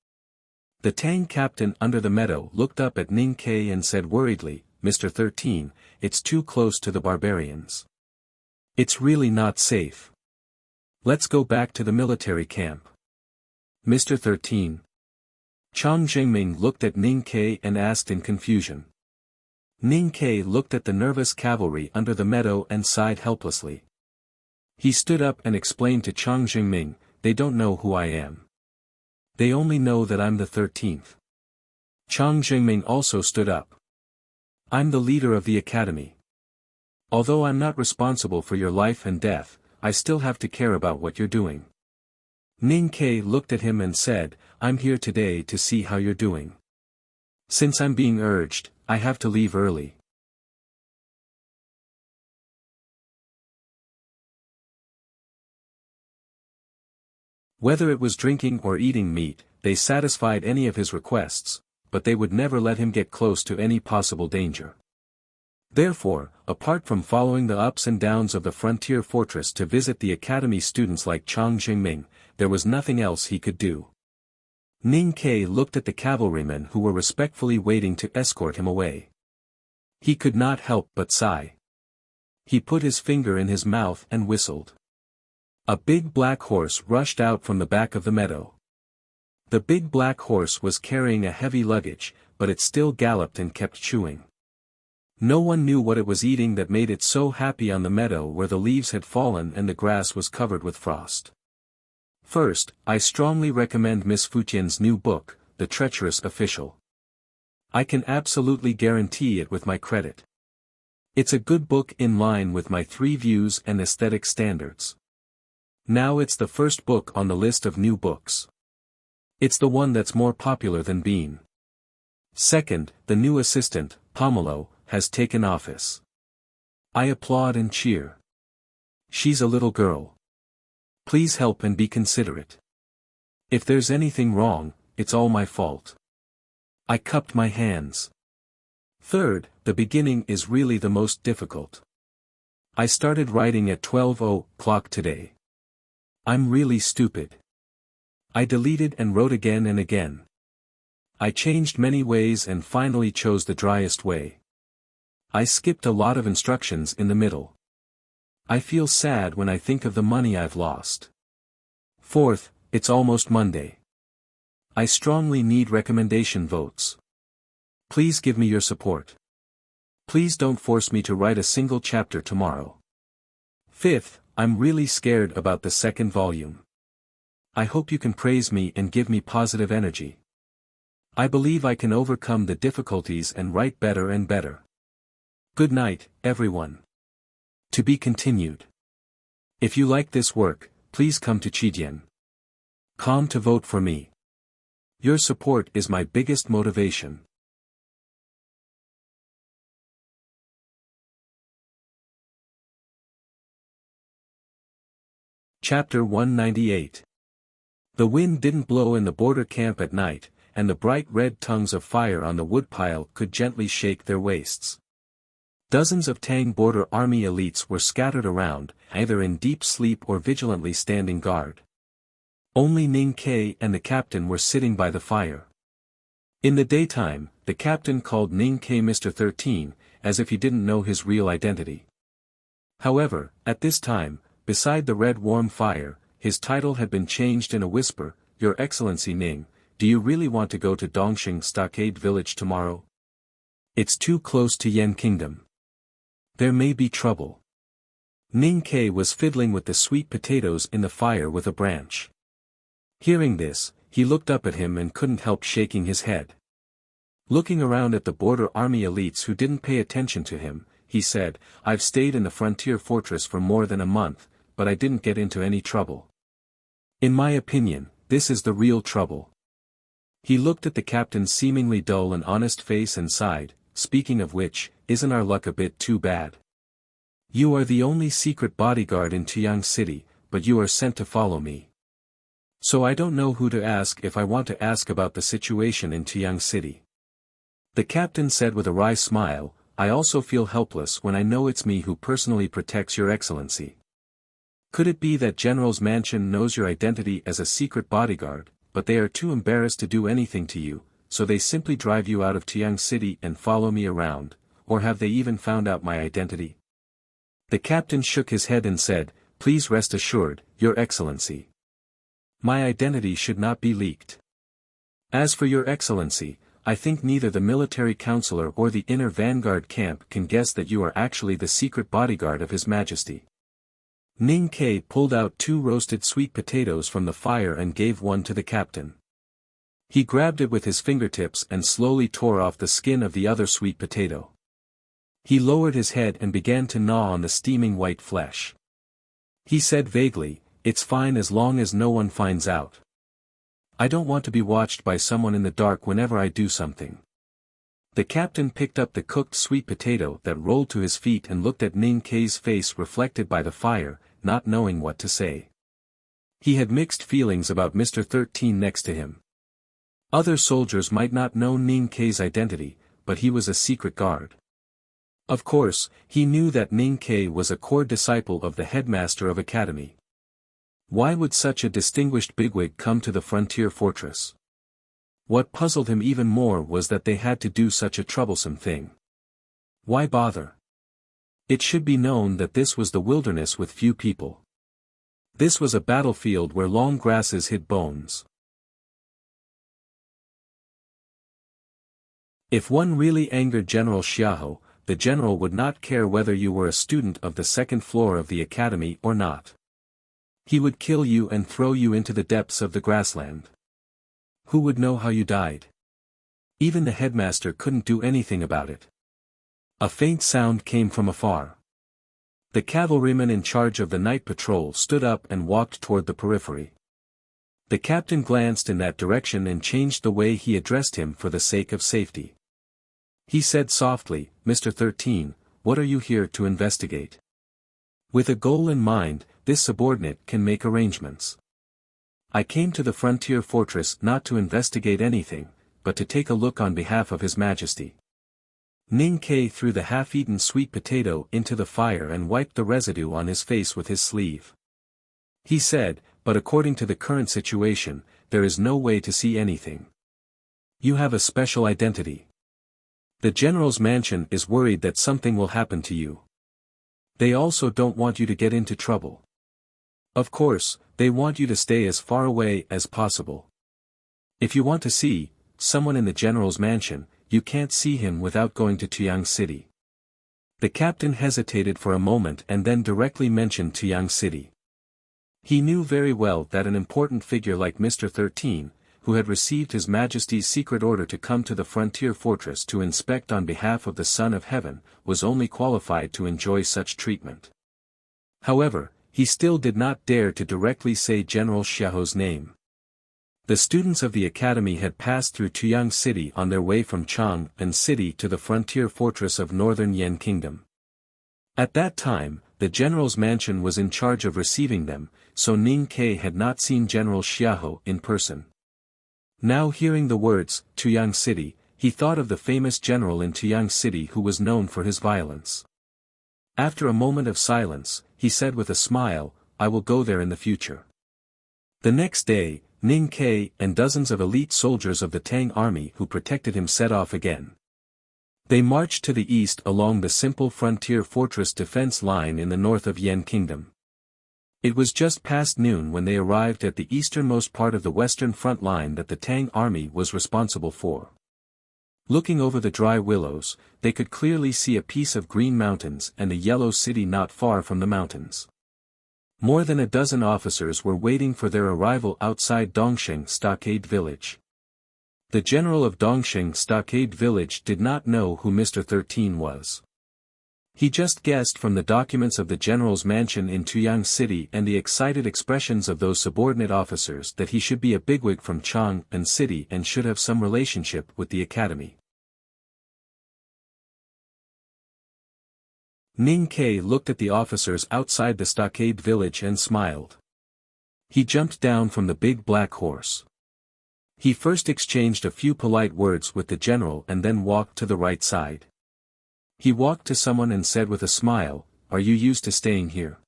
The Tang captain under the meadow looked up at Ning Ke and said worriedly, Mr. 13, it's too close to the barbarians. It's really not safe. Let's go back to the military camp. Mr. 13. Chang Jingming looked at Ning Ke and asked in confusion. Ning Ke looked at the nervous cavalry under the meadow and sighed helplessly. He stood up and explained to Chang Jingming, they don't know who I am. They only know that I'm the 13th. Chang Jingming also stood up. I'm the leader of the academy. Although I'm not responsible for your life and death, I still have to care about what you're doing. Ning Ke looked at him and said, I'm here today to see how you're doing. Since I'm being urged, I have to leave early. Whether it was drinking or eating meat, they satisfied any of his requests, but they would never let him get close to any possible danger. Therefore, apart from following the ups and downs of the frontier fortress to visit the academy students like Chang Jingming, there was nothing else he could do. Ning Ke looked at the cavalrymen who were respectfully waiting to escort him away. He could not help but sigh. He put his finger in his mouth and whistled. A big black horse rushed out from the back of the meadow. The big black horse was carrying a heavy luggage, but it still galloped and kept chewing. No one knew what it was eating that made it so happy on the meadow where the leaves had fallen and the grass was covered with frost. First, I strongly recommend Miss Futian's new book, The Treacherous Official. I can absolutely guarantee it with my credit. It's a good book in line with my 3 views and aesthetic standards. Now it's the first book on the list of new books. It's the one that's more popular than Bean. Second, the new assistant, Pomelo, has taken office. I applaud and cheer. She's a little girl. Please help and be considerate. If there's anything wrong, it's all my fault. I cupped my hands. Third, the beginning is really the most difficult. I started writing at 12:00 today. I'm really stupid. I deleted and wrote again and again. I changed many ways and finally chose the driest way. I skipped a lot of instructions in the middle. I feel sad when I think of the money I've lost. Fourth, it's almost Monday. I strongly need recommendation votes. Please give me your support. Please don't force me to write a single chapter tomorrow. Fifth, I'm really scared about the second volume. I hope you can praise me and give me positive energy. I believe I can overcome the difficulties and write better and better. Good night, everyone. To be continued. If you like this work, please come to Chidian.com to vote for me. Your support is my biggest motivation. Chapter 198. The wind didn't blow in the border camp at night, and the bright red tongues of fire on the woodpile could gently shake their waists. Dozens of Tang border army elites were scattered around, either in deep sleep or vigilantly standing guard. Only Ning Ke and the captain were sitting by the fire. In the daytime, the captain called Ning Ke Mr. 13, as if he didn't know his real identity. However, at this time, beside the red warm fire, his title had been changed in a whisper, Your Excellency Ning, do you really want to go to Dongxing Stockade Village tomorrow? It's too close to Yan Kingdom. There may be trouble. Ning Ke was fiddling with the sweet potatoes in the fire with a branch. Hearing this, he looked up at him and couldn't help shaking his head. Looking around at the border army elites who didn't pay attention to him, he said, I've stayed in the frontier fortress for more than a month, but I didn't get into any trouble. In my opinion, this is the real trouble. He looked at the captain's seemingly dull and honest face and sighed, speaking of which, isn't our luck a bit too bad? You are the only secret bodyguard in Tuyang City, but you are sent to follow me. So I don't know who to ask if I want to ask about the situation in Tuyang City. The captain said with a wry smile, I also feel helpless when I know it's me who personally protects your excellency. Could it be that General's mansion knows your identity as a secret bodyguard, but they are too embarrassed to do anything to you, so they simply drive you out of Tuyang City and follow me around, or have they even found out my identity? The captain shook his head and said, Please rest assured, your excellency. My identity should not be leaked. As for your excellency, I think neither the military counselor or the inner vanguard camp can guess that you are actually the secret bodyguard of His Majesty. Ning Ke pulled out 2 roasted sweet potatoes from the fire and gave one to the captain. He grabbed it with his fingertips and slowly tore off the skin of the other sweet potato. He lowered his head and began to gnaw on the steaming white flesh. He said vaguely, It's fine as long as no one finds out. I don't want to be watched by someone in the dark whenever I do something. The captain picked up the cooked sweet potato that rolled to his feet and looked at Ning Ke's face reflected by the fire, not knowing what to say. He had mixed feelings about Mr. 13 next to him. Other soldiers might not know Ning Ke's identity, but he was a secret guard. Of course, he knew that Ning Ke was a core disciple of the headmaster of academy. Why would such a distinguished bigwig come to the frontier fortress? What puzzled him even more was that they had to do such a troublesome thing. Why bother? It should be known that this was the wilderness with few people. This was a battlefield where long grasses hid bones. If one really angered General Xiahou, the general would not care whether you were a student of the 2nd floor of the academy or not. He would kill you and throw you into the depths of the grassland. Who would know how you died? Even the headmaster couldn't do anything about it. A faint sound came from afar. The cavalryman in charge of the night patrol stood up and walked toward the periphery. The captain glanced in that direction and changed the way he addressed him for the sake of safety. He said softly, Mr. 13, what are you here to investigate? With a goal in mind, this subordinate can make arrangements. I came to the frontier fortress not to investigate anything, but to take a look on behalf of His Majesty. Ning Ke threw the half-eaten sweet potato into the fire and wiped the residue on his face with his sleeve. He said, but according to the current situation, there is no way to see anything. You have a special identity. The general's mansion is worried that something will happen to you. They also don't want you to get into trouble. Of course, they want you to stay as far away as possible. If you want to see someone in the general's mansion, you can't see him without going to Tuyang City. The captain hesitated for a moment and then directly mentioned Tuyang City. He knew very well that an important figure like Mr. 13, who had received His Majesty's secret order to come to the frontier fortress to inspect on behalf of the Son of Heaven, was only qualified to enjoy such treatment. However, he still did not dare to directly say General Xiahou's name. The students of the academy had passed through Tuyang City on their way from Chang'an City to the frontier fortress of northern Yan Kingdom. At that time, the general's mansion was in charge of receiving them, so Ning Ke had not seen General Xiahou in person. Now hearing the words, Tuyang City, he thought of the famous general in Tuyang City who was known for his violence. After a moment of silence, he said with a smile, I will go there in the future. The next day, Ning Ke and dozens of elite soldiers of the Tang army who protected him set off again. They marched to the east along the simple frontier fortress defense line in the north of Yan Kingdom. It was just past noon when they arrived at the easternmost part of the western front line that the Tang army was responsible for. Looking over the dry willows, they could clearly see a piece of green mountains and a yellow city not far from the mountains. More than a dozen officers were waiting for their arrival outside Dongsheng Stockade Village. The general of Dongsheng Stockade Village did not know who Mr. 13 was. He just guessed from the documents of the general's mansion in Tuyang City and the excited expressions of those subordinate officers that he should be a bigwig from Chang'an City and should have some relationship with the academy. Ning Ke looked at the officers outside the stockade village and smiled. He jumped down from the big black horse. He first exchanged a few polite words with the general and then walked to the right side. He walked to someone and said with a smile, "Are you used to staying here?"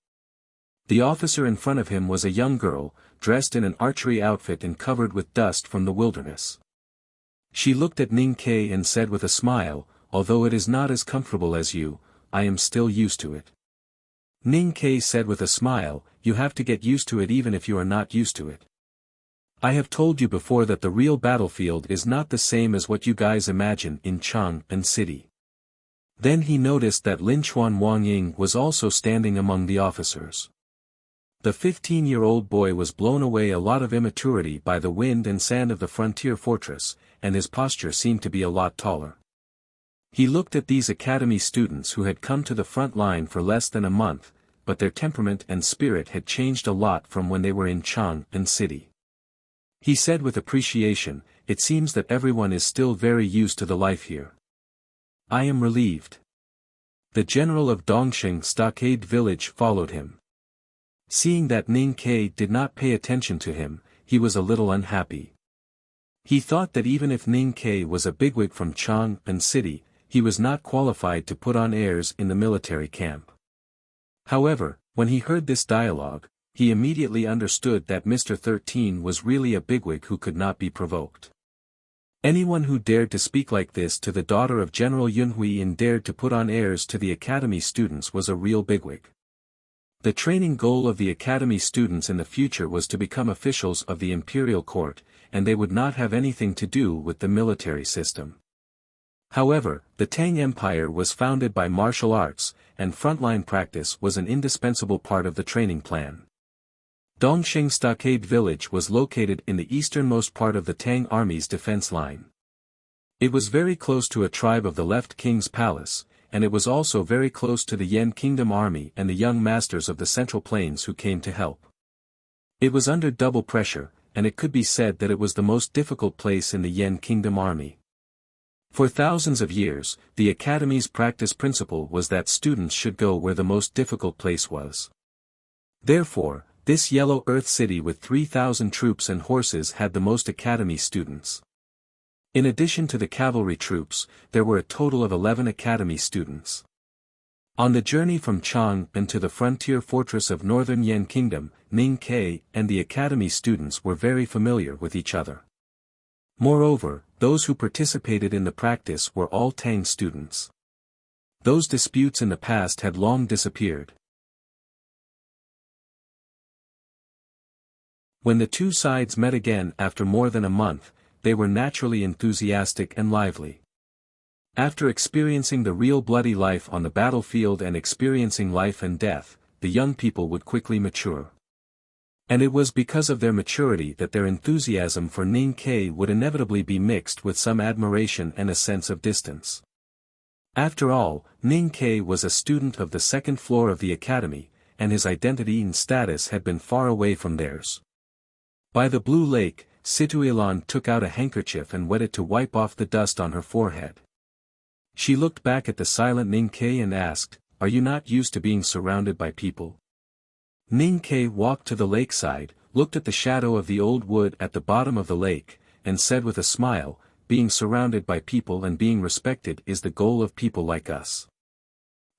The officer in front of him was a young girl, dressed in an archery outfit and covered with dust from the wilderness. She looked at Ning Ke and said with a smile, "Although it is not as comfortable as you, I am still used to it." Ning Ke said with a smile, "You have to get used to it even if you are not used to it. I have told you before that the real battlefield is not the same as what you guys imagine in Chang'an City." Then he noticed that Lin Chuan Wangying was also standing among the officers. The 15-year-old boy was blown away a lot of immaturity by the wind and sand of the frontier fortress, and his posture seemed to be a lot taller. He looked at these academy students who had come to the front line for less than a month, but their temperament and spirit had changed a lot from when they were in Chang'an City. He said with appreciation, "It seems that everyone is still very used to the life here. I am relieved." The general of Dongxing Stockade Village followed him. Seeing that Ning Ke did not pay attention to him, he was a little unhappy. He thought that even if Ning Ke was a bigwig from Chang'an City, he was not qualified to put on airs in the military camp. However, when he heard this dialogue, he immediately understood that Mr. 13 was really a bigwig who could not be provoked. Anyone who dared to speak like this to the daughter of General Yunhui and dared to put on airs to the academy students was a real bigwig. The training goal of the academy students in the future was to become officials of the imperial court, and they would not have anything to do with the military system. However, the Tang Empire was founded by martial arts, and frontline practice was an indispensable part of the training plan. Dongxing Stockade Village was located in the easternmost part of the Tang Army's defense line. It was very close to a tribe of the left king's palace, and it was also very close to the Yan Kingdom Army and the young masters of the Central Plains who came to help. It was under double pressure, and it could be said that it was the most difficult place in the Yan Kingdom Army. For thousands of years, the academy's practice principle was that students should go where the most difficult place was. Therefore, this Yellow Earth city with 3,000 troops and horses had the most academy students. In addition to the cavalry troops, there were a total of 11 academy students. On the journey from Chang'an to the frontier fortress of northern Yan Kingdom, Ning Ke and the academy students were very familiar with each other. Moreover, those who participated in the practice were all Tang students. Those disputes in the past had long disappeared. When the two sides met again after more than a month, they were naturally enthusiastic and lively. After experiencing the real bloody life on the battlefield and experiencing life and death, the young people would quickly mature. And it was because of their maturity that their enthusiasm for Ning Ke would inevitably be mixed with some admiration and a sense of distance. After all, Ning Ke was a student of the second floor of the academy, and his identity and status had been far away from theirs. By the blue lake, Situilan took out a handkerchief and wet it to wipe off the dust on her forehead. She looked back at the silent Ning Ke and asked, "Are you not used to being surrounded by people?" Ning Ke walked to the lakeside, looked at the shadow of the old wood at the bottom of the lake, and said with a smile, "Being surrounded by people and being respected is the goal of people like us.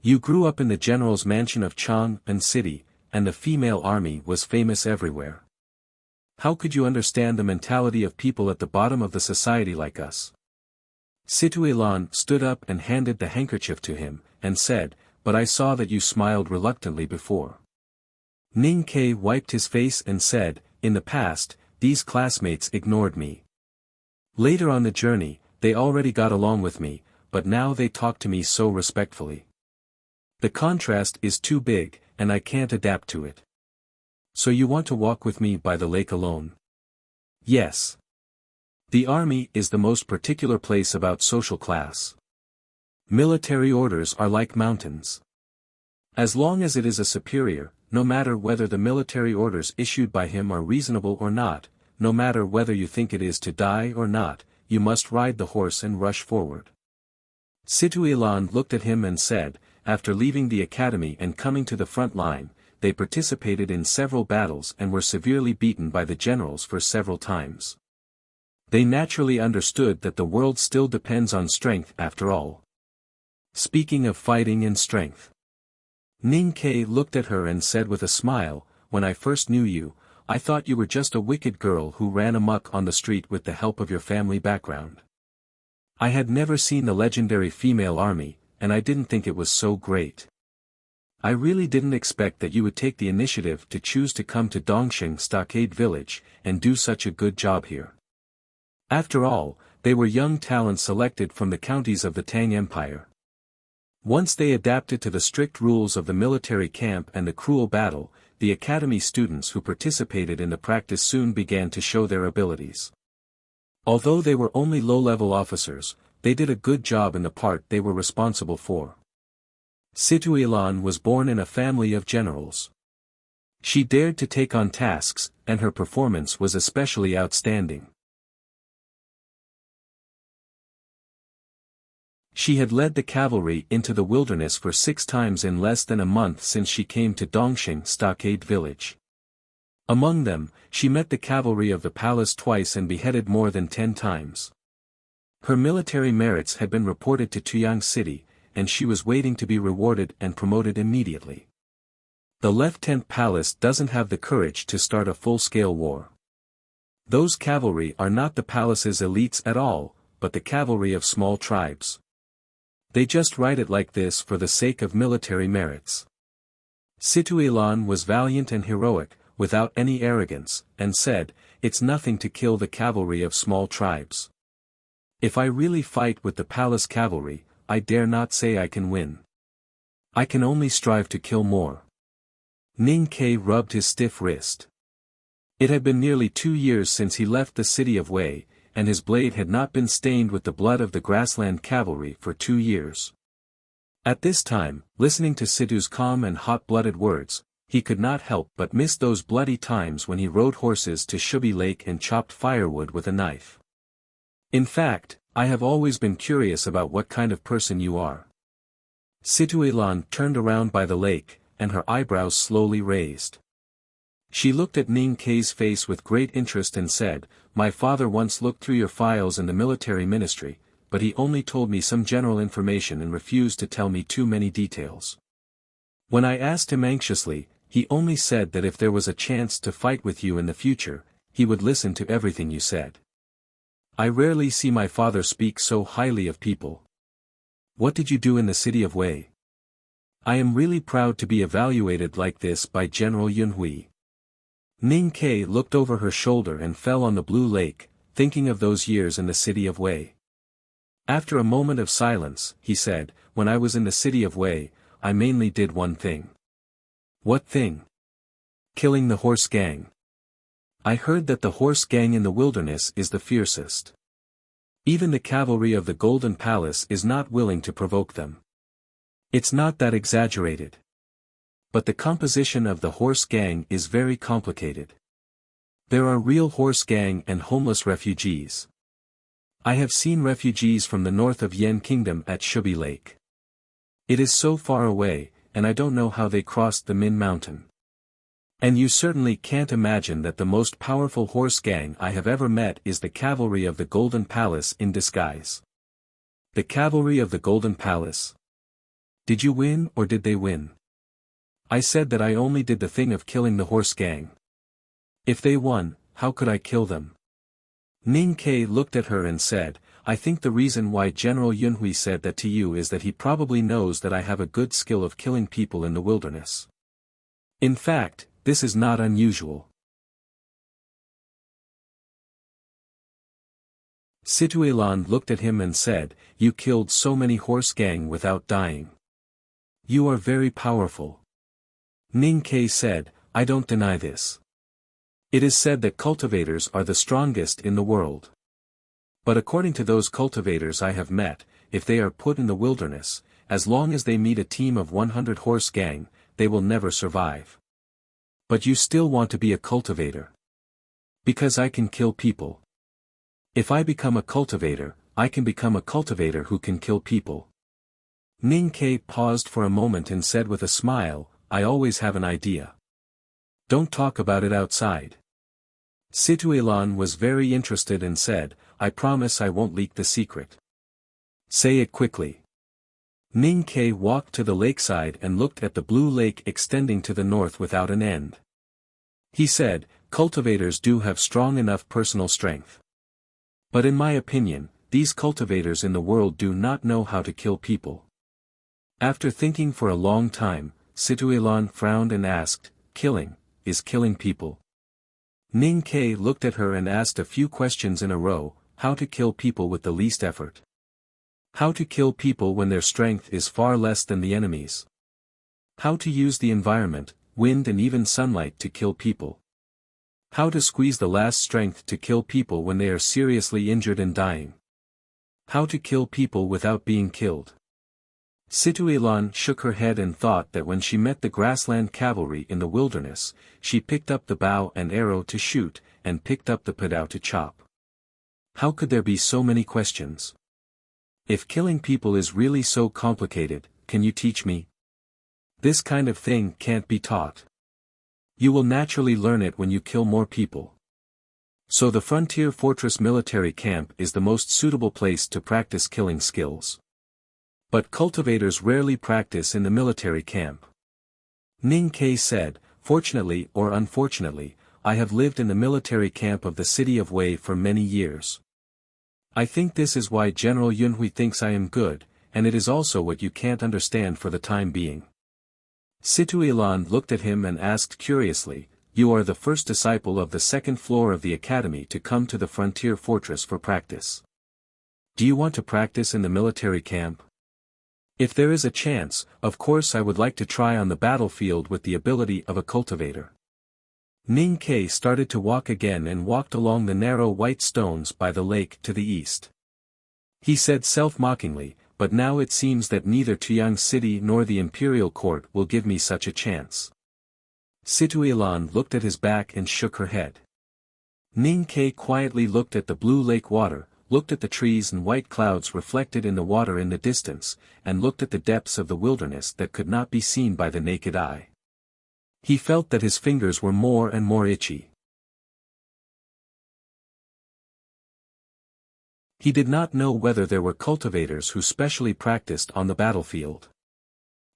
You grew up in the general's mansion of Chang'an City, and the female army was famous everywhere. How could you understand the mentality of people at the bottom of the society like us?" Situilan stood up and handed the handkerchief to him, and said, "But I saw that you smiled reluctantly before." Ning Ke wiped his face and said, "In the past, these classmates ignored me. Later on the journey, they already got along with me, but now they talk to me so respectfully. The contrast is too big, and I can't adapt to it. So you want to walk with me by the lake alone?" "Yes. The army is the most particular place about social class. Military orders are like mountains. As long as it is a superior, no matter whether the military orders issued by him are reasonable or not, no matter whether you think it is to die or not, you must ride the horse and rush forward. Situilan looked at him and said, after leaving the academy and coming to the front line, they participated in several battles and were severely beaten by the generals for several times. They naturally understood that the world still depends on strength after all. Speaking of fighting and strength. Ning Ke looked at her and said with a smile, when I first knew you, I thought you were just a wicked girl who ran amok on the street with the help of your family background. I had never seen the legendary female army, and I didn't think it was so great. I really didn't expect that you would take the initiative to choose to come to Dongxing Stockade Village, and do such a good job here. After all, they were young talents selected from the counties of the Tang Empire. Once they adapted to the strict rules of the military camp and the cruel battle, the academy students who participated in the practice soon began to show their abilities. Although they were only low-level officers, they did a good job in the part they were responsible for. Situilan was born in a family of generals. She dared to take on tasks, and her performance was especially outstanding. She had led the cavalry into the wilderness for 6 times in less than a month since she came to Dongxing Stockade Village. Among them, she met the cavalry of the palace twice and beheaded more than 10 times. Her military merits had been reported to Tuyang City, and she was waiting to be rewarded and promoted immediately. The Lieutenant Palace doesn't have the courage to start a full-scale war. Those cavalry are not the palace's elites at all, but the cavalry of small tribes. They just write it like this for the sake of military merits. Situilan was valiant and heroic, without any arrogance, and said, it's nothing to kill the cavalry of small tribes. If I really fight with the palace cavalry, I dare not say I can win. I can only strive to kill more. Ning Ke rubbed his stiff wrist. It had been nearly 2 years since he left the city of Wei, and his blade had not been stained with the blood of the grassland cavalry for 2 years. At this time, listening to Situ's calm and hot-blooded words, he could not help but miss those bloody times when he rode horses to Shubi Lake and chopped firewood with a knife. In fact, I have always been curious about what kind of person you are. Situilan turned around by the lake, and her eyebrows slowly raised. She looked at Ning Ke's face with great interest and said, my father once looked through your files in the military ministry, but he only told me some general information and refused to tell me too many details. When I asked him anxiously, he only said that if there was a chance to fight with you in the future, he would listen to everything you said. I rarely see my father speak so highly of people. What did you do in the city of Wei? I am really proud to be evaluated like this by General Yunhui. Ning Ke looked over her shoulder and fell on the blue lake, thinking of those years in the city of Wei. After a moment of silence, he said, when I was in the city of Wei, I mainly did one thing. What thing? Killing the horse gang. I heard that the horse gang in the wilderness is the fiercest. Even the cavalry of the Golden Palace is not willing to provoke them. It's not that exaggerated. But the composition of the horse gang is very complicated. There are real horse gang and homeless refugees. I have seen refugees from the north of Yan Kingdom at Shubi Lake. It is so far away, and I don't know how they crossed the Min Mountain. And you certainly can't imagine that the most powerful horse gang I have ever met is the cavalry of the Golden Palace in disguise. The cavalry of the Golden Palace. Did you win or did they win? I said that I only did the thing of killing the horse gang. If they won, how could I kill them? Ning Ke looked at her and said, I think the reason why General Yunhui said that to you is that he probably knows that I have a good skill of killing people in the wilderness. In fact, this is not unusual. Situilan looked at him and said, you killed so many horse gang without dying. You are very powerful. Ning Ke said, I don't deny this. It is said that cultivators are the strongest in the world. But according to those cultivators I have met, if they are put in the wilderness, as long as they meet a team of 100 horse gang, they will never survive. But you still want to be a cultivator. Because I can kill people. If I become a cultivator, I can become a cultivator who can kill people. Ning Ke paused for a moment and said with a smile, I always have an idea. Don't talk about it outside. Situilan was very interested and said, I promise I won't leak the secret. Say it quickly. Ning Ke walked to the lakeside and looked at the blue lake extending to the north without an end. He said, cultivators do have strong enough personal strength. But in my opinion, these cultivators in the world do not know how to kill people. After thinking for a long time, Situilan frowned and asked, is killing people? Ning Ke looked at her and asked a few questions in a row, how to kill people with the least effort. How to kill people when their strength is far less than the enemy's. How to use the environment, wind and even sunlight to kill people. How to squeeze the last strength to kill people when they are seriously injured and dying. How to kill people without being killed. Situilan shook her head and thought that when she met the grassland cavalry in the wilderness, she picked up the bow and arrow to shoot, and picked up the padao to chop. How could there be so many questions? If killing people is really so complicated, can you teach me? This kind of thing can't be taught. You will naturally learn it when you kill more people. So the Frontier Fortress military camp is the most suitable place to practice killing skills. But cultivators rarely practice in the military camp. Ning Ke said, fortunately or unfortunately, I have lived in the military camp of the city of Wei for many years. I think this is why General Yunhui thinks I am good, and it is also what you can't understand for the time being. Situilan looked at him and asked curiously, you are the first disciple of the second floor of the academy to come to the frontier fortress for practice. Do you want to practice in the military camp? If there is a chance, of course I would like to try on the battlefield with the ability of a cultivator. Ning Ke started to walk again and walked along the narrow white stones by the lake to the east. He said self-mockingly, but now it seems that neither Tuyang City nor the imperial court will give me such a chance. Situilan looked at his back and shook her head. Ning Ke quietly looked at the blue lake water, looked at the trees and white clouds reflected in the water in the distance, and looked at the depths of the wilderness that could not be seen by the naked eye. He felt that his fingers were more and more itchy. He did not know whether there were cultivators who specially practiced on the battlefield.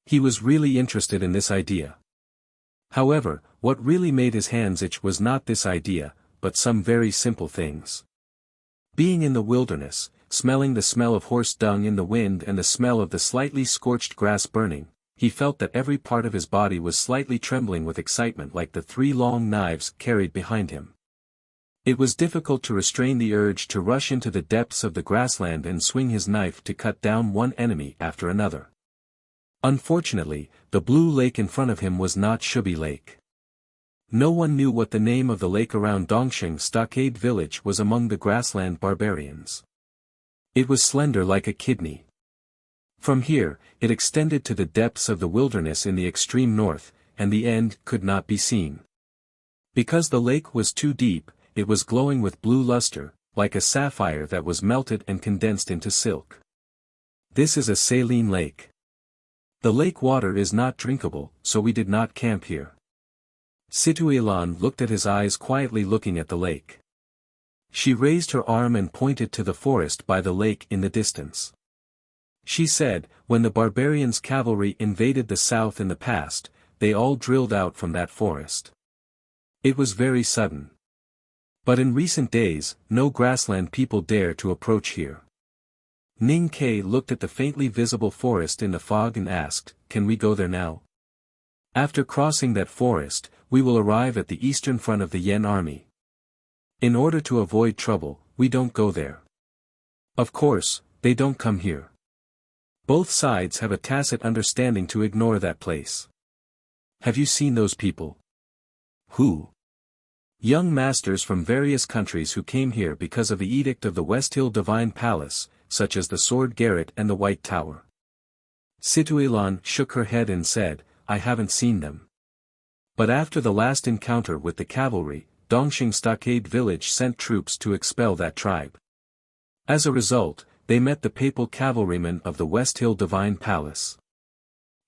He was really interested in this idea. However, what really made his hands itch was not this idea, but some very simple things. Being in the wilderness, smelling the smell of horse dung in the wind and the smell of the slightly scorched grass burning, he felt that every part of his body was slightly trembling with excitement like the 3 long knives carried behind him. It was difficult to restrain the urge to rush into the depths of the grassland and swing his knife to cut down one enemy after another. Unfortunately, the blue lake in front of him was not Shubi Lake. No one knew what the name of the lake around Dongsheng Stockade Village was among the grassland barbarians. It was slender like a kidney. From here, it extended to the depths of the wilderness in the extreme north, and the end could not be seen. Because the lake was too deep, it was glowing with blue luster, like a sapphire that was melted and condensed into silk. This is a saline lake. The lake water is not drinkable, so we did not camp here. Situilan looked at his eyes quietly looking at the lake. She raised her arm and pointed to the forest by the lake in the distance. She said, when the barbarians' cavalry invaded the south in the past, they all drilled out from that forest. It was very sudden. But in recent days, no grassland people dare to approach here. Ning Ke looked at the faintly visible forest in the fog and asked, can we go there now? After crossing that forest, we will arrive at the eastern front of the Yen army. In order to avoid trouble, we don't go there. Of course, they don't come here. Both sides have a tacit understanding to ignore that place. Have you seen those people? Who? Young masters from various countries who came here because of the edict of the West Hill Divine Palace, such as the sword garret and the white tower. Situelan shook her head and said, I haven't seen them. But after the last encounter with the cavalry, Dongxing Stockade Village sent troops to expel that tribe. As a result, they met the papal cavalrymen of the West Hill Divine Palace.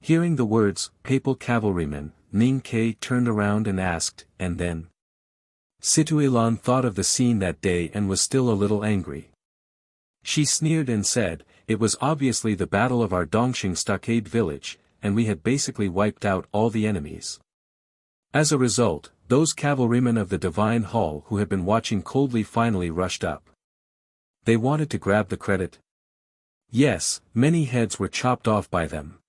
Hearing the words, papal cavalrymen, Ning Ke turned around and asked, and then? Situelan thought of the scene that day and was still a little angry. She sneered and said, it was obviously the battle of our Dongxing Stockade Village, and we had basically wiped out all the enemies. As a result, those cavalrymen of the Divine Hall who had been watching coldly finally rushed up. They wanted to grab the credit. Yes, many heads were chopped off by them.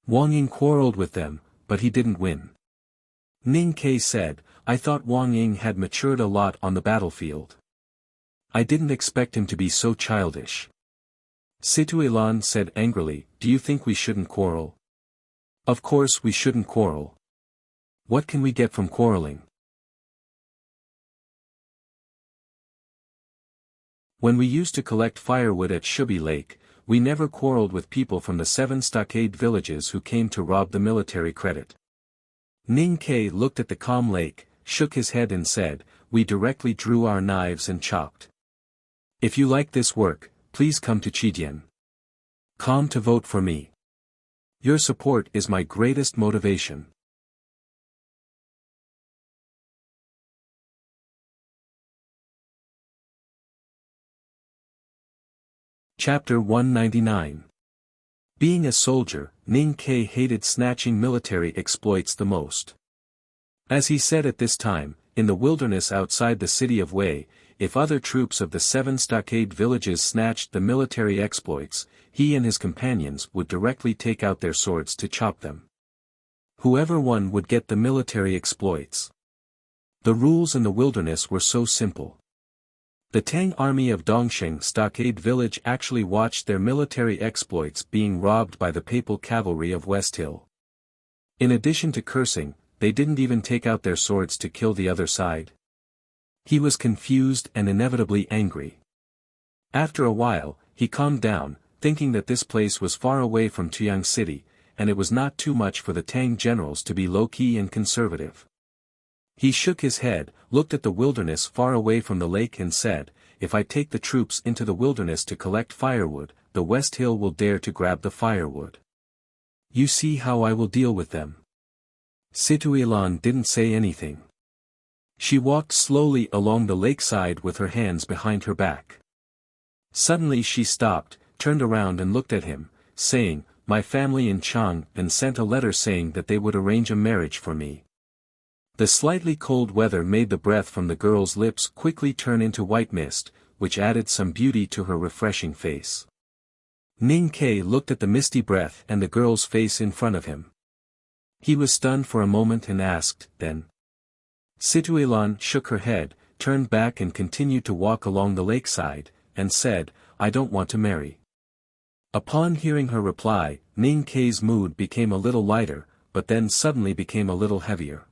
Wang Ying quarreled with them, but he didn't win. Ning Ke said, I thought Wang Ying had matured a lot on the battlefield. I didn't expect him to be so childish. Situelan said angrily, do you think we shouldn't quarrel? Of course we shouldn't quarrel. What can we get from quarreling? When we used to collect firewood at Shubi Lake, we never quarreled with people from the 7 stockade villages who came to rob the military credit. Ning Ke looked at the calm lake, shook his head and said, we directly drew our knives and chopped. If you like this work, please come to Chidian. Come to vote for me. Your support is my greatest motivation. Chapter 199. Being a soldier, Ning Ke hated snatching military exploits the most. As he said at this time, in the wilderness outside the city of Wei, if other troops of the 7 stockade villages snatched the military exploits, he and his companions would directly take out their swords to chop them. Whoever won would get the military exploits. The rules in the wilderness were so simple. The Tang army of Dongxing Stockade Village actually watched their military exploits being robbed by the papal cavalry of West Hill. In addition to cursing, they didn't even take out their swords to kill the other side. He was confused and inevitably angry. After a while, he calmed down, thinking that this place was far away from Tuyang City, and it was not too much for the Tang generals to be low-key and conservative. He shook his head, looked at the wilderness far away from the lake and said, if I take the troops into the wilderness to collect firewood, the West Hill will dare to grab the firewood. You see how I will deal with them. Situelan didn't say anything. She walked slowly along the lakeside with her hands behind her back. Suddenly she stopped, turned around and looked at him, saying, my family in Chang'an sent a letter saying that they would arrange a marriage for me. The slightly cold weather made the breath from the girl's lips quickly turn into white mist, which added some beauty to her refreshing face. Ning Ke looked at the misty breath and the girl's face in front of him. He was stunned for a moment and asked, then. Situelan shook her head, turned back and continued to walk along the lakeside, and said, I don't want to marry. Upon hearing her reply, Ning Ke's mood became a little lighter, but then suddenly became a little heavier.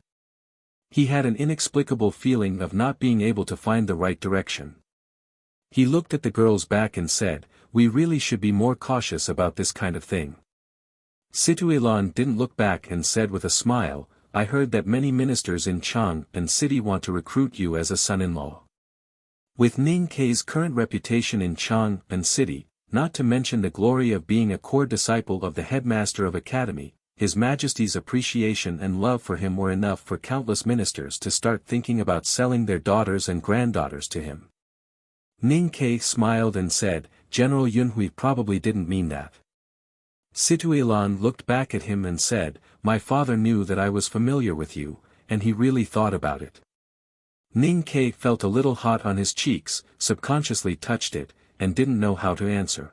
He had an inexplicable feeling of not being able to find the right direction. He looked at the girl's back and said, we really should be more cautious about this kind of thing. Situelan didn't look back and said with a smile, I heard that many ministers in Chang'an City want to recruit you as a son-in-law. With Ning Ke's current reputation in Chang'an City, not to mention the glory of being a core disciple of the headmaster of academy, His Majesty's appreciation and love for him were enough for countless ministers to start thinking about selling their daughters and granddaughters to him. Ning Ke smiled and said, General Yunhui probably didn't mean that. Situelan looked back at him and said, my father knew that I was familiar with you, and he really thought about it. Ning Ke felt a little hot on his cheeks, subconsciously touched it, and didn't know how to answer.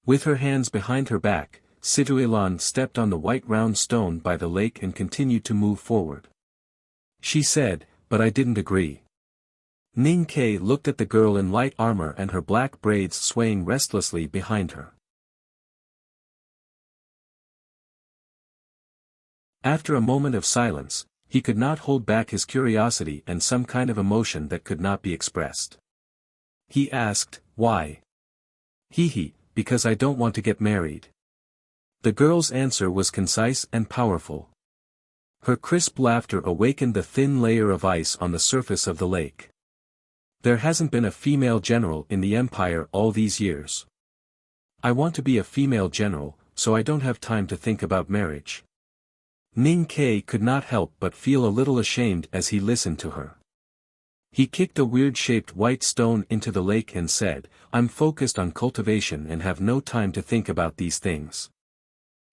With her hands behind her back, Situelan stepped on the white round stone by the lake and continued to move forward. She said, but I didn't agree. Ning Ke looked at the girl in light armor and her black braids swaying restlessly behind her. After a moment of silence, he could not hold back his curiosity and some kind of emotion that could not be expressed. He asked, why? Hee, because I don't want to get married. The girl's answer was concise and powerful. Her crisp laughter awakened the thin layer of ice on the surface of the lake. There hasn't been a female general in the empire all these years. I want to be a female general, so I don't have time to think about marriage. Ning Kai could not help but feel a little ashamed as he listened to her. He kicked a weird-shaped white stone into the lake and said, "I'm focused on cultivation and have no time to think about these things."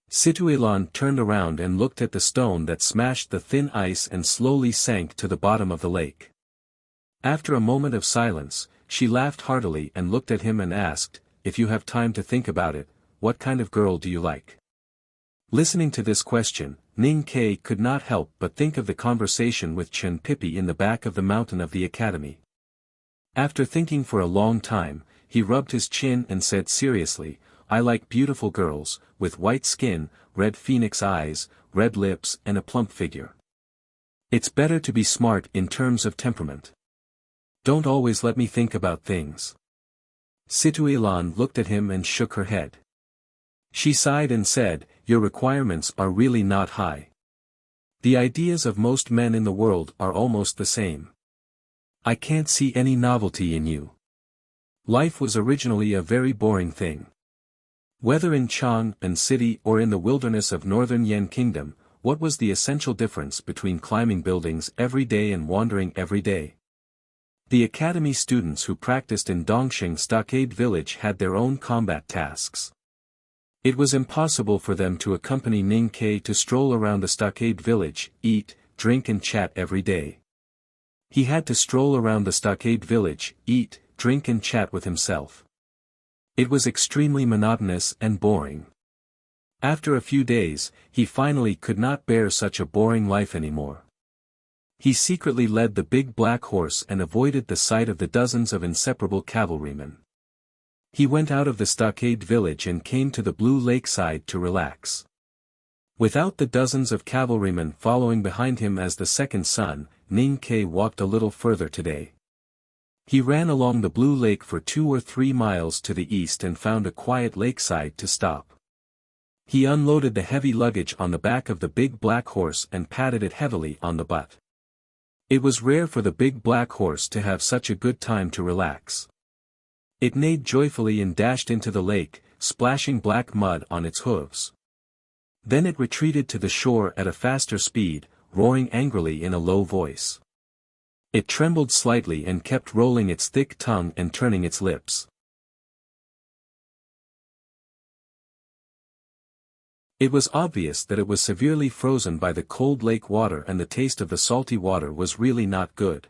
Situelon turned around and looked at the stone that smashed the thin ice and slowly sank to the bottom of the lake. After a moment of silence, she laughed heartily and looked at him and asked, "If you have time to think about it, what kind of girl do you like?" Listening to this question, Ning Kai could not help but think of the conversation with Chen Pippi in the back of the mountain of the academy. After thinking for a long time, he rubbed his chin and said seriously, "I like beautiful girls, with white skin, red phoenix eyes, red lips and a plump figure. It's better to be smart in terms of temperament. Don't always let me think about things." Situelon looked at him and shook her head. She sighed and said, "Your requirements are really not high. The ideas of most men in the world are almost the same. I can't see any novelty in you. Life was originally a very boring thing. Whether in Chang'an City or in the wilderness of northern Yan Kingdom, what was the essential difference between climbing buildings every day and wandering every day?" The academy students who practiced in Dongxing Stockade Village had their own combat tasks. It was impossible for them to accompany Ning Kai to stroll around the stockade village, eat, drink and chat every day. He had to stroll around the stockade village, eat, drink and chat with himself. It was extremely monotonous and boring. After a few days, he finally could not bear such a boring life anymore. He secretly led the big black horse and avoided the sight of the dozens of inseparable cavalrymen. He went out of the stockade village and came to the blue lakeside to relax. Without the dozens of cavalrymen following behind him as the second son, Ning Kai walked a little further today. He ran along the blue lake for 2 or 3 miles to the east and found a quiet lakeside to stop. He unloaded the heavy luggage on the back of the big black horse and patted it heavily on the butt. It was rare for the big black horse to have such a good time to relax. It neighed joyfully and dashed into the lake, splashing black mud on its hooves. Then it retreated to the shore at a faster speed, roaring angrily in a low voice. It trembled slightly and kept rolling its thick tongue and turning its lips. It was obvious that it was severely frozen by the cold lake water and the taste of the salty water was really not good.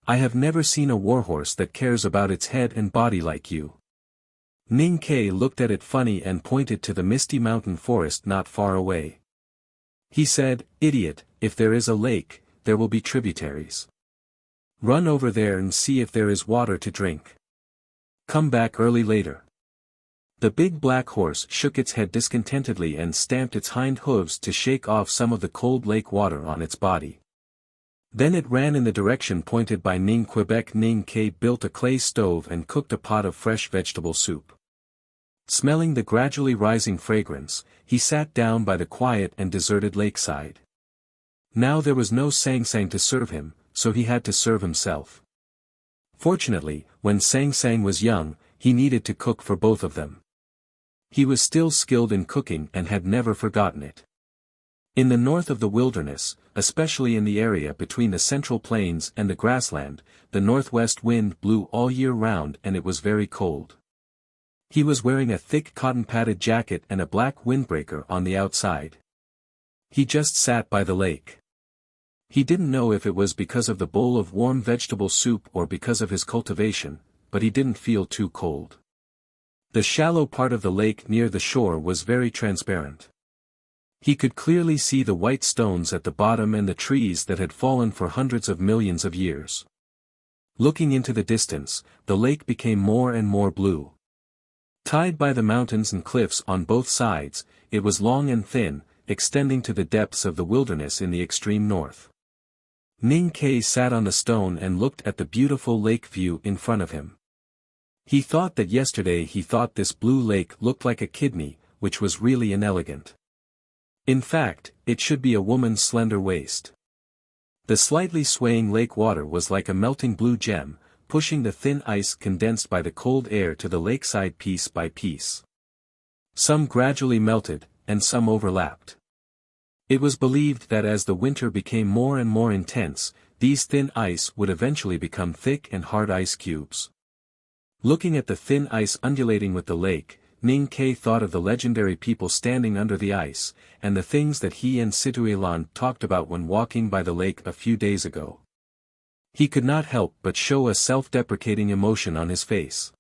"I have never seen a warhorse that cares about its head and body like you." Ning Kai looked at it funny and pointed to the misty mountain forest not far away. He said, "Idiot, if there is a lake, there will be tributaries. Run over there and see if there is water to drink. Come back early later." The big black horse shook its head discontentedly and stamped its hind hooves to shake off some of the cold lake water on its body. Then it ran in the direction pointed by Ning Quebec. Ning Kai built a clay stove and cooked a pot of fresh vegetable soup. Smelling the gradually rising fragrance, he sat down by the quiet and deserted lakeside. Now there was no Sang Sang to serve him, so he had to serve himself. Fortunately, when Sang Sang was young, he needed to cook for both of them. He was still skilled in cooking and had never forgotten it. In the north of the wilderness, especially in the area between the central plains and the grassland, the northwest wind blew all year round and it was very cold. He was wearing a thick cotton-padded jacket and a black windbreaker on the outside. He just sat by the lake. He didn't know if it was because of the bowl of warm vegetable soup or because of his cultivation, but he didn't feel too cold. The shallow part of the lake near the shore was very transparent. He could clearly see the white stones at the bottom and the trees that had fallen for hundreds of millions of years. Looking into the distance, the lake became more and more blue. Tied by the mountains and cliffs on both sides, it was long and thin, extending to the depths of the wilderness in the extreme north. Ning Kai sat on the stone and looked at the beautiful lake view in front of him. He thought that yesterday he thought this blue lake looked like a kidney, which was really inelegant. In fact, it should be a woman's slender waist. The slightly swaying lake water was like a melting blue gem, pushing the thin ice condensed by the cold air to the lakeside piece by piece. Some gradually melted, and some overlapped. It was believed that as the winter became more and more intense, these thin ice would eventually become thick and hard ice cubes. Looking at the thin ice undulating with the lake, Ning Ke thought of the legendary people standing under the ice, and the things that he and Situelan talked about when walking by the lake a few days ago. He could not help but show a self-deprecating emotion on his face.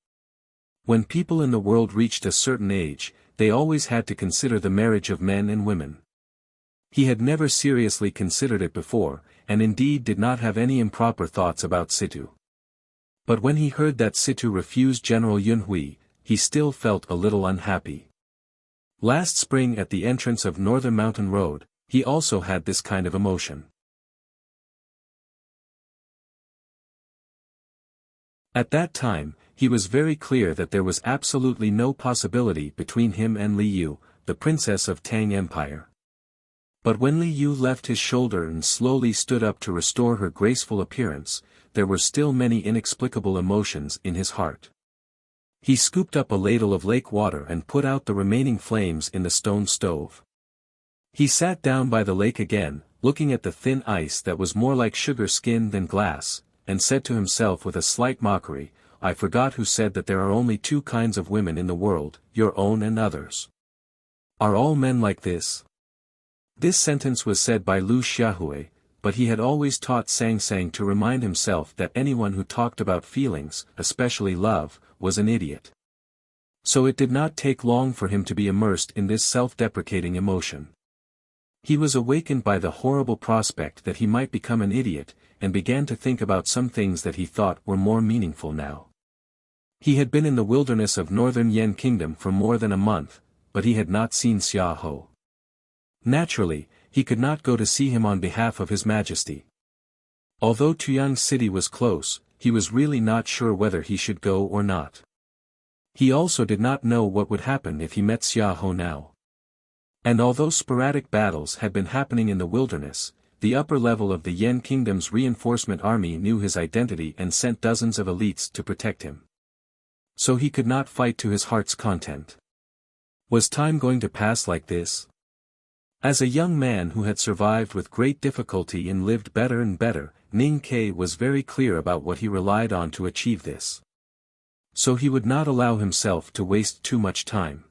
When people in the world reached a certain age, they always had to consider the marriage of men and women. He had never seriously considered it before, and indeed did not have any improper thoughts about Situ. But when he heard that Situ refused General Yunhui, he still felt a little unhappy. Last spring at the entrance of Northern Mountain Road, he also had this kind of emotion. At that time, he was very clear that there was absolutely no possibility between him and Li Yu, the princess of Tang Empire. But when Li Yu left his shoulder and slowly stood up to restore her graceful appearance, there were still many inexplicable emotions in his heart. He scooped up a ladle of lake water and put out the remaining flames in the stone stove. He sat down by the lake again, looking at the thin ice that was more like sugar skin than glass, and said to himself with a slight mockery, "I forgot who said that there are only two kinds of women in the world, your own and others. Are all men like this?" This sentence was said by Lu Xiaohui, but he had always taught Sang Sang to remind himself that anyone who talked about feelings, especially love, was an idiot. So it did not take long for him to be immersed in this self-deprecating emotion. He was awakened by the horrible prospect that he might become an idiot, and began to think about some things that he thought were more meaningful now. He had been in the wilderness of Northern Yan Kingdom for more than a month, but he had not seen Xia Ho. Naturally, he could not go to see him on behalf of His Majesty. Although Tuyang City was close, he was really not sure whether he should go or not. He also did not know what would happen if he met Xia Ho now. And although sporadic battles had been happening in the wilderness, the upper level of the Yan Kingdom's reinforcement army knew his identity and sent dozens of elites to protect him. So he could not fight to his heart's content. Was time going to pass like this? As a young man who had survived with great difficulty and lived better and better, Ning Ke was very clear about what he relied on to achieve this. So he would not allow himself to waste too much time.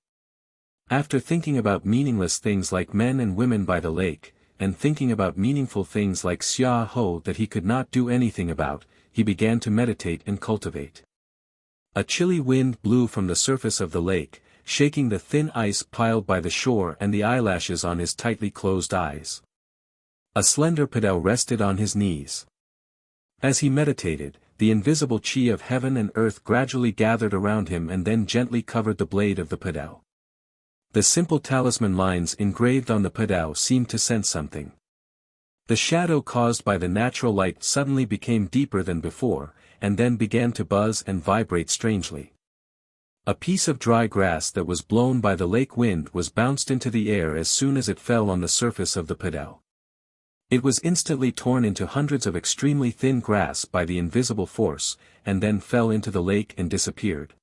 After thinking about meaningless things like men and women by the lake, and thinking about meaningful things like Xia Ho that he could not do anything about, he began to meditate and cultivate. A chilly wind blew from the surface of the lake, shaking the thin ice piled by the shore and the eyelashes on his tightly closed eyes. A slender padao rested on his knees. As he meditated, the invisible chi of heaven and earth gradually gathered around him and then gently covered the blade of the padao. The simple talisman lines engraved on the padao seemed to sense something. The shadow caused by the natural light suddenly became deeper than before, and then began to buzz and vibrate strangely. A piece of dry grass that was blown by the lake wind was bounced into the air as soon as it fell on the surface of the padao. It was instantly torn into hundreds of extremely thin grass by the invisible force, and then fell into the lake and disappeared.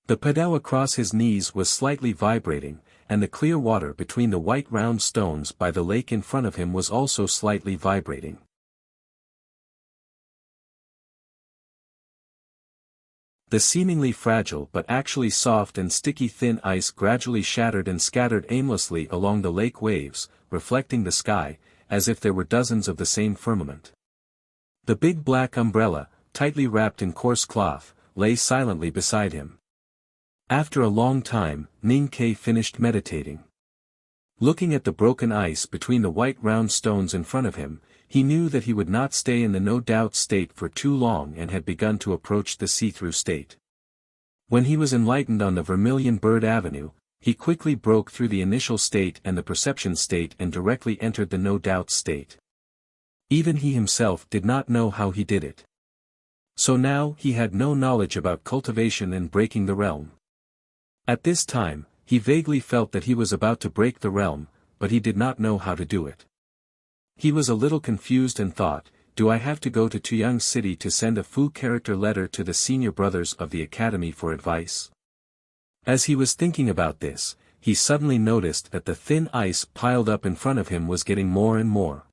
The padao across his knees was slightly vibrating, and the clear water between the white round stones by the lake in front of him was also slightly vibrating. The seemingly fragile but actually soft and sticky thin ice gradually shattered and scattered aimlessly along the lake waves, reflecting the sky, as if there were dozens of the same firmament. The big black umbrella, tightly wrapped in coarse cloth, lay silently beside him. After a long time, Ning Ke finished meditating. Looking at the broken ice between the white round stones in front of him, he knew that he would not stay in the no-doubt state for too long and had begun to approach the see-through state. When he was enlightened on the Vermilion Bird Avenue, he quickly broke through the initial state and the perception state and directly entered the no-doubt state. Even he himself did not know how he did it. So now he had no knowledge about cultivation and breaking the realm. At this time, he vaguely felt that he was about to break the realm, but he did not know how to do it. He was a little confused and thought, do I have to go to Tuyang City to send a full character letter to the senior brothers of the academy for advice? As he was thinking about this, he suddenly noticed that the thin ice piled up in front of him was getting more and more.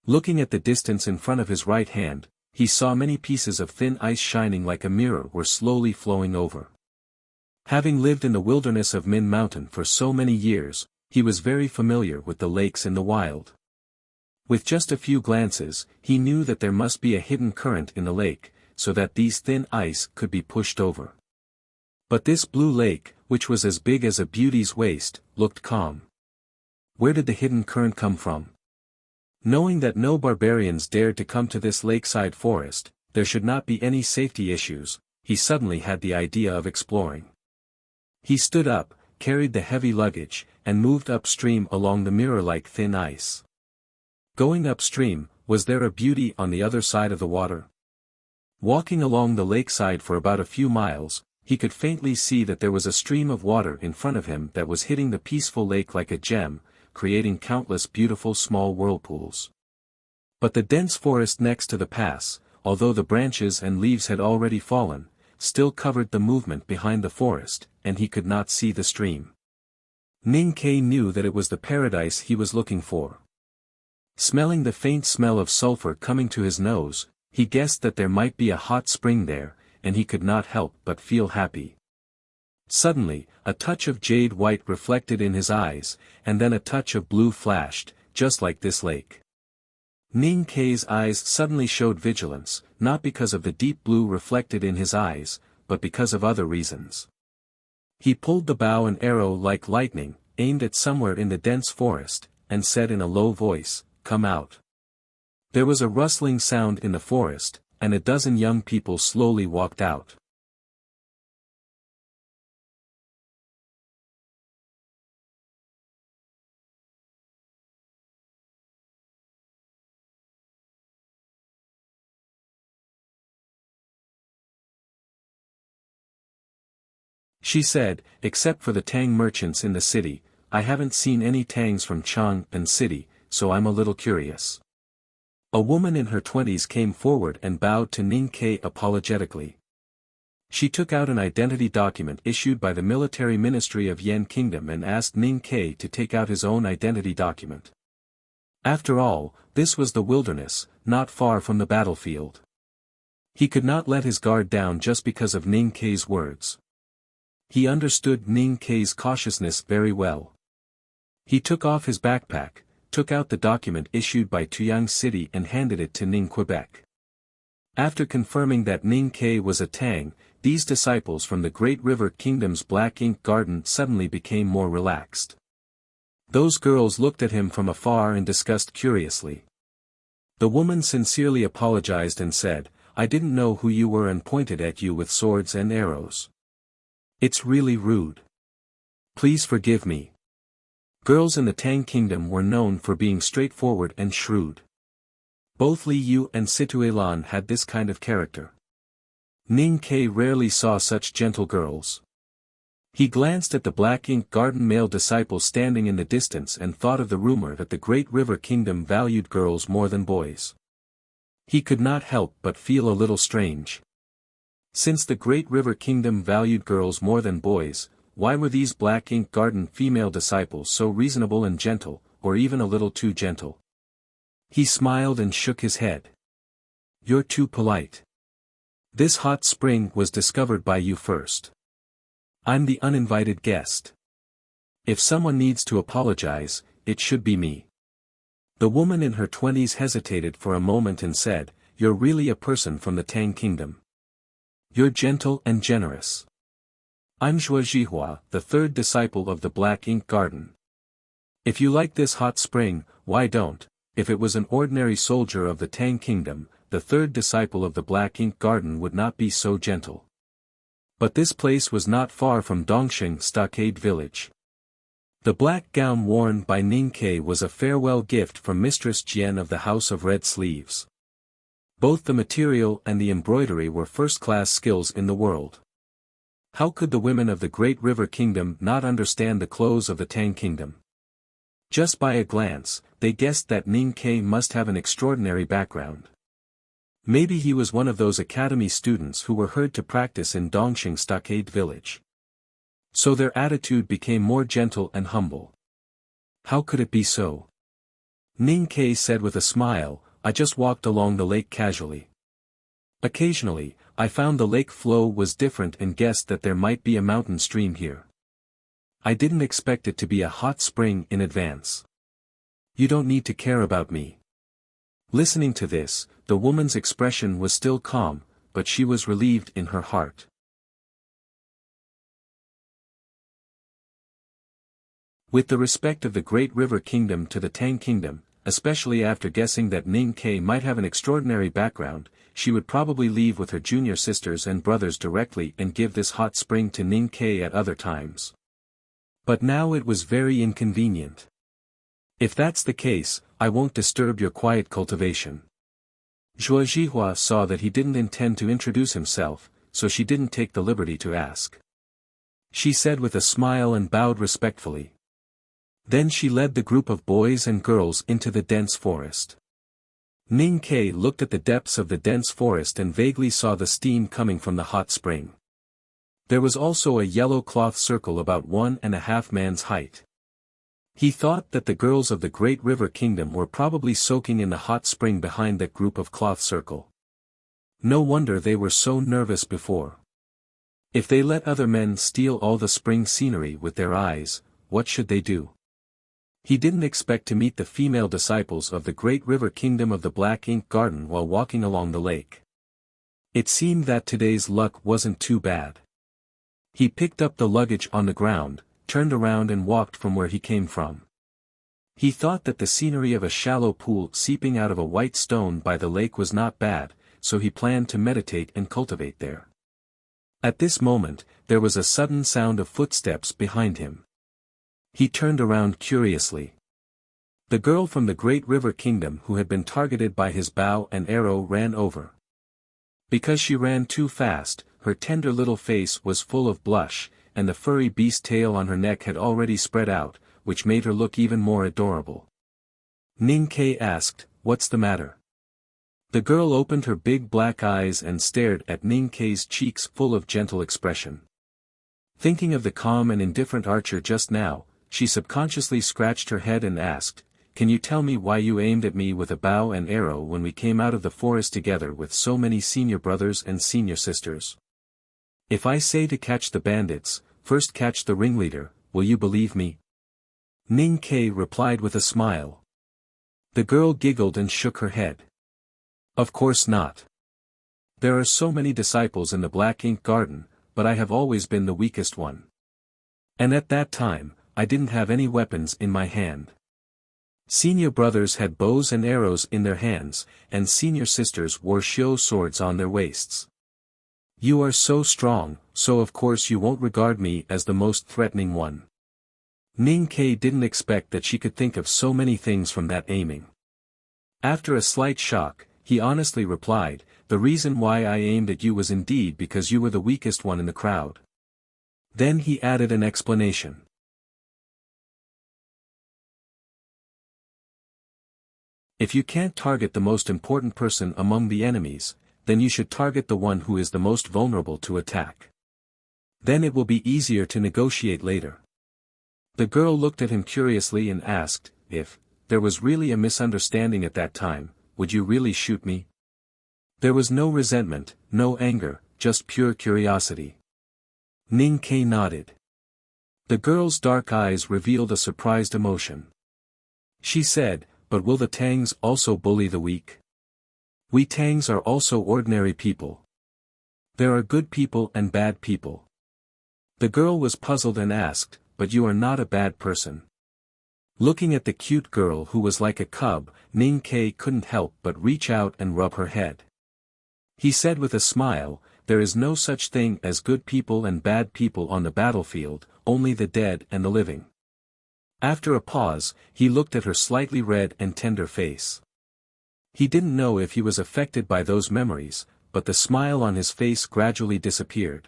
Looking at the distance in front of his right hand, he saw many pieces of thin ice shining like a mirror were slowly flowing over. Having lived in the wilderness of Min Mountain for so many years, he was very familiar with the lakes in the wild. With just a few glances, he knew that there must be a hidden current in the lake, so that these thin ice could be pushed over. But this blue lake, which was as big as a beauty's waist, looked calm. Where did the hidden current come from? Knowing that no barbarians dared to come to this lakeside forest, there should not be any safety issues, he suddenly had the idea of exploring. He stood up, carried the heavy luggage, and moved upstream along the mirror-like thin ice. Going upstream, was there a beauty on the other side of the water? Walking along the lakeside for about a few miles, he could faintly see that there was a stream of water in front of him that was hitting the peaceful lake like a gem, creating countless beautiful small whirlpools. But the dense forest next to the pass, although the branches and leaves had already fallen, still covered the movement behind the forest, and he could not see the stream. Ning Ke knew that it was the paradise he was looking for. Smelling the faint smell of sulfur coming to his nose, he guessed that there might be a hot spring there, and he could not help but feel happy. Suddenly, a touch of jade white reflected in his eyes, and then a touch of blue flashed, just like this lake. Ning Ke's eyes suddenly showed vigilance, not because of the deep blue reflected in his eyes, but because of other reasons. He pulled the bow and arrow like lightning, aimed at somewhere in the dense forest, and said in a low voice, "Come out." There was a rustling sound in the forest, and a dozen young people slowly walked out. She said, "Except for the Tang merchants in the city, I haven't seen any Tangs from Chang'an City, so I'm a little curious." A woman in her 20s came forward and bowed to Ning Ke apologetically. She took out an identity document issued by the military ministry of Yan Kingdom and asked Ning Ke to take out his own identity document. After all, this was the wilderness, not far from the battlefield. He could not let his guard down just because of Ning Ke's words. He understood Ning Ke's cautiousness very well. He took off his backpack, took out the document issued by Tuyang City and handed it to Ning Quebec. After confirming that Ning Ke was a Tang, these disciples from the Great River Kingdom's Black Ink Garden suddenly became more relaxed. Those girls looked at him from afar and discussed curiously. The woman sincerely apologized and said, "I didn't know who you were and pointed at you with swords and arrows. It's really rude. Please forgive me." Girls in the Tang Kingdom were known for being straightforward and shrewd. Both Li Yu and Situelan had this kind of character. Ning Ke rarely saw such gentle girls. He glanced at the Black Ink Garden male disciples standing in the distance and thought of the rumor that the Great River Kingdom valued girls more than boys. He could not help but feel a little strange. Since the Great River Kingdom valued girls more than boys, why were these Black Ink Garden female disciples so reasonable and gentle, or even a little too gentle? He smiled and shook his head. "You're too polite. This hot spring was discovered by you first. I'm the uninvited guest. If someone needs to apologize, it should be me." The woman in her 20s hesitated for a moment and said, "You're really a person from the Tang Kingdom. You're gentle and generous." "I'm Zhuo Jihua, the third disciple of the Black Ink Garden. If you like this hot spring, why don't?" If it was an ordinary soldier of the Tang Kingdom, the third disciple of the Black Ink Garden would not be so gentle. But this place was not far from Dongsheng Stockade Village. The black gown worn by Ning Ke was a farewell gift from Mistress Jian of the House of Red Sleeves. Both the material and the embroidery were first-class skills in the world. How could the women of the Great River Kingdom not understand the clothes of the Tang Kingdom? Just by a glance, they guessed that Ning Ke must have an extraordinary background. Maybe he was one of those academy students who were heard to practice in Dongxing Stockade Village. So their attitude became more gentle and humble. How could it be so? Ning Ke said with a smile, I just walked along the lake casually. Occasionally, I found the lake flow was different and guessed that there might be a mountain stream here. I didn't expect it to be a hot spring in advance. You don't need to care about me. Listening to this, the woman's expression was still calm, but she was relieved in her heart. With the respect of the Great River Kingdom to the Tang Kingdom, especially after guessing that Ning Ke might have an extraordinary background, she would probably leave with her junior sisters and brothers directly and give this hot spring to Ning Ke at other times. But now it was very inconvenient. If that's the case, I won't disturb your quiet cultivation. Zhuo Zhihua saw that he didn't intend to introduce himself, so she didn't take the liberty to ask. She said with a smile and bowed respectfully. Then she led the group of boys and girls into the dense forest. Ning Ke looked at the depths of the dense forest and vaguely saw the steam coming from the hot spring. There was also a yellow cloth circle about 1.5 man's height. He thought that the girls of the Great River Kingdom were probably soaking in the hot spring behind that group of cloth circle. No wonder they were so nervous before. If they let other men steal all the spring scenery with their eyes, what should they do? He didn't expect to meet the female disciples of the Great River Kingdom of the Black Ink Garden while walking along the lake. It seemed that today's luck wasn't too bad. He picked up the luggage on the ground, turned around and walked from where he came from. He thought that the scenery of a shallow pool seeping out of a white stone by the lake was not bad, so he planned to meditate and cultivate there. At this moment, there was a sudden sound of footsteps behind him. He turned around curiously. The girl from the Great River Kingdom who had been targeted by his bow and arrow ran over. Because she ran too fast, her tender little face was full of blush, and the furry beast tail on her neck had already spread out, which made her look even more adorable. Ning Ke asked, "What's the matter?" The girl opened her big black eyes and stared at Ning Ke's cheeks full of gentle expression. Thinking of the calm and indifferent archer just now, she subconsciously scratched her head and asked, "Can you tell me why you aimed at me with a bow and arrow when we came out of the forest together with so many senior brothers and senior sisters? If I say to catch the bandits, first catch the ringleader, will you believe me?" Ning Ke replied with a smile. The girl giggled and shook her head. "Of course not. There are so many disciples in the Black Ink Garden, but I have always been the weakest one. And at that time, I didn't have any weapons in my hand. Senior brothers had bows and arrows in their hands, and senior sisters wore shio swords on their waists. You are so strong, so of course you won't regard me as the most threatening one." Ning Ke didn't expect that she could think of so many things from that aiming. After a slight shock, he honestly replied, "The reason why I aimed at you was indeed because you were the weakest one in the crowd." Then he added an explanation. If you can't target the most important person among the enemies, then you should target the one who is the most vulnerable to attack. Then it will be easier to negotiate later. The girl looked at him curiously and asked, "If there was really a misunderstanding at that time, would you really shoot me?" There was no resentment, no anger, just pure curiosity. Ning Ke nodded. The girl's dark eyes revealed a surprised emotion. She said, "But will the Tangs also bully the weak? We Tangs are also ordinary people. There are good people and bad people." The girl was puzzled and asked, "But you are not a bad person." Looking at the cute girl who was like a cub, Ning Ke couldn't help but reach out and rub her head. He said with a smile, "There is no such thing as good people and bad people on the battlefield, only the dead and the living." After a pause, he looked at her slightly red and tender face. He didn't know if he was affected by those memories, but the smile on his face gradually disappeared.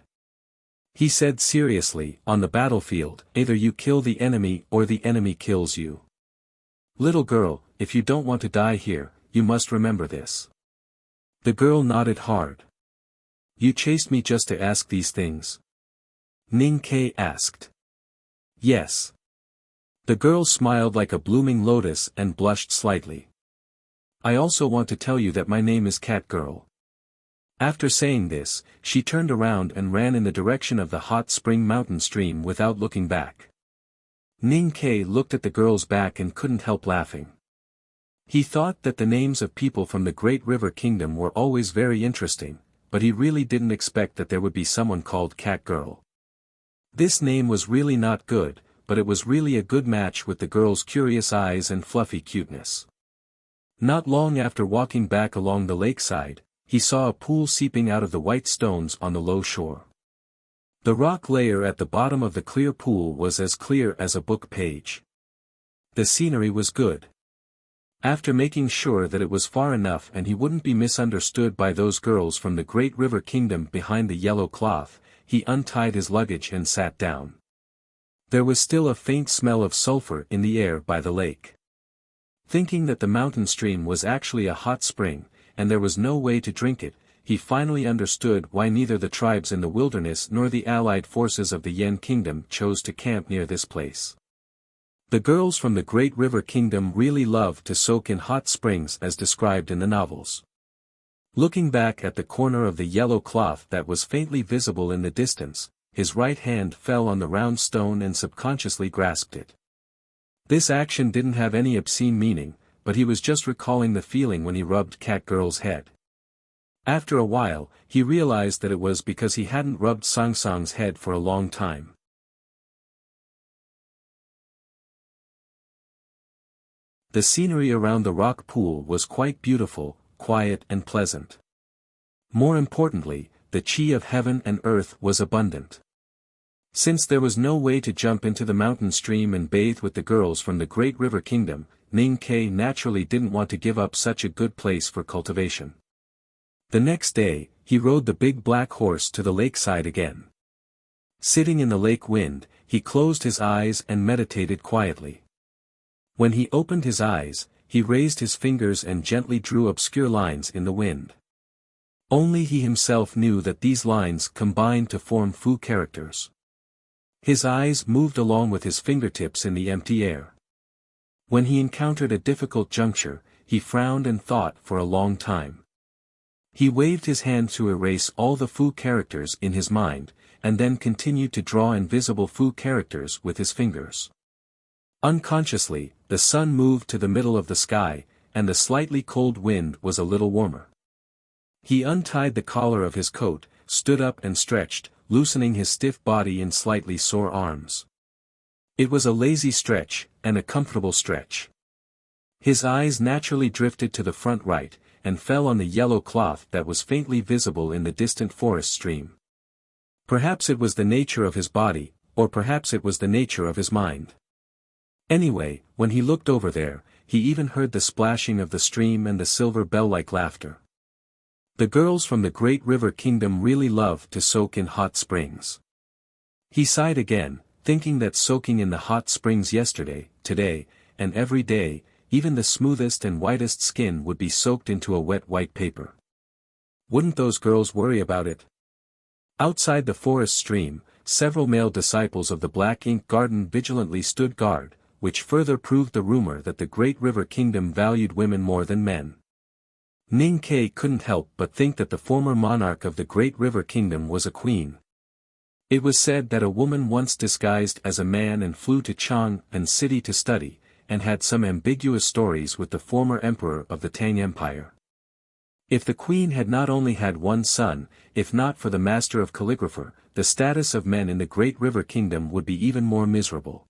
He said seriously, on the battlefield, either you kill the enemy or the enemy kills you. Little girl, if you don't want to die here, you must remember this. The girl nodded hard. You chased me just to ask these things? Ning Ke asked. Yes. The girl smiled like a blooming lotus and blushed slightly. I also want to tell you that my name is Cat Girl. After saying this, she turned around and ran in the direction of the hot spring mountain stream without looking back. Ning Ke looked at the girl's back and couldn't help laughing. He thought that the names of people from the Great River Kingdom were always very interesting, but he really didn't expect that there would be someone called Cat Girl. This name was really not good, but it was really a good match with the girl's curious eyes and fluffy cuteness. Not long after walking back along the lakeside, he saw a pool seeping out of the white stones on the low shore. The rock layer at the bottom of the clear pool was as clear as a book page. The scenery was good. After making sure that it was far enough and he wouldn't be misunderstood by those girls from the Great River Kingdom behind the yellow cloth, he untied his luggage and sat down. There was still a faint smell of sulfur in the air by the lake. Thinking that the mountain stream was actually a hot spring, and there was no way to drink it, he finally understood why neither the tribes in the wilderness nor the allied forces of the Yen Kingdom chose to camp near this place. The girls from the Great River Kingdom really loved to soak in hot springs as described in the novels. Looking back at the corner of the yellow cloth that was faintly visible in the distance, his right hand fell on the round stone and subconsciously grasped it. This action didn't have any obscene meaning, but he was just recalling the feeling when he rubbed Cat Girl's head. After a while, he realized that it was because he hadn't rubbed Sangsang's head for a long time. The scenery around the rock pool was quite beautiful, quiet and pleasant. More importantly, the qi of heaven and earth was abundant. Since there was no way to jump into the mountain stream and bathe with the girls from the Great River Kingdom, Ning Ke naturally didn't want to give up such a good place for cultivation. The next day, he rode the big black horse to the lakeside again. Sitting in the lake wind, he closed his eyes and meditated quietly. When he opened his eyes, he raised his fingers and gently drew obscure lines in the wind. Only he himself knew that these lines combined to form Fu characters. His eyes moved along with his fingertips in the empty air. When he encountered a difficult juncture, he frowned and thought for a long time. He waved his hand to erase all the Fu characters in his mind, and then continued to draw invisible Fu characters with his fingers. Unconsciously, the sun moved to the middle of the sky, and the slightly cold wind was a little warmer. He untied the collar of his coat, stood up and stretched, loosening his stiff body and slightly sore arms. It was a lazy stretch, and a comfortable stretch. His eyes naturally drifted to the front right, and fell on the yellow cloth that was faintly visible in the distant forest stream. Perhaps it was the nature of his body, or perhaps it was the nature of his mind. Anyway, when he looked over there, he even heard the splashing of the stream and the silver bell-like laughter. The girls from the Great River Kingdom really loved to soak in hot springs. He sighed again, thinking that soaking in the hot springs yesterday, today, and every day, even the smoothest and whitest skin would be soaked into a wet white paper. Wouldn't those girls worry about it? Outside the forest stream, several male disciples of the Black Ink Garden vigilantly stood guard, which further proved the rumor that the Great River Kingdom valued women more than men. Ning Ke couldn't help but think that the former monarch of the Great River Kingdom was a queen. It was said that a woman once disguised as a man and flew to Chang'an City to study, and had some ambiguous stories with the former emperor of the Tang Empire. If the queen had not only had one son, if not for the master of calligrapher, the status of men in the Great River Kingdom would be even more miserable.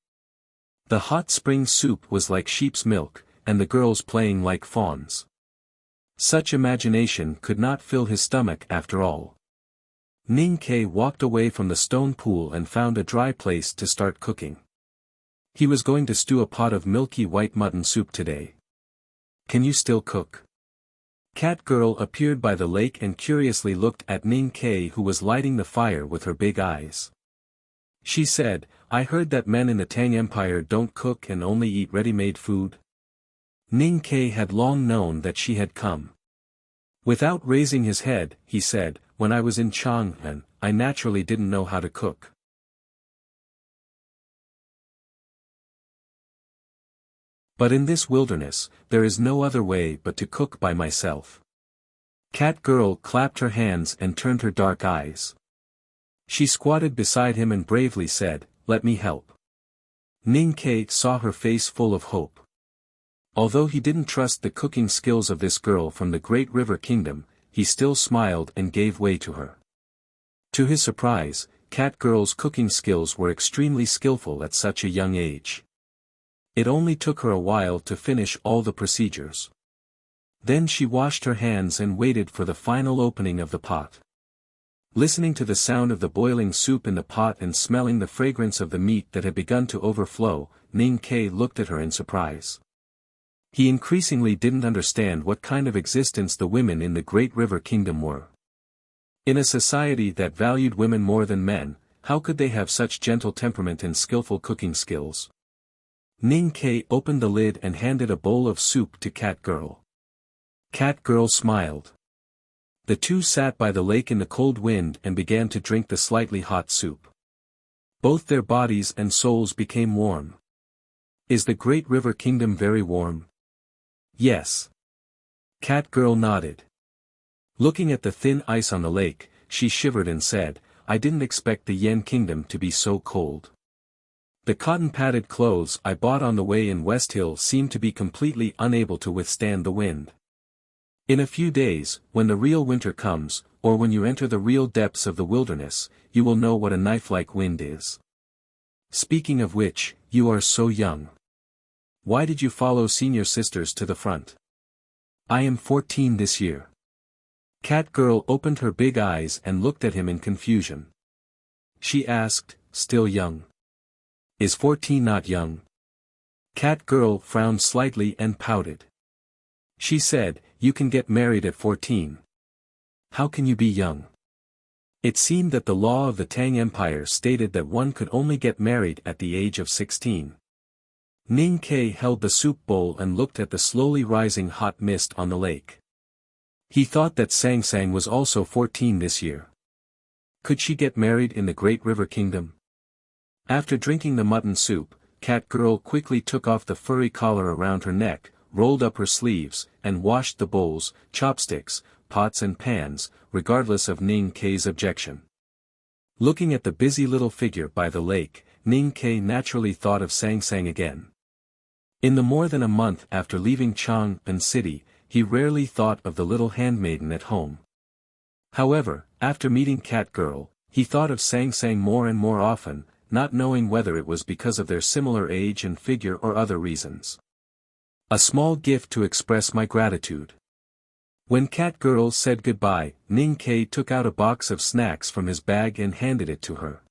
The hot spring soup was like sheep's milk, and the girls playing like fawns. Such imagination could not fill his stomach after all. Ning Ke walked away from the stone pool and found a dry place to start cooking. He was going to stew a pot of milky white mutton soup today. Can you still cook? Cat Girl appeared by the lake and curiously looked at Ning Kai, who was lighting the fire with her big eyes. She said, "I heard that men in the Tang Empire don't cook and only eat ready-made food." Ning Kai had long known that she had come. Without raising his head, he said, "When I was in Chang'an, I naturally didn't know how to cook. But in this wilderness, there is no other way but to cook by myself." Cat Girl clapped her hands and turned her dark eyes. She squatted beside him and bravely said, "Let me help." Ning Kai saw her face full of hope. Although he didn't trust the cooking skills of this girl from the Great River Kingdom, he still smiled and gave way to her. To his surprise, Cat Girl's cooking skills were extremely skillful at such a young age. It only took her a while to finish all the procedures. Then she washed her hands and waited for the final opening of the pot. Listening to the sound of the boiling soup in the pot and smelling the fragrance of the meat that had begun to overflow, Ning Kai looked at her in surprise. He increasingly didn't understand what kind of existence the women in the Great River Kingdom were. In a society that valued women more than men, how could they have such gentle temperament and skillful cooking skills? Ning Kai opened the lid and handed a bowl of soup to Cat Girl. Cat Girl smiled. The two sat by the lake in the cold wind and began to drink the slightly hot soup. Both their bodies and souls became warm. "Is the Great River Kingdom very warm?" "Yes." Cat Girl nodded. Looking at the thin ice on the lake, she shivered and said, "I didn't expect the Yen Kingdom to be so cold. The cotton-padded clothes I bought on the way in West Hill seem to be completely unable to withstand the wind. In a few days, when the real winter comes, or when you enter the real depths of the wilderness, you will know what a knife-like wind is. Speaking of which, you are so young. Why did you follow senior sisters to the front?" "I am 14 this year." Cat Girl opened her big eyes and looked at him in confusion. She asked, "Still young? Is 14 not young?" Cat Girl frowned slightly and pouted. She said, "You can get married at 14. How can you be young?" It seemed that the law of the Tang Empire stated that one could only get married at the age of 16. Ning Kai held the soup bowl and looked at the slowly rising hot mist on the lake. He thought that Sang Sang was also 14 this year. Could she get married in the Great River Kingdom? After drinking the mutton soup, Cat Girl quickly took off the furry collar around her neck, rolled up her sleeves, and washed the bowls, chopsticks, pots and pans, regardless of Ning Kai's objection. Looking at the busy little figure by the lake, Ning Kai naturally thought of Sang Sang again. In the more than a month after leaving Chang'an City, he rarely thought of the little handmaiden at home. However, after meeting Cat Girl, he thought of Sang Sang more and more often, not knowing whether it was because of their similar age and figure or other reasons. "A small gift to express my gratitude." When Cat Girl said goodbye, Ning Kai took out a box of snacks from his bag and handed it to her.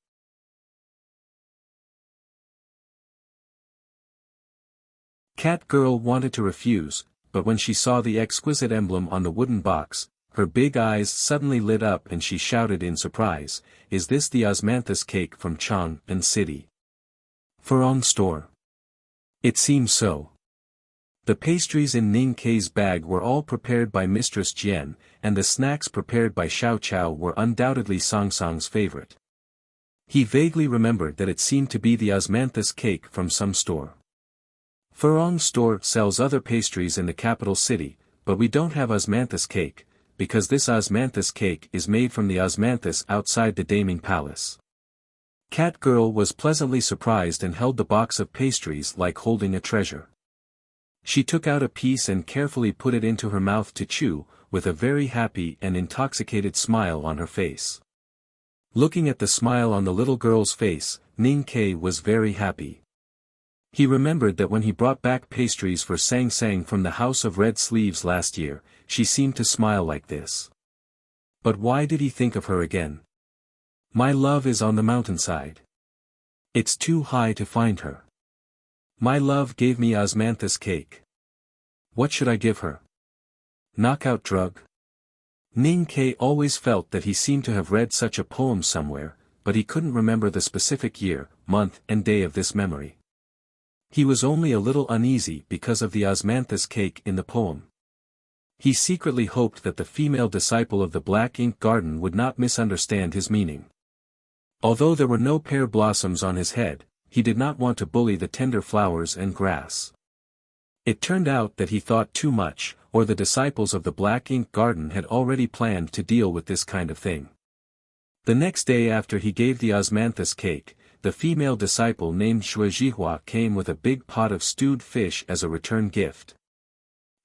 Cat Girl wanted to refuse, but when she saw the exquisite emblem on the wooden box, her big eyes suddenly lit up and she shouted in surprise, "Is this the osmanthus cake from Chang'an City? Furong store?" It seemed so. The pastries in Ning Kai's bag were all prepared by Mistress Jian, and the snacks prepared by Xiao Chao were undoubtedly Sang Sang's favorite. He vaguely remembered that it seemed to be the osmanthus cake from some store. "Furong store sells other pastries in the capital city, but we don't have osmanthus cake, because this osmanthus cake is made from the osmanthus outside the Daming Palace." Cat Girl was pleasantly surprised and held the box of pastries like holding a treasure. She took out a piece and carefully put it into her mouth to chew, with a very happy and intoxicated smile on her face. Looking at the smile on the little girl's face, Ning Kai was very happy. He remembered that when he brought back pastries for Sang Sang from the House of Red Sleeves last year, she seemed to smile like this. But why did he think of her again? "My love is on the mountainside. It's too high to find her. My love gave me osmanthus cake. What should I give her?" Knockout drug? Ning Ke always felt that he seemed to have read such a poem somewhere, but he couldn't remember the specific year, month and day of this memory. He was only a little uneasy because of the osmanthus cake in the poem. He secretly hoped that the female disciple of the black ink garden would not misunderstand his meaning. Although there were no pear blossoms on his head, he did not want to bully the tender flowers and grass. It turned out that he thought too much, or the disciples of the black ink garden had already planned to deal with this kind of thing. The next day after he gave the osmanthus cake, the female disciple named Zhuozhihua came with a big pot of stewed fish as a return gift.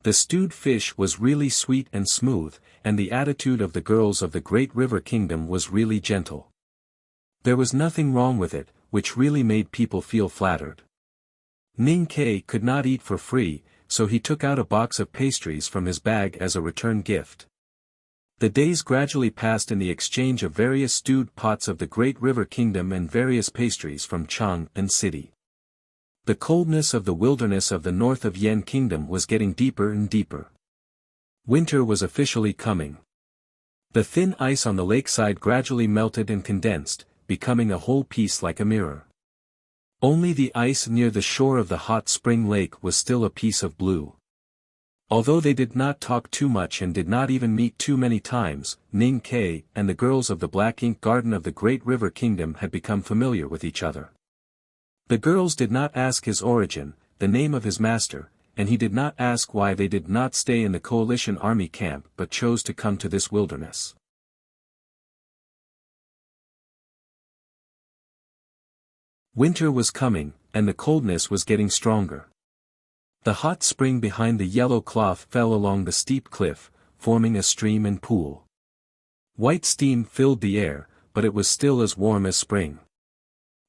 The stewed fish was really sweet and smooth, and the attitude of the girls of the Great River Kingdom was really gentle. There was nothing wrong with it, which really made people feel flattered. Ning Ke could not eat for free, so he took out a box of pastries from his bag as a return gift. The days gradually passed in the exchange of various stewed pots of the Great River Kingdom and various pastries from Chang and City. The coldness of the wilderness of the north of Yan Kingdom was getting deeper and deeper. Winter was officially coming. The thin ice on the lakeside gradually melted and condensed, becoming a whole piece like a mirror. Only the ice near the shore of the hot spring lake was still a piece of blue. Although they did not talk too much and did not even meet too many times, Ning Ke and the girls of the black ink garden of the Great River Kingdom had become familiar with each other. The girls did not ask his origin, the name of his master, and he did not ask why they did not stay in the coalition army camp but chose to come to this wilderness. Winter was coming, and the coldness was getting stronger. The hot spring behind the yellow cloth fell along the steep cliff, forming a stream and pool. White steam filled the air, but it was still as warm as spring.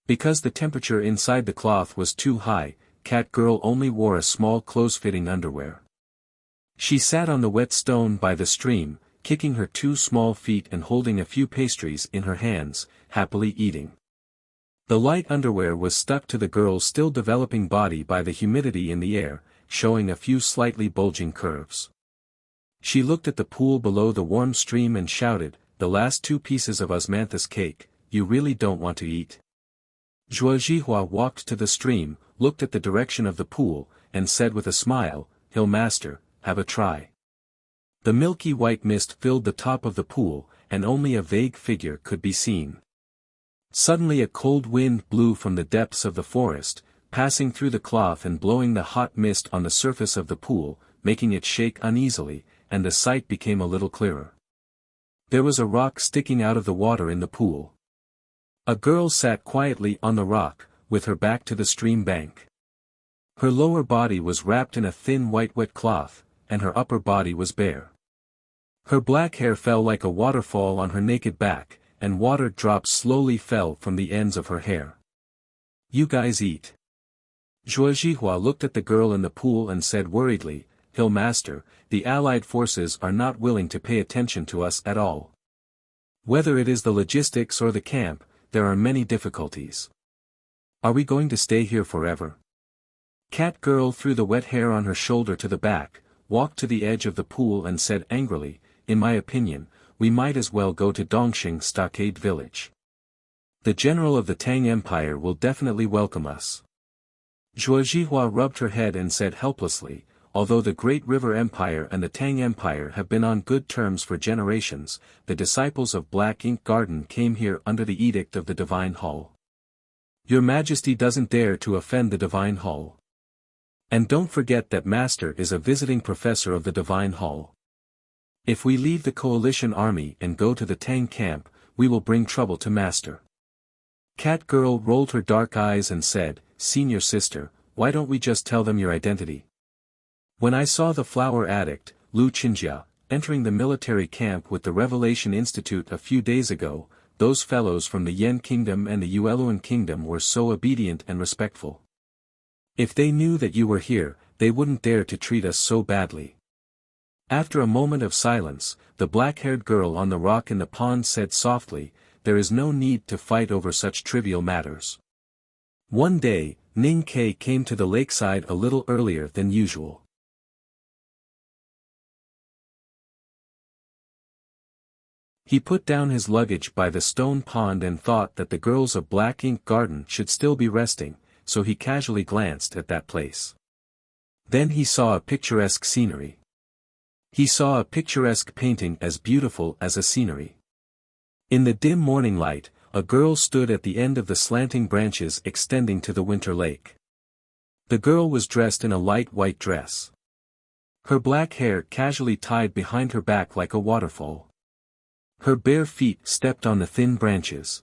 Because the temperature inside the cloth was too high, Cat Girl only wore a small close-fitting underwear. She sat on the wet stone by the stream, kicking her 2 small feet and holding a few pastries in her hands, happily eating. The light underwear was stuck to the girl's still developing body by the humidity in the air, showing a few slightly bulging curves. She looked at the pool below the warm stream and shouted, "The last 2 pieces of osmanthus cake, you really don't want to eat?" Zhuozhihua walked to the stream, looked at the direction of the pool, and said with a smile, "Hill Master, have a try." The milky white mist filled the top of the pool, and only a vague figure could be seen. Suddenly a cold wind blew from the depths of the forest, passing through the cloth and blowing the hot mist on the surface of the pool, making it shake uneasily, and the sight became a little clearer. There was a rock sticking out of the water in the pool. A girl sat quietly on the rock, with her back to the stream bank. Her lower body was wrapped in a thin white wet cloth, and her upper body was bare. Her black hair fell like a waterfall on her naked back, and water drops slowly fell from the ends of her hair. "You guys eat." Zhuozhihua looked at the girl in the pool and said worriedly, "Hill Master, the Allied forces are not willing to pay attention to us at all. Whether it is the logistics or the camp, there are many difficulties. Are we going to stay here forever?" Cat Girl threw the wet hair on her shoulder to the back, walked to the edge of the pool and said angrily, "In my opinion, we might as well go to Dongxing Stockade Village. The general of the Tang Empire will definitely welcome us." Zhuozhihua rubbed her head and said helplessly, "Although the Great River Empire and the Tang Empire have been on good terms for generations, the disciples of Black Ink Garden came here under the edict of the Divine Hall. Your Majesty doesn't dare to offend the Divine Hall. And don't forget that Master is a visiting professor of the Divine Hall. If we leave the coalition army and go to the Tang camp, we will bring trouble to Master." Cat Girl rolled her dark eyes and said, "Senior sister, why don't we just tell them your identity? When I saw the flower addict, Lu Qinjia, entering the military camp with the Revelation Institute a few days ago, those fellows from the Yan Kingdom and the Yueluan Kingdom were so obedient and respectful. If they knew that you were here, they wouldn't dare to treat us so badly." After a moment of silence, the black-haired girl on the rock in the pond said softly, "There is no need to fight over such trivial matters." One day, Ning Ke came to the lakeside a little earlier than usual. He put down his luggage by the stone pond and thought that the girls of Black Ink Garden should still be resting, so he casually glanced at that place. Then he saw a picturesque scenery. He saw a picturesque painting as beautiful as a scenery. In the dim morning light, a girl stood at the end of the slanting branches extending to the winter lake. The girl was dressed in a light white dress. Her black hair casually tied behind her back like a waterfall. Her bare feet stepped on the thin branches.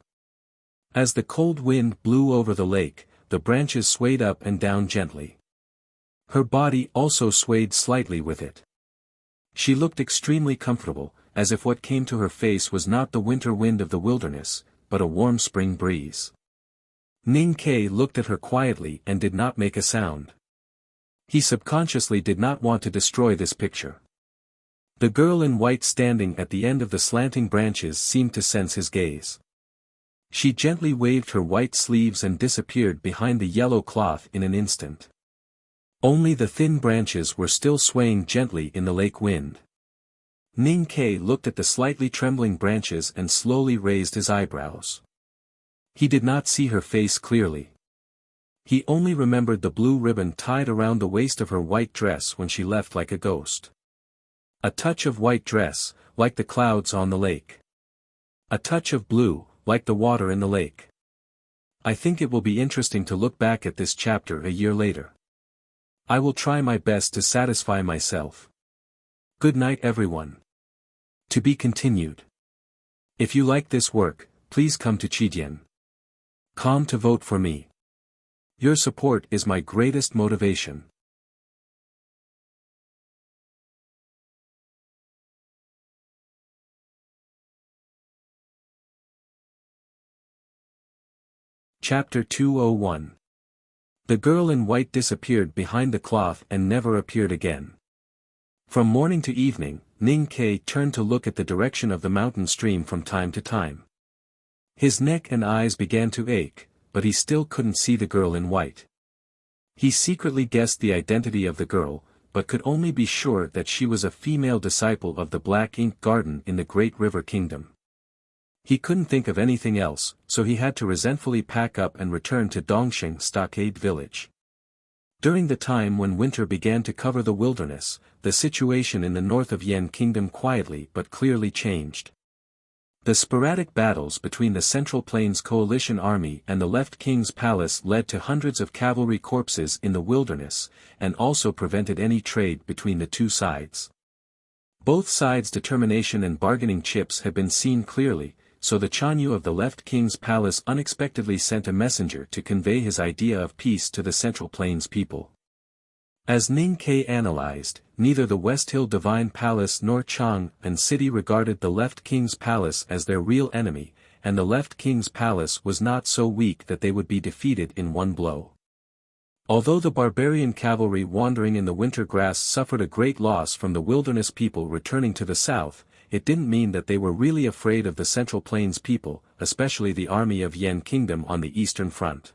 As the cold wind blew over the lake, the branches swayed up and down gently. Her body also swayed slightly with it. She looked extremely comfortable, as if what came to her face was not the winter wind of the wilderness, but a warm spring breeze. Ning Ke looked at her quietly and did not make a sound. He subconsciously did not want to destroy this picture. The girl in white standing at the end of the slanting branches seemed to sense his gaze. She gently waved her white sleeves and disappeared behind the yellow cloth in an instant. Only the thin branches were still swaying gently in the lake wind. Ning Ke looked at the slightly trembling branches and slowly raised his eyebrows. He did not see her face clearly. He only remembered the blue ribbon tied around the waist of her white dress when she left like a ghost. A touch of white dress, like the clouds on the lake. A touch of blue, like the water in the lake. I think it will be interesting to look back at this chapter a year later. I will try my best to satisfy myself. Good night everyone. To be continued. If you like this work, please come to Chidian.com to vote for me. Your support is my greatest motivation. Chapter 201. The girl in white disappeared behind the cloth and never appeared again. From morning to evening, Ning Ke turned to look at the direction of the mountain stream from time to time. His neck and eyes began to ache, but he still couldn't see the girl in white. He secretly guessed the identity of the girl, but could only be sure that she was a female disciple of the Black Ink Garden in the Great River Kingdom. He couldn't think of anything else, so he had to resentfully pack up and return to Dongsheng Stockade Village. During the time when winter began to cover the wilderness, the situation in the north of Yan Kingdom quietly but clearly changed. The sporadic battles between the Central Plains Coalition Army and the Left King's Palace led to hundreds of cavalry corpses in the wilderness, and also prevented any trade between the two sides. Both sides' determination and bargaining chips had been seen clearly, so the Chanyu of the Left King's Palace unexpectedly sent a messenger to convey his idea of peace to the Central Plains people. As Ning Ke analyzed, neither the West Hill Divine Palace nor Chang'an City regarded the Left King's Palace as their real enemy, and the Left King's Palace was not so weak that they would be defeated in one blow. Although the barbarian cavalry wandering in the winter grass suffered a great loss from the wilderness people returning to the south, it didn't mean that they were really afraid of the Central Plains people, especially the army of Yan Kingdom on the eastern front.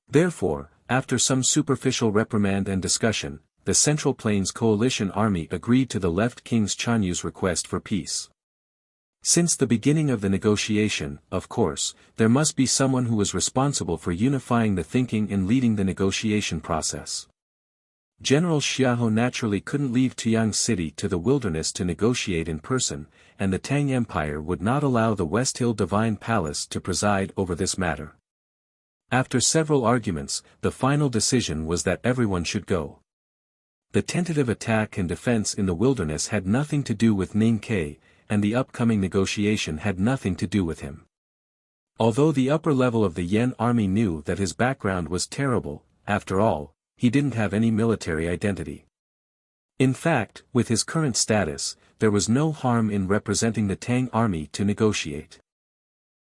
Therefore, after some superficial reprimand and discussion, the Central Plains Coalition Army agreed to the Left King's Chanyu's request for peace. Since the beginning of the negotiation, of course, there must be someone who was responsible for unifying the thinking and leading the negotiation process. General Xiahou naturally couldn't leave Tuyang City to the wilderness to negotiate in person, and the Tang Empire would not allow the West Hill Divine Palace to preside over this matter. After several arguments, the final decision was that everyone should go. The tentative attack and defense in the wilderness had nothing to do with Ning Ke, and the upcoming negotiation had nothing to do with him. Although the upper level of the Yan army knew that his background was terrible, after all, he didn't have any military identity. In fact, with his current status, there was no harm in representing the Tang army to negotiate.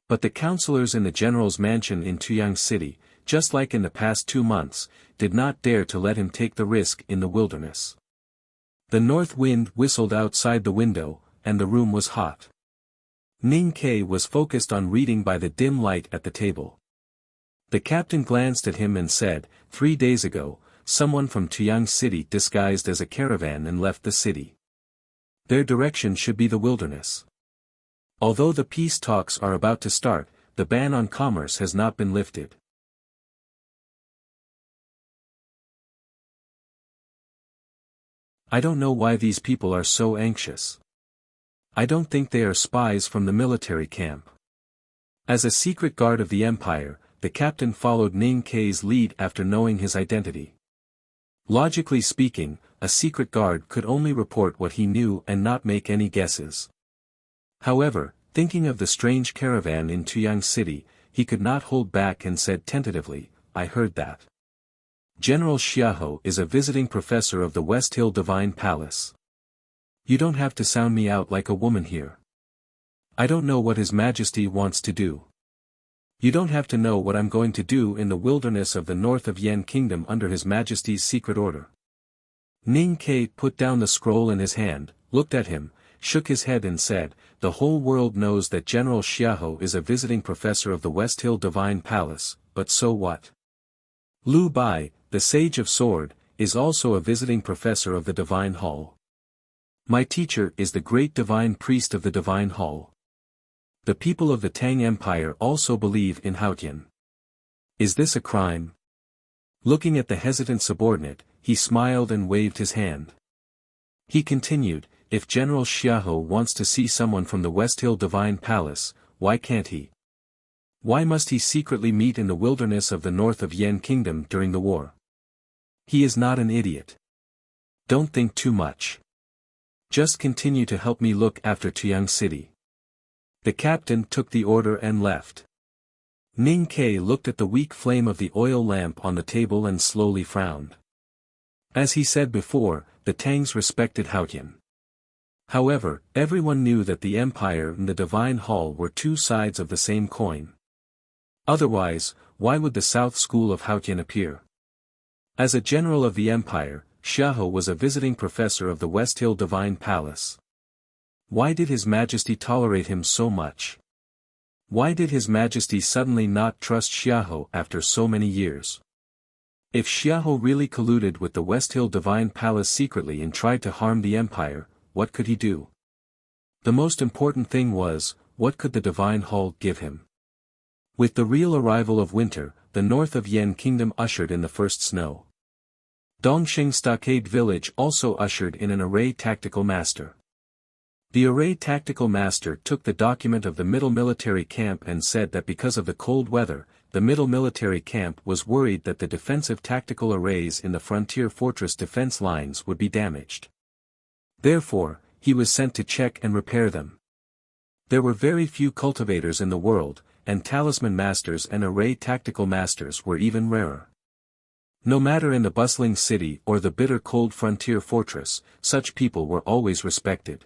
But the counselors in the general's mansion in Tuyang City, just like in the past 2 months, did not dare to let him take the risk in the wilderness. The north wind whistled outside the window, and the room was hot. Ning Ke was focused on reading by the dim light at the table. The captain glanced at him and said, 3 days ago, someone from Tuyang City disguised as a caravan and left the city. Their direction should be the wilderness. Although the peace talks are about to start, the ban on commerce has not been lifted. I don't know why these people are so anxious. I don't think they are spies from the military camp. As a secret guard of the empire, the captain followed Ning Kei's lead after knowing his identity. Logically speaking, a secret guard could only report what he knew and not make any guesses. However, thinking of the strange caravan in Tuyang City, he could not hold back and said tentatively, "I heard that General Xiahou is a visiting professor of the West Hill Divine Palace. You don't have to sound me out like a woman here. I don't know what His Majesty wants to do. You don't have to know what I'm going to do in the wilderness of the north of Yan Kingdom under His Majesty's secret order." Ning Kei put down the scroll in his hand, looked at him, shook his head and said, "The whole world knows that General Xiahou is a visiting professor of the West Hill Divine Palace, but so what? Lu Bai, the Sage of Sword, is also a visiting professor of the Divine Hall. My teacher is the great divine priest of the Divine Hall. The people of the Tang Empire also believe in Haotian. Is this a crime?" Looking at the hesitant subordinate, he smiled and waved his hand. He continued, "If General Xiahou wants to see someone from the West Hill Divine Palace, why can't he? Why must he secretly meet in the wilderness of the north of Yan Kingdom during the war? He is not an idiot. Don't think too much. Just continue to help me look after Tuyang City." The captain took the order and left. Ning Kei looked at the weak flame of the oil lamp on the table and slowly frowned. As he said before, the Tangs respected Haotian. However, everyone knew that the Empire and the Divine Hall were two sides of the same coin. Otherwise, why would the South School of Haotian appear? As a general of the Empire, Xiahou was a visiting professor of the West Hill Divine Palace. Why did His Majesty tolerate him so much? Why did His Majesty suddenly not trust Xiahou after so many years? If Xiahou really colluded with the West Hill Divine Palace secretly and tried to harm the Empire, what could he do? The most important thing was, what could the Divine Hall give him? With the real arrival of winter, the north of Yan Kingdom ushered in the first snow. Dongxing Stockade Village also ushered in an array tactical master. The array tactical master took the document of the middle military camp and said that because of the cold weather, the middle military camp was worried that the defensive tactical arrays in the frontier fortress defense lines would be damaged. Therefore, he was sent to check and repair them. There were very few cultivators in the world, and talisman masters and array tactical masters were even rarer. No matter in the bustling city or the bitter cold frontier fortress, such people were always respected.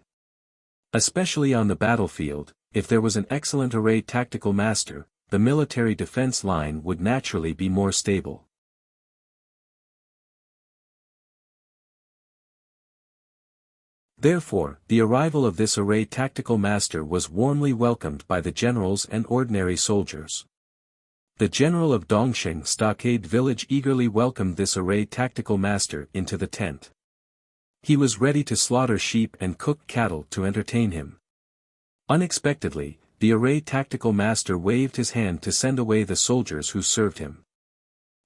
Especially on the battlefield, if there was an excellent array tactical master, the military defense line would naturally be more stable. Therefore, the arrival of this array tactical master was warmly welcomed by the generals and ordinary soldiers. The general of Dongxing Stockade Village eagerly welcomed this array tactical master into the tent. He was ready to slaughter sheep and cook cattle to entertain him. Unexpectedly, the array tactical master waved his hand to send away the soldiers who served him.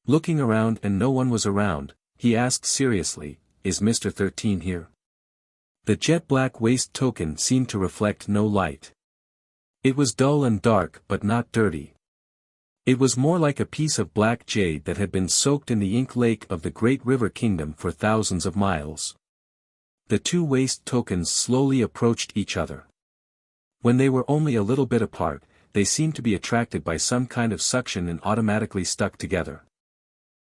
Looking around and no one was around, he asked seriously, "Is Mr. 13 here?" The jet-black waist token seemed to reflect no light. It was dull and dark but not dirty. It was more like a piece of black jade that had been soaked in the ink lake of the great river kingdom for thousands of miles. The two waist tokens slowly approached each other. When they were only a little bit apart, they seemed to be attracted by some kind of suction and automatically stuck together.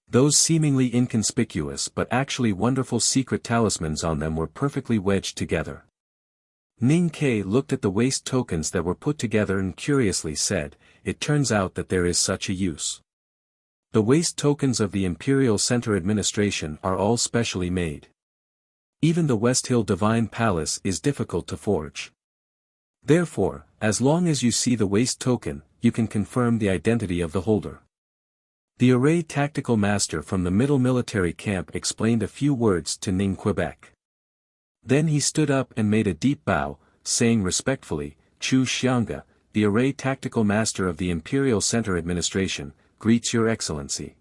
Those seemingly inconspicuous but actually wonderful secret talismans on them were perfectly wedged together. Ning Kei looked at the waist tokens that were put together and curiously said, "It turns out that there is such a use. The waist tokens of the Imperial Center Administration are all specially made. Even the West Hill Divine Palace is difficult to forge. Therefore, as long as you see the waist token, you can confirm the identity of the holder." The array tactical master from the middle military camp explained a few words to Ning Quebec. Then he stood up and made a deep bow, saying respectfully, Chu Xianga, the Array Tactical Master of the Imperial Center Administration, greets your excellency.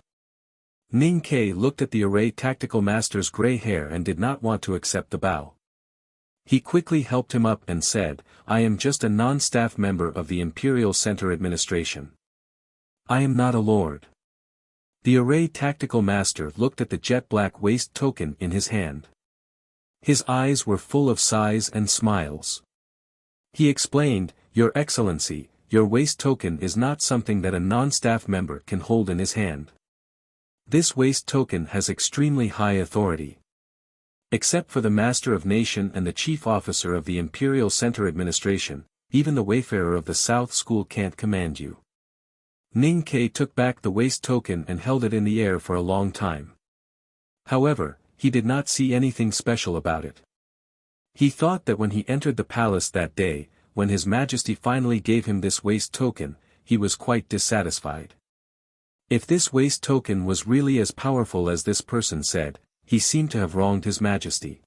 Ning Ke looked at the Array Tactical Master's gray hair and did not want to accept the bow. He quickly helped him up and said, I am just a non-staff member of the Imperial Center Administration. I am not a lord. The Array Tactical Master looked at the jet-black waist token in his hand. His eyes were full of sighs and smiles. He explained, Your Excellency, your waist token is not something that a non-staff member can hold in his hand. This waist token has extremely high authority. Except for the Master of Nation and the Chief Officer of the Imperial Center Administration, even the Wayfarer of the South School can't command you. Ning Ke took back the waist token and held it in the air for a long time. However, he did not see anything special about it. He thought that when he entered the palace that day, when His Majesty finally gave him this waist token, he was quite dissatisfied. If this waist token was really as powerful as this person said, he seemed to have wronged His Majesty.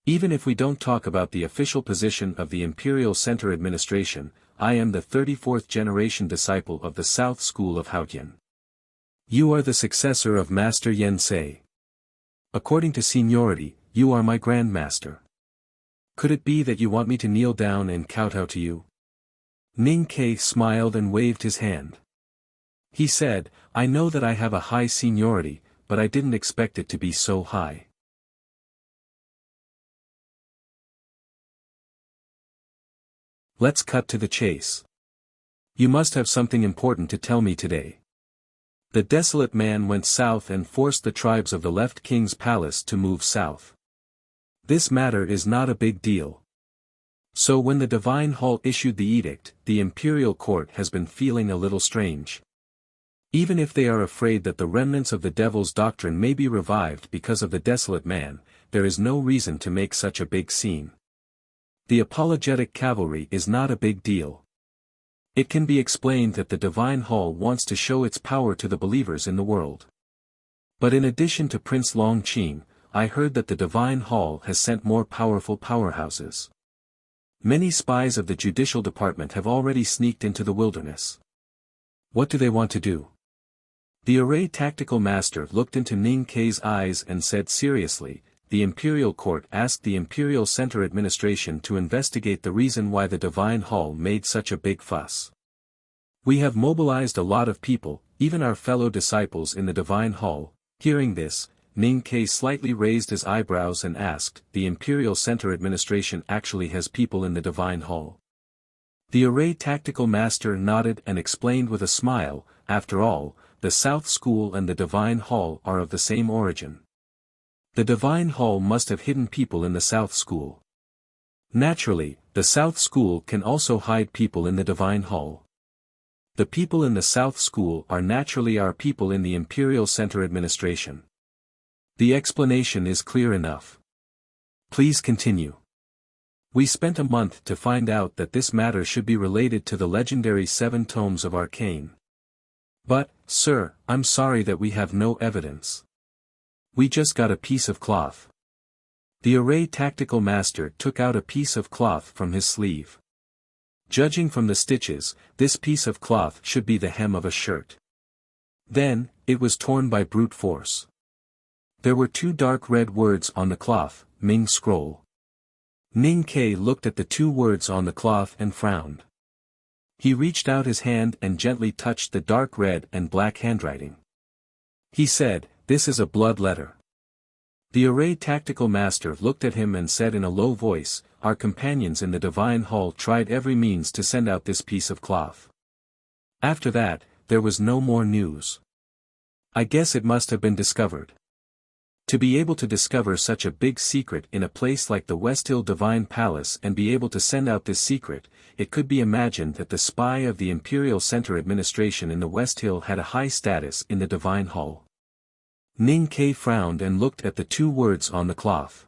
Even if we don't talk about the official position of the Imperial Center Administration, I am the 34th generation disciple of the South School of Haotian. You are the successor of Master Yen Sei. According to seniority, you are my grandmaster. Could it be that you want me to kneel down and kowtow to you? Ning Ke smiled and waved his hand. He said, I know that I have a high seniority, but I didn't expect it to be so high. Let's cut to the chase. You must have something important to tell me today. The desolate man went south and forced the tribes of the left king's palace to move south. This matter is not a big deal. So when the Divine Hall issued the edict, the imperial court has been feeling a little strange. Even if they are afraid that the remnants of the devil's doctrine may be revived because of the desolate man, there is no reason to make such a big scene. The apologetic cavalry is not a big deal. It can be explained that the Divine Hall wants to show its power to the believers in the world. But in addition to Prince Longqing, I heard that the Divine Hall has sent more powerful powerhouses. Many spies of the Judicial Department have already sneaked into the wilderness. What do they want to do? The Array Tactical Master looked into Ning Ke's eyes and said seriously, the Imperial Court asked the Imperial Center Administration to investigate the reason why the Divine Hall made such a big fuss. We have mobilized a lot of people, even our fellow disciples in the Divine Hall. Hearing this, Ning Ke slightly raised his eyebrows and asked, the Imperial Center Administration actually has people in the Divine Hall? The Array Tactical Master nodded and explained with a smile, after all, the South School and the Divine Hall are of the same origin. The Divine Hall must have hidden people in the South School. Naturally, the South School can also hide people in the Divine Hall. The people in the South School are naturally our people in the Imperial Center Administration. The explanation is clear enough. Please continue. We spent a month to find out that this matter should be related to the legendary 7 tomes of Arcane. But, sir, I'm sorry that we have no evidence. We just got a piece of cloth. The Array Tactical Master took out a piece of cloth from his sleeve. Judging from the stitches, this piece of cloth should be the hem of a shirt. Then, it was torn by brute force. There were 2 dark red words on the cloth, Ming Scroll. Ning Ke looked at the 2 words on the cloth and frowned. He reached out his hand and gently touched the dark red and black handwriting. He said, this is a blood letter. The Array Tactical Master looked at him and said in a low voice, our companions in the Divine Hall tried every means to send out this piece of cloth. After that, there was no more news. I guess it must have been discovered. To be able to discover such a big secret in a place like the Westhill Divine Palace and be able to send out this secret, it could be imagined that the spy of the Imperial Center Administration in the Westhill had a high status in the Divine Hall. Ning Ke frowned and looked at the 2 words on the cloth.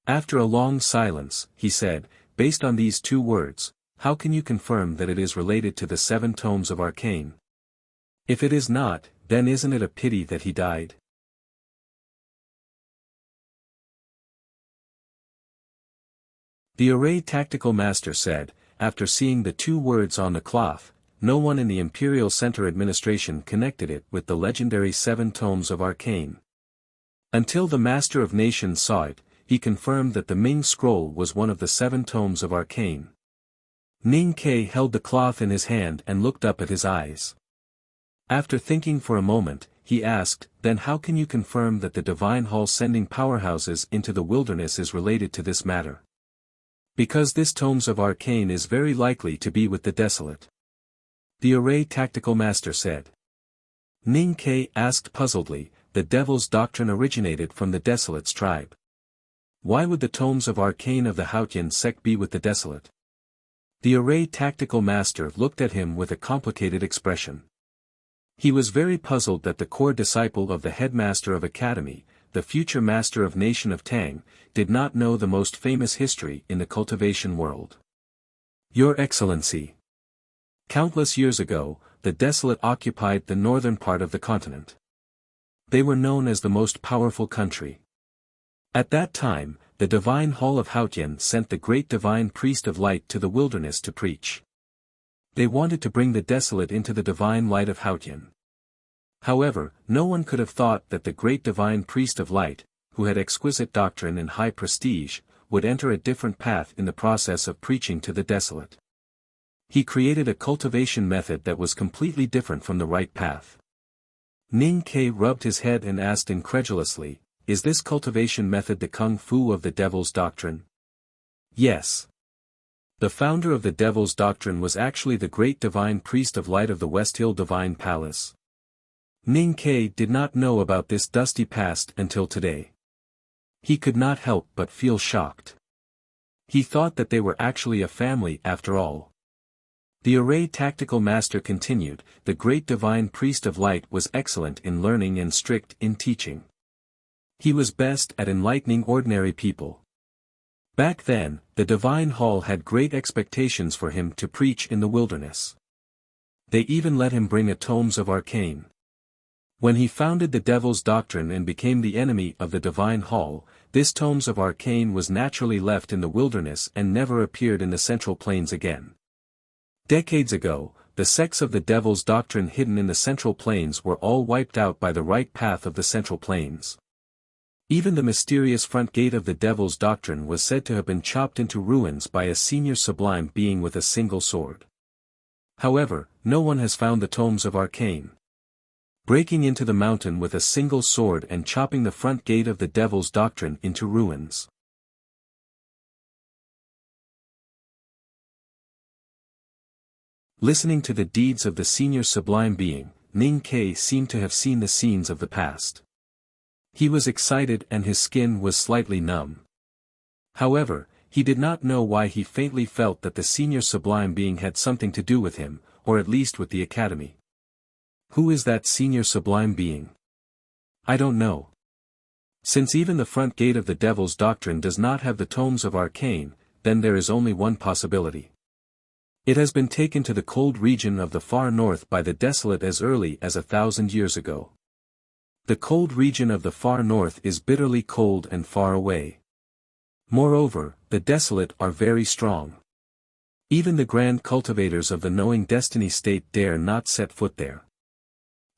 After a long silence, he said, based on these 2 words, how can you confirm that it is related to the 7 tomes of Arcane? If it is not, then isn't it a pity that he died? The Array Tactical Master said, after seeing the two words on the cloth, no one in the Imperial Center administration connected it with the legendary 7 tomes of arcane. Until the Master of Nations saw it, he confirmed that the Ming scroll was one of the 7 tomes of arcane. Ning Ke held the cloth in his hand and looked up at his eyes. After thinking for a moment, he asked, "Then how can you confirm that the Divine Hall sending powerhouses into the wilderness is related to this matter?" "Because this tomes of arcane is very likely to be with the desolate," the Array Tactical Master said. Ning Ke asked puzzledly, "The Devil's Doctrine originated from the Desolate's tribe. Why would the tomes of arcane of the Haotian sect be with the desolate?" The Array Tactical Master looked at him with a complicated expression. He was very puzzled that the core disciple of the headmaster of academy, the future master of nation of Tang, did not know the most famous history in the cultivation world. "Your Excellency. Countless years ago, the desolate occupied the northern part of the continent. They were known as the most powerful country. At that time, the Divine Hall of Haotian sent the great divine priest of light to the wilderness to preach. They wanted to bring the desolate into the divine light of Haotian. However, no one could have thought that the great divine priest of light, who had exquisite doctrine and high prestige, would enter a different path in the process of preaching to the desolate. He created a cultivation method that was completely different from the right path." Ning Ke rubbed his head and asked incredulously, "Is this cultivation method the Kung Fu of the Devil's Doctrine?" "Yes. The founder of the Devil's Doctrine was actually the great divine priest of light of the West Hill Divine Palace." Ning Ke did not know about this dusty past until today. He could not help but feel shocked. He thought that they were actually a family after all. The Array Tactical Master continued, "The great divine priest of light was excellent in learning and strict in teaching. He was best at enlightening ordinary people. Back then, the Divine Hall had great expectations for him to preach in the wilderness. They even let him bring a tomes of arcane. When he founded the Devil's Doctrine and became the enemy of the Divine Hall, this tomes of arcane was naturally left in the wilderness and never appeared in the Central Plains again. Decades ago, the sects of the Devil's Doctrine hidden in the Central Plains were all wiped out by the right path of the Central Plains. Even the mysterious front gate of the Devil's Doctrine was said to have been chopped into ruins by a senior sublime being with a single sword. However, no one has found the tomes of arcane. Breaking into the mountain with a single sword and chopping the front gate of the Devil's Doctrine into ruins. Listening to the deeds of the senior sublime being, Ning Ke seemed to have seen the scenes of the past. He was excited and his skin was slightly numb. However, he did not know why he faintly felt that the senior sublime being had something to do with him, or at least with the academy. Who is that senior sublime being? I don't know. Since even the front gate of the Devil's Doctrine does not have the tomes of arcane, then there is only one possibility. It has been taken to the cold region of the far north by the desolate as early as 1,000 years ago. The cold region of the far north is bitterly cold and far away. Moreover, the desolate are very strong. Even the grand cultivators of the knowing destiny state dare not set foot there.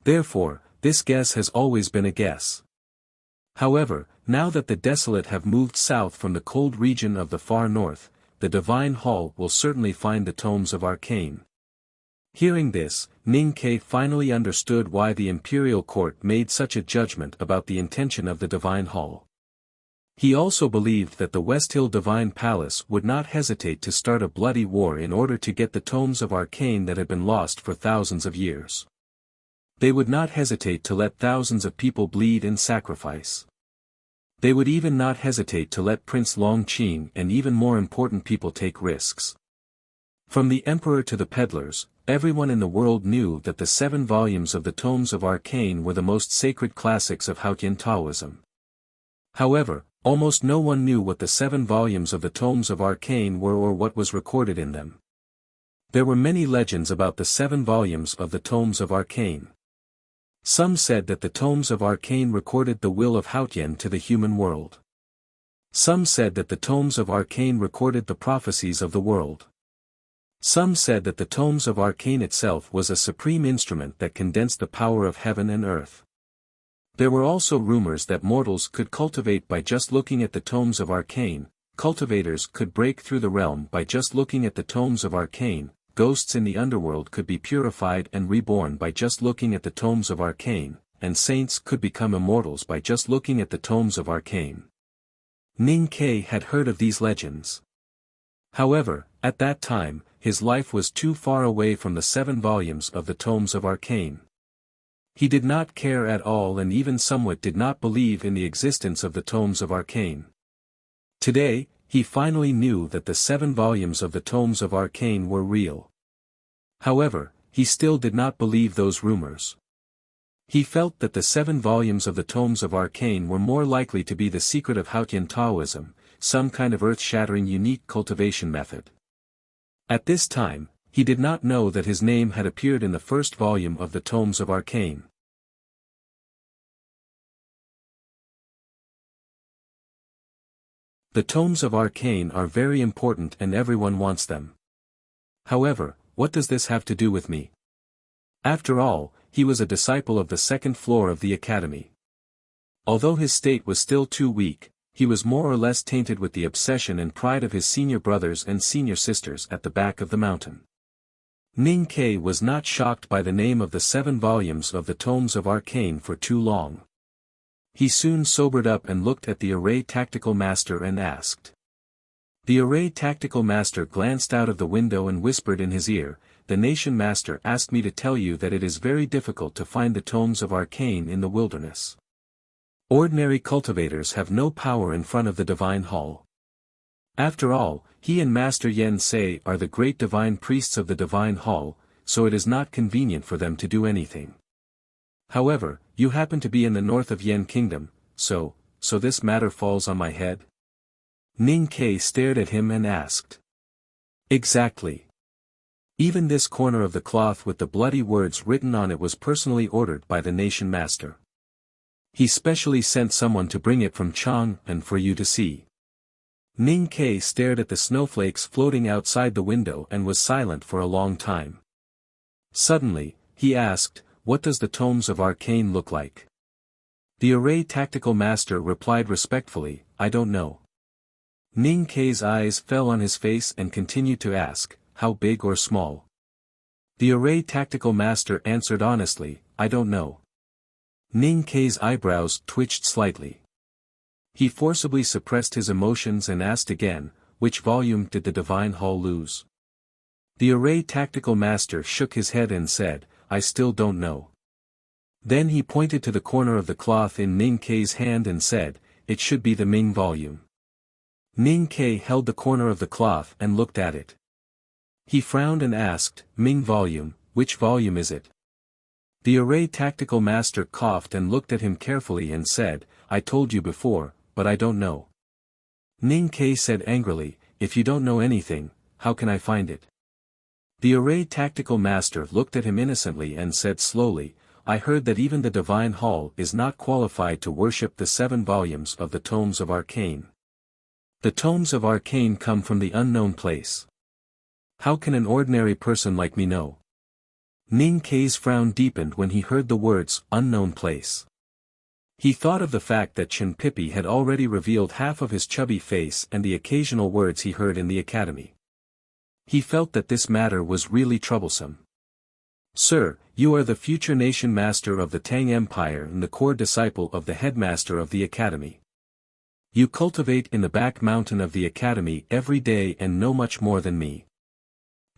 Therefore, this guess has always been a guess. However, now that the desolate have moved south from the cold region of the far north, the Divine Hall will certainly find the tomes of arcane. Hearing this, Ning Ke finally understood why the imperial court made such a judgment about the intention of the Divine Hall. He also believed that the West Hill Divine Palace would not hesitate to start a bloody war in order to get the tomes of arcane that had been lost for thousands of years. They would not hesitate to let thousands of people bleed in sacrifice. They would even not hesitate to let Prince Longqing and even more important people take risks. From the emperor to the peddlers, everyone in the world knew that the 7 volumes of the tomes of arcane were the most sacred classics of Haotian Taoism. However, almost no one knew what the 7 volumes of the tomes of arcane were or what was recorded in them. There were many legends about the 7 volumes of the tomes of arcane. Some said that the tomes of arcane recorded the will of Haotian to the human world. Some said that the tomes of arcane recorded the prophecies of the world. Some said that the tomes of arcane itself was a supreme instrument that condensed the power of heaven and earth. There were also rumors that mortals could cultivate by just looking at the tomes of arcane, cultivators could break through the realm by just looking at the tomes of arcane, ghosts in the underworld could be purified and reborn by just looking at the tomes of arcane, and saints could become immortals by just looking at the tomes of arcane. Ning Ke had heard of these legends. However, at that time, his life was too far away from the 7 volumes of the tomes of arcane. He did not care at all and even somewhat did not believe in the existence of the tomes of arcane. Today, he finally knew that the 7 volumes of the tomes of arcane were real. However, he still did not believe those rumors. He felt that the 7 volumes of the tomes of arcane were more likely to be the secret of Hautian Taoism, some kind of earth-shattering unique cultivation method. At this time, he did not know that his name had appeared in the first volume of the tomes of arcane. The tomes of arcane are very important and everyone wants them. However, what does this have to do with me? After all, he was a disciple of the 2nd floor of the academy. Although his state was still too weak, he was more or less tainted with the obsession and pride of his senior brothers and senior sisters at the back of the mountain. Ning Ke was not shocked by the name of the 7 volumes of the tomes of arcane for too long. He soon sobered up and looked at the array tactical master and asked. The array tactical master glanced out of the window and whispered in his ear, "The nation master asked me to tell you that it is very difficult to find the tomes of arcane in the wilderness. Ordinary cultivators have no power in front of the divine hall. After all, he and Master Yen Sei are the great divine priests of the divine hall, so it is not convenient for them to do anything. However, you happen to be in the north of Yen Kingdom, so this matter falls on my head?" Ning Ke stared at him and asked. "Exactly. Even this corner of the cloth with the bloody words written on it was personally ordered by the nation master. He specially sent someone to bring it from Chang and for you to see." Ning Ke stared at the snowflakes floating outside the window and was silent for a long time. Suddenly, he asked, "What does the tomes of arcane look like?" The array tactical master replied respectfully, "I don't know." Ning Ke's eyes fell on his face and continued to ask, "How big or small?" The array tactical master answered honestly, "I don't know." Ning Ke's eyebrows twitched slightly. He forcibly suppressed his emotions and asked again, "Which volume did the divine hall lose?" The array tactical master shook his head and said, "I still don't know." Then he pointed to the corner of the cloth in Ning Ke's hand and said, "It should be the Ming volume." Ning Ke held the corner of the cloth and looked at it. He frowned and asked, "Ming volume, which volume is it?" The array tactical master coughed and looked at him carefully and said, "I told you before, but I don't know." Ning Ke said angrily, "If you don't know anything, how can I find it?" The array tactical master looked at him innocently and said slowly, "I heard that even the divine hall is not qualified to worship the 7 volumes of the tomes of arcane. The tomes of arcane come from the unknown place. How can an ordinary person like me know?" Ning Ke's frown deepened when he heard the words, "unknown place." He thought of the fact that Chen Pipi had already revealed half of his chubby face and the occasional words he heard in the academy. He felt that this matter was really troublesome. "Sir, you are the future nation master of the Tang Empire and the core disciple of the headmaster of the academy. You cultivate in the back mountain of the academy every day and know much more than me.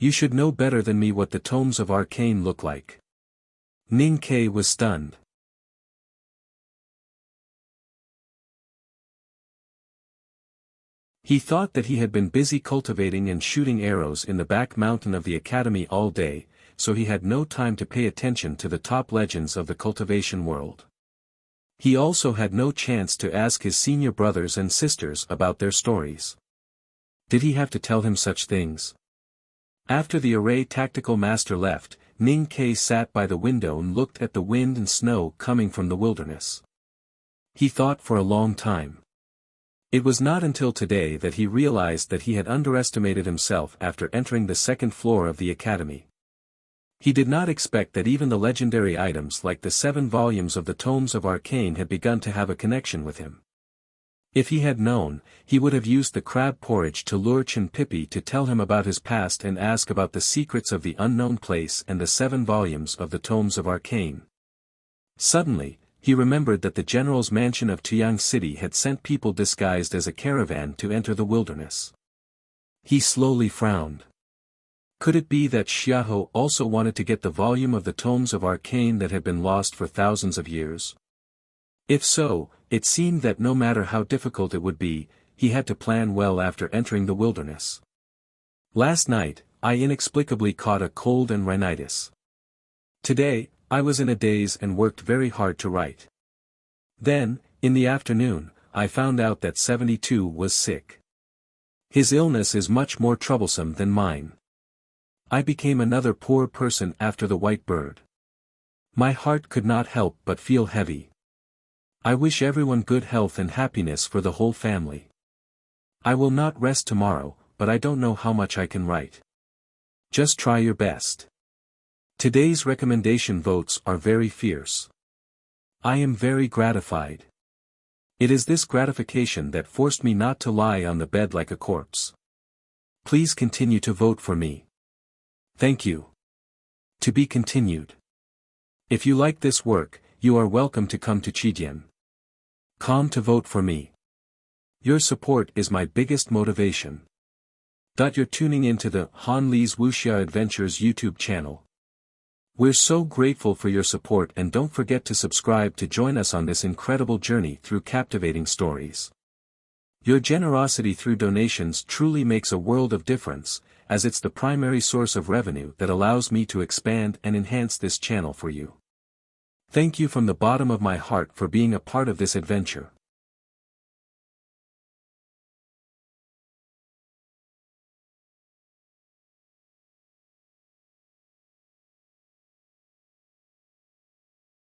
You should know better than me what the tomes of arcane look like." Ning Ke was stunned. He thought that he had been busy cultivating and shooting arrows in the back mountain of the academy all day, so he had no time to pay attention to the top legends of the cultivation world. He also had no chance to ask his senior brothers and sisters about their stories. Did he have to tell him such things? After the array tactical master left, Ning Ke sat by the window and looked at the wind and snow coming from the wilderness. He thought for a long time. It was not until today that he realized that he had underestimated himself after entering the second floor of the academy. He did not expect that even the legendary items like the 7 volumes of the Tomes of Arcane had begun to have a connection with him. If he had known, he would have used the crab porridge to lure Pippi to tell him about his past and ask about the secrets of the unknown place and the 7 volumes of the Tomes of Arcane. Suddenly, he remembered that the general's mansion of Tuyang City had sent people disguised as a caravan to enter the wilderness. He slowly frowned. Could it be that Xiaohu also wanted to get the volume of the Tomes of Arcane that had been lost for thousands of years? If so, it seemed that no matter how difficult it would be, he had to plan well after entering the wilderness. Last night, I inexplicably caught a cold and rhinitis. Today, I was in a daze and worked very hard to write. Then, in the afternoon, I found out that 72 was sick. His illness is much more troublesome than mine. I became another poor person after the white bird. My heart could not help but feel heavy. I wish everyone good health and happiness for the whole family. I will not rest tomorrow, but I don't know how much I can write. Just try your best. Today's recommendation votes are very fierce. I am very gratified. It is this gratification that forced me not to lie on the bed like a corpse. Please continue to vote for me. Thank you. To be continued. If you like this work, you are welcome to come to Chidian.com to vote for me. Your support is my biggest motivation. You're tuning into the Han Li's Wuxia Adventures YouTube channel. We're so grateful for your support, and don't forget to subscribe to join us on this incredible journey through captivating stories. Your generosity through donations truly makes a world of difference, as it's the primary source of revenue that allows me to expand and enhance this channel for you. Thank you from the bottom of my heart for being a part of this adventure.